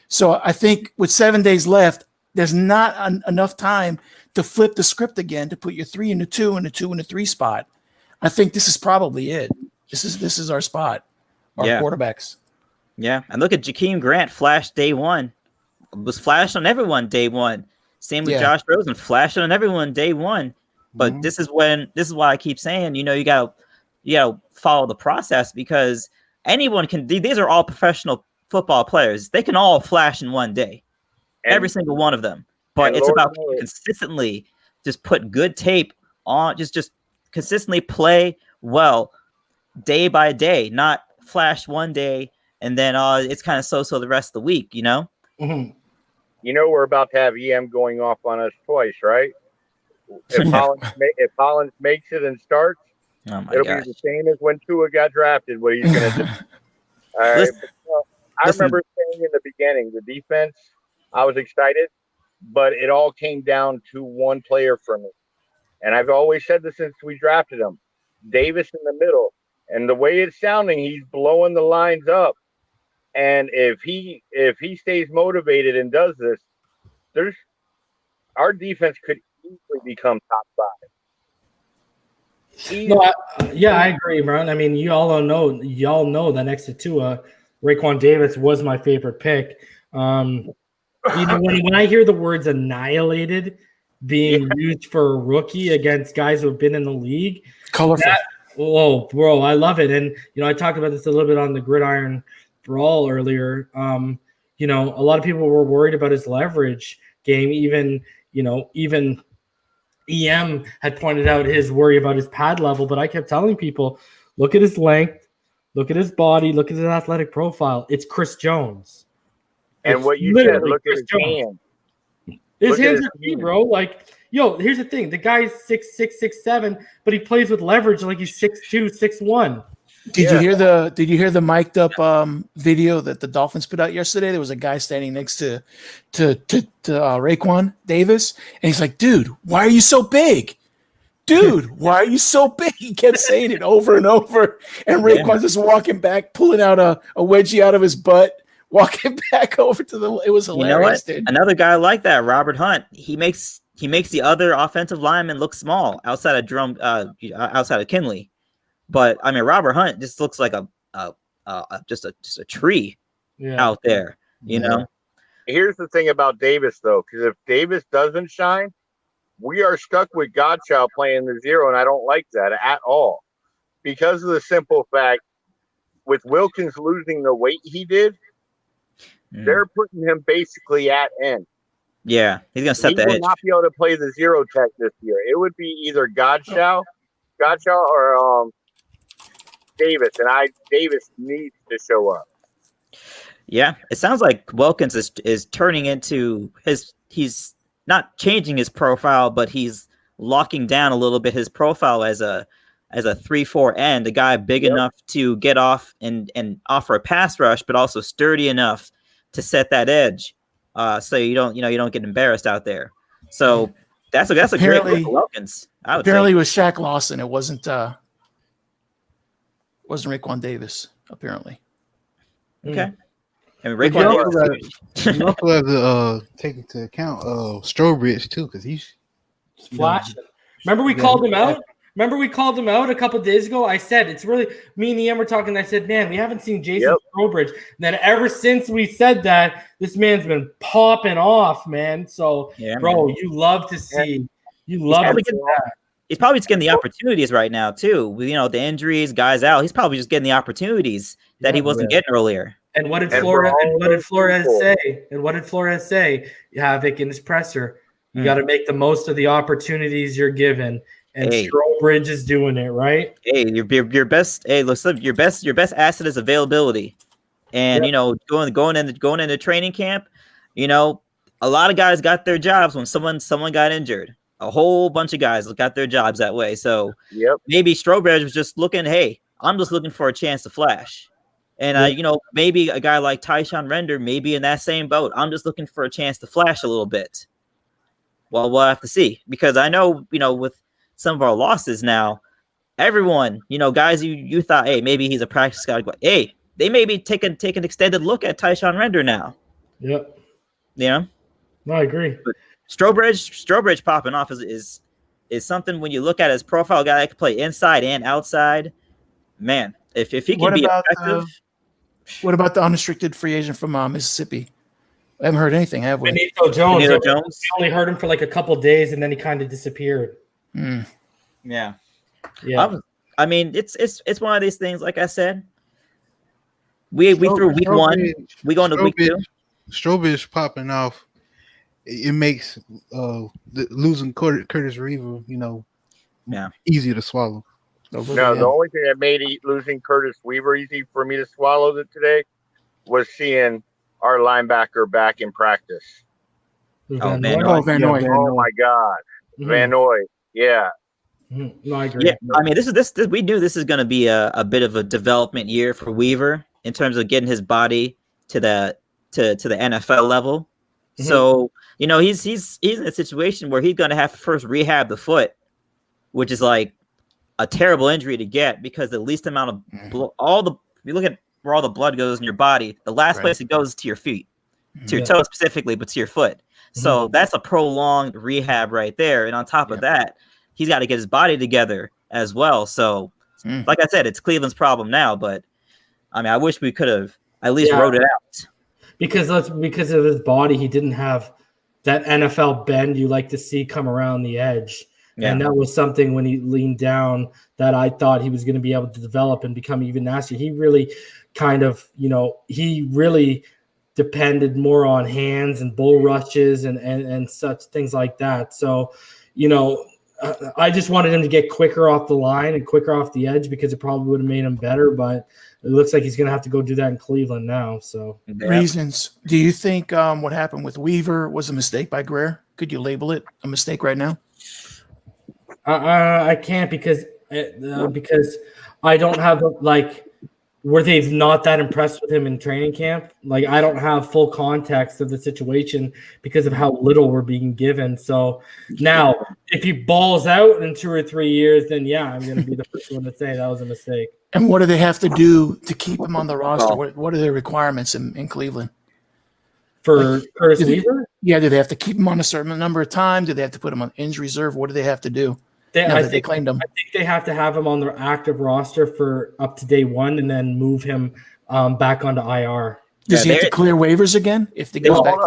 So I think with 7 days left, there's not enough time to flip the script again to put your 3 in the 2 and the 2 in the 3 spot. I think this is probably it. This is our spot, our quarterbacks. Yeah, and look at Jakeem Grant flashed day one, was flashed on everyone day one. Same with Josh Rosen, flashed on everyone day one. But this is why I keep saying, you gotta follow the process, because anyone can. These are all professional football players. They can all flash in one day, every single one of them. But it's about consistently just put good tape on, just consistently play well day by day, not flash one day and then it's kind of so the rest of the week, Mm-hmm. We're about to have EM going off on us twice, right? If Hollins makes it and starts, it'll be the same as when Tua got drafted, what he's going to do. All right. I remember saying in the beginning, the defense, I was excited, but it all came down to one player for me. And I've always said this since we drafted him, Davis in the middle. And the way it's sounding, he's blowing the lines up. And if he stays motivated and does this, our defense could easily become top 5. No, I agree, Brian. I mean, y'all know that next to Tua, Raekwon Davis was my favorite pick. When I hear the words annihilated being used for a rookie against guys who have been in the league, colorful. Bro, I love it. And I talked about this a little bit on the Gridiron Brawl earlier. A lot of people were worried about his leverage game. Even EM had pointed out his worry about his pad level, but I kept telling people, look at his length, look at his body, look at his athletic profile. It's Chris Jones. And what you said, look at his hands. His hands are key, bro. Like, here's the thing. The guy's 6'6", 6'7", but he plays with leverage like he's 6'2", 6'1". Did you hear the mic'd up video that the Dolphins put out yesterday? There was a guy standing next to Raekwon Davis, and he's like, "Dude, why are you so big? Dude, why are you so big?" He kept saying it over and over, and Raekwon's just walking back, pulling out a wedgie out of his butt, walking back over to the. It was hilarious. Dude. Another guy like that, Robert Hunt. He makes the other offensive lineman look small outside of Kinley. But I mean, Robert Hunt just looks like just a tree out there, Here's the thing about Davis, though, because if Davis doesn't shine, we are stuck with Godchild playing the 0, and I don't like that at all. Because of the simple fact, with Wilkins losing the weight he did, they're putting him basically at end. Yeah, he's gonna set the edge. He will not be able to play the 0 tech this year. It would be either Godchild or Davis, and Davis needs to show up. Yeah, it sounds like Wilkins is turning into he's not changing his profile, but he's locking down a little bit his profile as a 3-4 end, a guy big enough to get off and offer a pass rush, but also sturdy enough to set that edge, so you don't get embarrassed out there. So that's a great look for Wilkins. Apparently, with Shaq Lawson, it wasn't. Wasn't Raekwon Davis, apparently. Okay. And But you Raekwon also Davis. you also have to take into account Strobridge too, because he's flashing. Remember we called him out? Remember we called him out a couple of days ago? I said it's really me and Ian were talking. I said, man, we haven't seen Jason Strobridge. And then ever since we said that, this man's been popping off, man. So, bro, you love to see. You love to see that. He's probably just getting the opportunities right now too. With the injuries, guys out. He's probably just getting the opportunities that he wasn't getting earlier. And what did Flores say? And what did Flores say? Havoc in his presser. You got to make the most of the opportunities you're given. And Strobridge is doing it, right? Hey, your best. Hey, listen, your best asset is availability. And going into training camp, a lot of guys got their jobs when someone got injured. A whole bunch of guys got their jobs that way. So maybe Strobridge was just looking. Hey, I'm just looking for a chance to flash. And maybe a guy like Tyshawn Render, maybe in that same boat. I'm just looking for a chance to flash a little bit. Well, we'll have to see, because I know with some of our losses now, everyone, guys you thought, hey, maybe he's a practice guy. Hey, they maybe take an extended look at Tyshawn Render now. Yep. No, I agree. But Strobridge popping off is something when you look at his profile, a guy that can play inside and outside. Man, if he can be effective. What about the unrestricted free agent from Mississippi? I haven't heard anything, have we? Benito Jones. We only heard him for like a couple of days, and then he kind of disappeared. Yeah. I mean, it's one of these things. Like I said, we threw week one. We go into week two. Strobridge popping off. It makes losing Curtis Weaver, easier to swallow. No, the only thing that made losing Curtis Weaver easy for me to swallow today was seeing our linebacker back in practice. Van Noy. Oh my God, Van Noy. Yeah. No, I agree. Yeah, I mean, this we knew this is going to be a bit of a development year for Weaver in terms of getting his body to the NFL level. So he's in a situation where he's going to have to first rehab the foot, which is like a terrible injury to get, because the least amount of you look at where all the blood goes in your body, the last place it goes is to your feet, to your toes specifically, but to your foot. So that's a prolonged rehab right there. And on top of that, he's got to get his body together as well. So like I said, it's Cleveland's problem now, but I mean, I wish we could have at least wrote it out. Because of his body, he didn't have that NFL bend you like to see come around the edge. Yeah. And that was something when he leaned down that I thought he was going to be able to develop and become even nastier. He really kind of, he really depended more on hands and bull rushes and such things like that. So, I just wanted him to get quicker off the line and quicker off the edge, because it probably would have made him better. But it looks like he's going to have to go do that in Cleveland now. So reasons. Do you think what happened with Weaver was a mistake by Greer? Could you label it a mistake right now? I can't, because I don't have were they not that impressed with him in training camp? Like, I don't have full context of the situation because of how little we're being given. So now, if he balls out in 2 or 3 years, then I'm going to be the first one to say that was a mistake. And what do they have to do to keep him on the roster? What are their requirements in Cleveland? For Curtis Weaver? Do they have to keep him on a certain number of time? Do they have to put him on injury reserve? What do they have to do? They claimed him. I think they have to have him on their active roster for up to day one, and then move him back onto IR. Does he have to clear waivers again if they go back?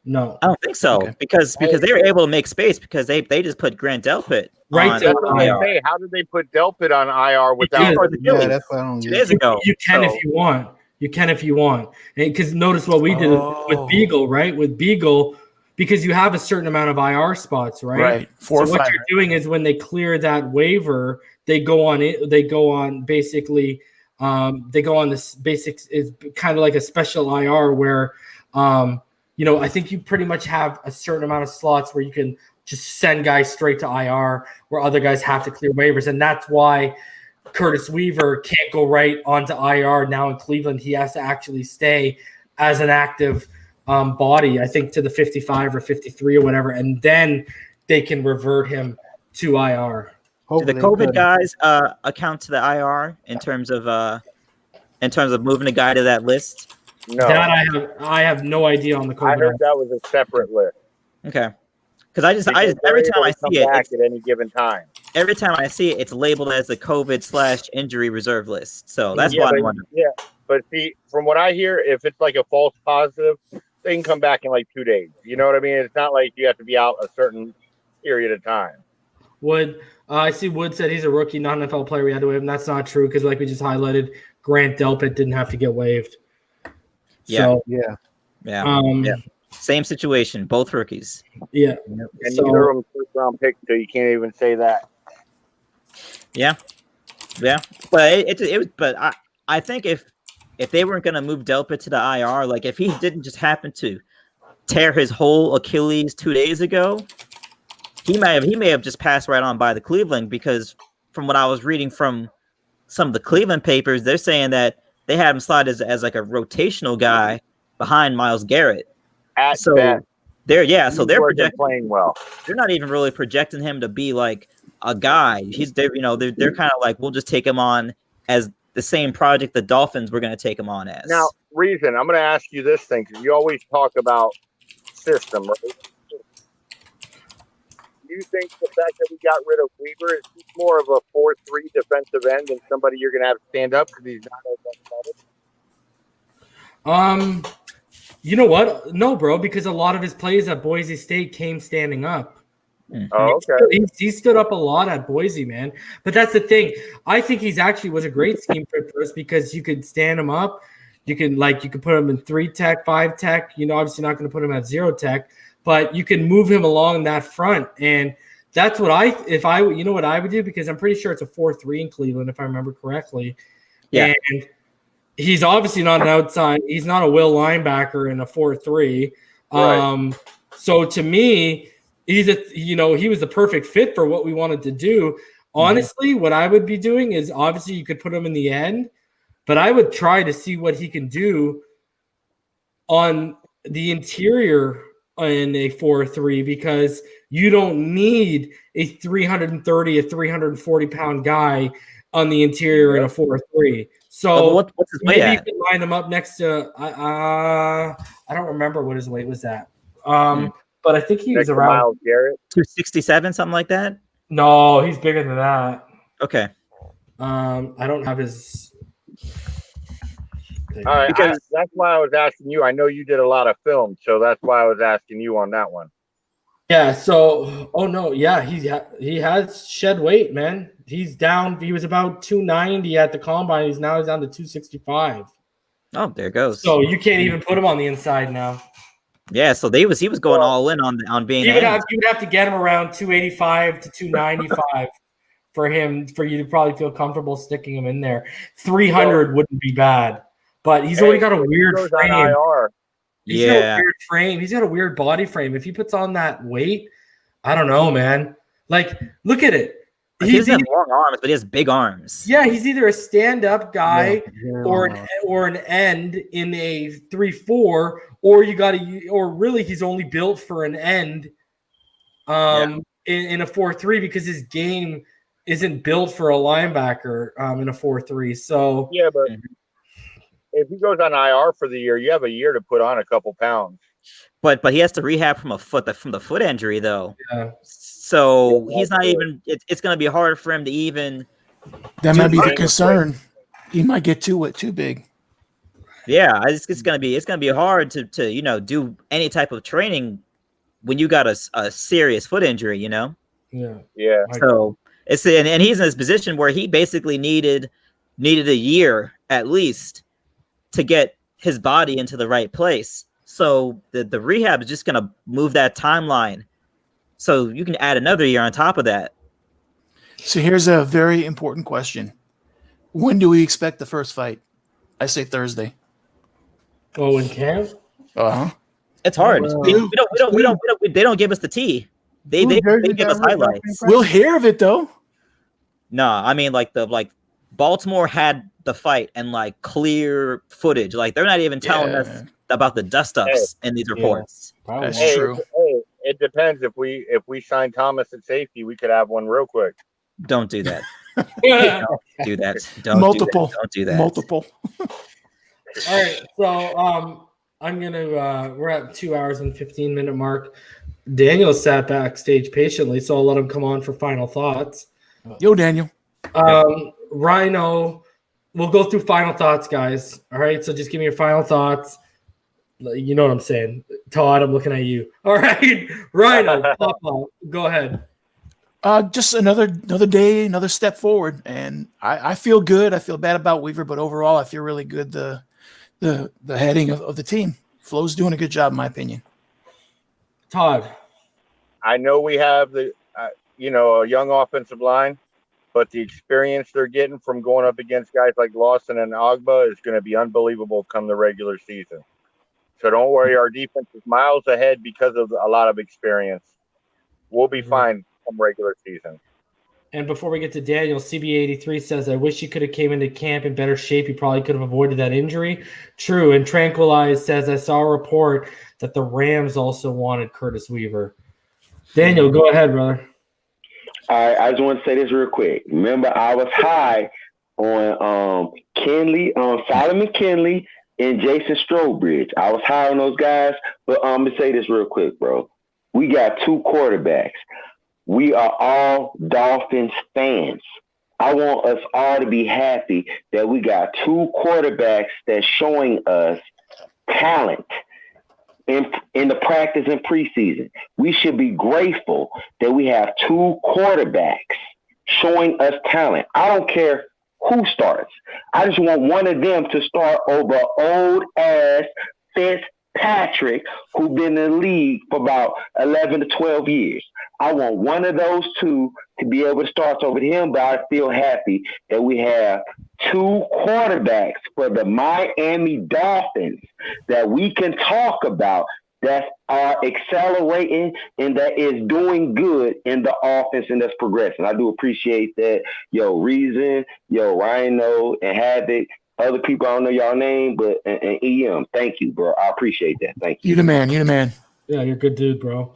No, I don't think so. Because they were able to make space, because they just put Grant Delpit on IR. How did they put Delpit on IR without? That's what I don't 2 days ago. You can if you want. You can if you want. Because notice what we did with Beagle, right? With Beagle, because you have a certain amount of IR spots, right? Right. So what you're doing is when they clear that waiver, they go on it. They go on basically. They go on this basics is kind of like a special IR where, I think you pretty much have a certain amount of slots where you can just send guys straight to IR, where other guys have to clear waivers, and that's why Curtis Weaver can't go right onto IR now in Cleveland. He has to actually stay as an active body, I think, to the 55 or 53 or whatever, and then they can revert him to IR. Do the COVID guys account to the IR in terms of moving a guy to that list? No, that I have no idea on the COVID. I heard that was a separate list. Okay, because I just every time I see it, back at any given time. Every time I see it, it's labeled as the COVID/injury reserve list. So that's why I'm wondering. Yeah, but see, from what I hear, if it's like a false positive, they can come back in like 2 days. You know what I mean? It's not like you have to be out a certain period of time. Wood, I see Wood said he's a rookie, not an NFL player. We had to waive him. That's not true because, like we just highlighted, Grant Delpit didn't have to get waived. Yeah. So, yeah. Same situation, both rookies. Yeah. And neither of them first-round picks, so you can't even say that. Yeah. But but I think if they weren't going to move Delpit to the IR, like if he didn't just happen to tear his whole Achilles 2 days ago, he may have just passed right on by the Cleveland, because from what I was reading from some of the Cleveland papers, they're saying that they had him slide as like a rotational guy behind Myles Garrett. So they're projecting playing well. They're not even really projecting him to be like a guy. They're kind of like, we'll just take him on as the same project the Dolphins were going to take him on as. Now, Reason, I'm going to ask you this thing, because you always talk about system, right? Do you think the fact that we got rid of Weaver is more of a 4-3 defensive end and somebody you're going to have to stand up because he's not as athletic? You know what? No, bro, because a lot of his plays at Boise State came standing up. Oh, okay. He stood up a lot at Boise, man. But that's the thing. I think he's actually was a great scheme fit for us because you could stand him up. You could put him in 3 tech, 5 tech. Obviously not going to put him at 0 tech, but you can move him along that front. And that's what what I would do, because I'm pretty sure it's a 4-3 in Cleveland, if I remember correctly. Yeah. And he's obviously not an outside. He's not a will linebacker in a 4-3. Right. So to me, he was the perfect fit for what we wanted to do. Honestly, what I would be doing is, obviously you could put him in the end, but I would try to see what he can do on the interior in a 4-3, because you don't need a 340 pound guy on the interior in a 4-3. So what's his weight maybe at? you can line him up next to I don't remember what his weight was at. But I think he was around Myles Garrett, 267, something like that. No, he's bigger than that. Okay. I don't have his. All right, that's why I was asking you. I know you did a lot of film, so that's why I was asking you on that one. Yeah. So, he has shed weight, man. He's down. He was about 290 at the combine. He's down to 265. Oh, there it goes. So you can't even put him on the inside now. Yeah. So he was going all in on being. You would have to get him around 285 to 295 for you to probably feel comfortable sticking him in there. 300 wouldn't be bad, but he's already got a weird frame. He's got a weird frame. He's got a weird body frame. If he puts on that weight, I don't know, man. Like, look at it. He doesn't have long arms, but he has big arms. Yeah, he's either a stand-up guy or an end in a 3-4, or really he's only built for an end in a 4-3, because his game isn't built for a linebacker in a 4-3. So yeah, but if he goes on IR for the year, you have a year to put on a couple pounds. But he has to rehab from the foot injury, though. Yeah. So he's not even. It's going to be hard for him to even. That might be the concern. He might get too big. Yeah, it's going to be hard to do any type of training when you got a serious foot injury. Yeah. So and he's in this position where he basically needed a year at least to get his body into the right place. So the rehab is just going to move that timeline. So you can add another year on top of that. So here's a very important question. When do we expect the first fight? I say Thursday. Oh, in camp? Uh-huh. It's hard. They don't give us the tea. They give us highlights. We'll hear of it though. No, I mean like Baltimore had the fight and like clear footage. Like they're not even telling us about the dust-ups in these reports. That's true. It depends. If we sign Thomas at safety, we could have one real quick. Don't do that. Don't do that. Multiple. Don't do that. Multiple. All right, so I'm gonna. We're at 2 hours and 15-minute mark. Daniel sat backstage patiently, so I'll let him come on for final thoughts. Yo, Daniel. Rhino, we'll go through final thoughts, guys. All right, so just give me your final thoughts. You know what I'm saying, Todd. I'm looking at you. All right, Rhino, Papa, go ahead. Just another day, another step forward, and I feel good. I feel bad about Weaver, but overall, I feel really good. The heading of the team, Flo's doing a good job, in my opinion. Todd, I know we have a young offensive line, but the experience they're getting from going up against guys like Lawson and Agba is going to be unbelievable come the regular season. So don't worry, our defense is miles ahead because of a lot of experience. We'll be fine come regular season. And before we get to Daniel, CB83 says, I wish he could have came into camp in better shape. He probably could have avoided that injury. True. And Tranquilize says, I saw a report that the Rams also wanted Curtis Weaver. Daniel, go ahead, brother. All right, I just want to say this real quick. Remember, I was high on Solomon Kinley and Jason Strobridge. I was high on those guys, but I'm going to say this real quick, bro. We got two quarterbacks. We are all Dolphins fans. I want us all to be happy that we got two quarterbacks that's showing us talent in the practice and preseason. We should be grateful that we have two quarterbacks showing us talent. I don't care who starts. I just want one of them to start over old-ass Fitzpatrick, who's been in the league for about 11 to 12 years. I want one of those two to be able to start over him, but I feel happy that we have two quarterbacks for the Miami Dolphins that we can talk about that are accelerating and that is doing good in the offense and that's progressing. I do appreciate that. Yo, Reason, Rhino, and Havoc, other people, I don't know y'all name, but and EM, thank you, bro. I appreciate that. Thank you. You the man. Yeah, you're a good dude, bro.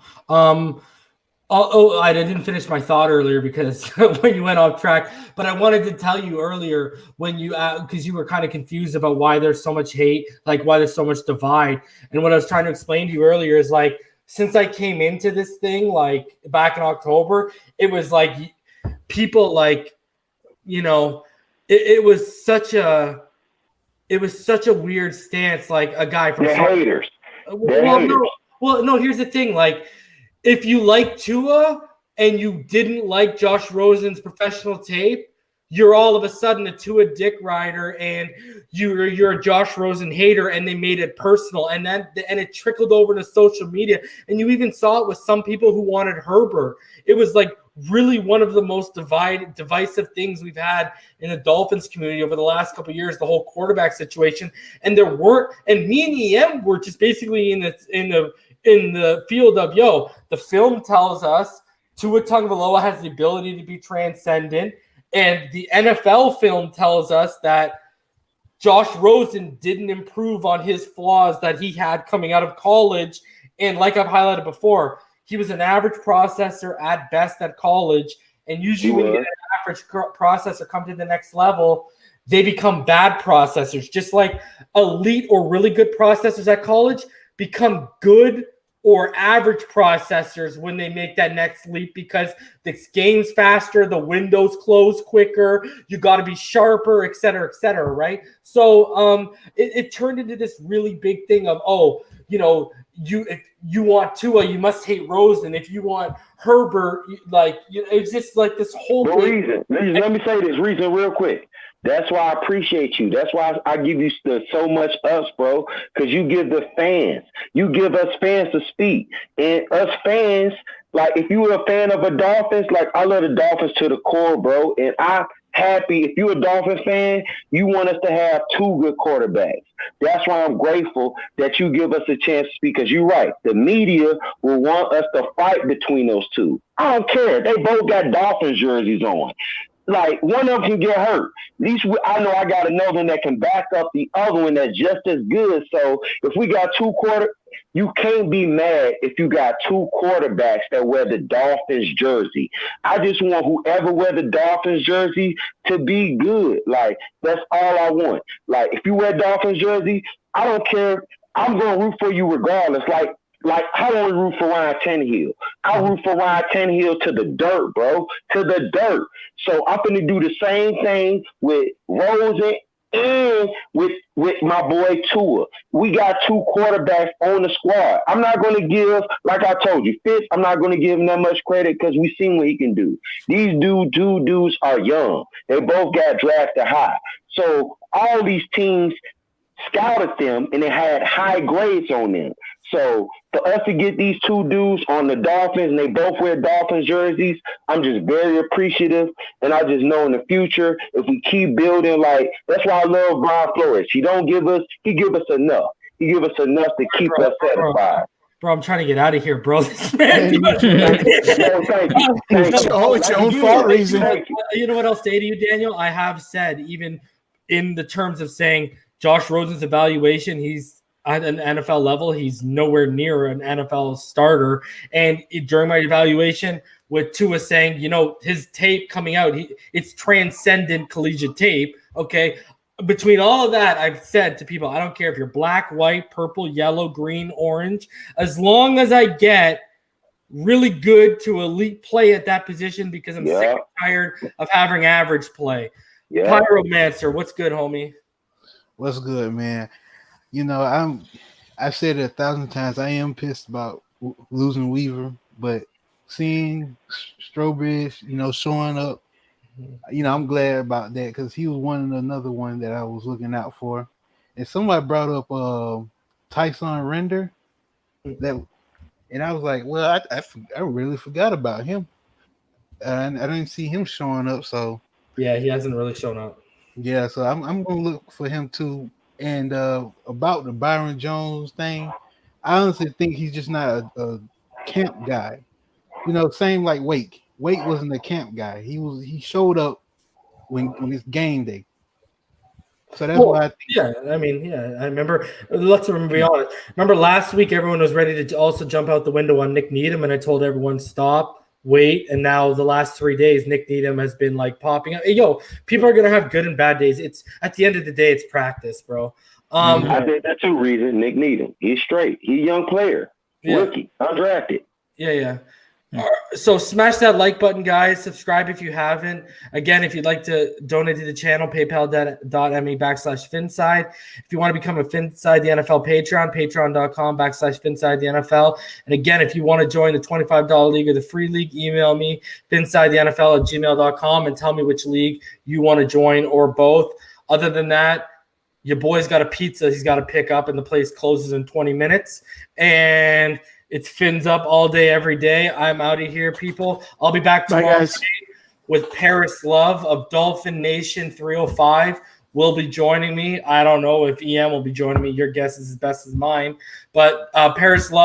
I didn't finish my thought earlier because when you went off track, but I wanted to tell you earlier when you because you were kind of confused about why there's so much hate, like why there's so much divide. And what I was trying to explain to you earlier is like, since I came into this thing, like back in October, it was like people like, it was such a weird stance. Like a guy from haters. No, here's the thing. Like, if you like Tua and you didn't like Josh Rosen's professional tape, you're all of a sudden a Tua dick rider and you're a Josh Rosen hater, and they made it personal, and it trickled over to social media, and you even saw it with some people who wanted Herbert. It was like really one of the most divisive things we've had in the Dolphins community over the last couple of years, the whole quarterback situation. And me and EM were just basically in the field of, the film tells us Tua Tagovailoa has the ability to be transcendent, and the NFL film tells us that Josh Rosen didn't improve on his flaws that he had coming out of college. And like I've highlighted before, he was an average processor at best at college, and usually when you get an average processor come to the next level, they become bad processors. Just like elite or really good processors at college become good or average processors when they make that next leap, because the game's faster, the windows close quicker, you got to be sharper, et cetera, right? So it turned into this really big thing of, if you want Tua, you must hate Rosen. If you want Herbert, it's just like this whole thing. Let me say this, Reason, real quick. That's why I appreciate you. That's why I give you so much us, bro, because you give us fans to speak. And us fans, like if you were a fan of a Dolphins, like I love the Dolphins to the core, bro. And I'm happy. If you're a Dolphins fan, you want us to have two good quarterbacks. That's why I'm grateful that you give us a chance to speak, because you're right. The media will want us to fight between those two. I don't care. They both got Dolphins jerseys on. like one of them can get hurt. At least I know I got another one that can back up the other one that's just as good. So if we got you can't be mad if you got two quarterbacks that wear the Dolphins jersey. I just want whoever wear the Dolphins jersey to be good. Like, that's all I want. Like, if you wear Dolphins jersey, I don't care. I'm going to root for you regardless. Like I only root for Ryan Tannehill. I root for Ryan Tannehill to the dirt, bro. To the dirt. So I'm going to do the same thing with Rosen and with my boy Tua. We got two quarterbacks on the squad. I'm not going to give, like I told you, Fitz, I'm not going to give him that much credit because we've seen what he can do. These dudes are young. They both got drafted high. So all these teams scouted them and they had high grades on them. So for us to get these two dudes on the Dolphins and they both wear Dolphins jerseys, I'm just very appreciative. And I just know in the future, if we keep building, like, that's why I love Brian Flores. He give us enough. He give us enough to keep us satisfied. Bro, I'm trying to get out of here, bro. This man. Thank you. It's your own fault, reason. You know what I'll say to you, Daniel? I have said, even in the terms of saying Josh Rosen's evaluation, he's at an NFL level, he's nowhere near an NFL starter. And during my evaluation with Tua saying, his tape coming out, it's transcendent collegiate tape. Okay. Between all of that, I've said to people, I don't care if you're black, white, purple, yellow, green, orange, as long as I get really good to elite play at that position, because I'm sick and tired of having average play. Pyromancer, what's good, homie? What's good, man? I've said it 1,000 times. I am pissed about losing Weaver, but seeing Strobridge, showing up, I'm glad about that because he was another one that I was looking out for. And somebody brought up Tyson Render, and I was like, well, I really forgot about him. And I didn't see him showing up, so yeah, he hasn't really shown up. Yeah, so I'm gonna look for him too. And about the Byron Jones thing, I honestly think he's just not a camp guy. Same like Wake. Wake wasn't a camp guy. He showed up when it's game day. So that's why I think. I remember. Let's be honest. Remember last week, everyone was ready to also jump out the window on Nick Needham, and I told everyone stop, wait. And now the last 3 days, Nick Needham has been like popping up. Hey, people are gonna have good and bad days. It's at the end of the day, it's practice, bro. I think that's two reasons. Nick Needham, he's straight. He's a young player, rookie, undrafted. Yeah. So smash that like button, guys. Subscribe if you haven't. Again, if you'd like to donate to the channel, paypal.me/Phinside. If you want to become a Phinside the NFL Patreon, patreon.com/Phinside the NFL. And again, if you want to join the $25 league or the free league, email me, phinsidethenfl@gmail.com, and tell me which league you want to join or both. Other than that, your boy's got a pizza he's got to pick up, and the place closes in 20 minutes. And it's Fins up all day, every day. I'm out of here, people. I'll be back tomorrow with Paris Love of Dolphin Nation 305. Will be joining me. I don't know if EM will be joining me. Your guess is as best as mine. But Paris Love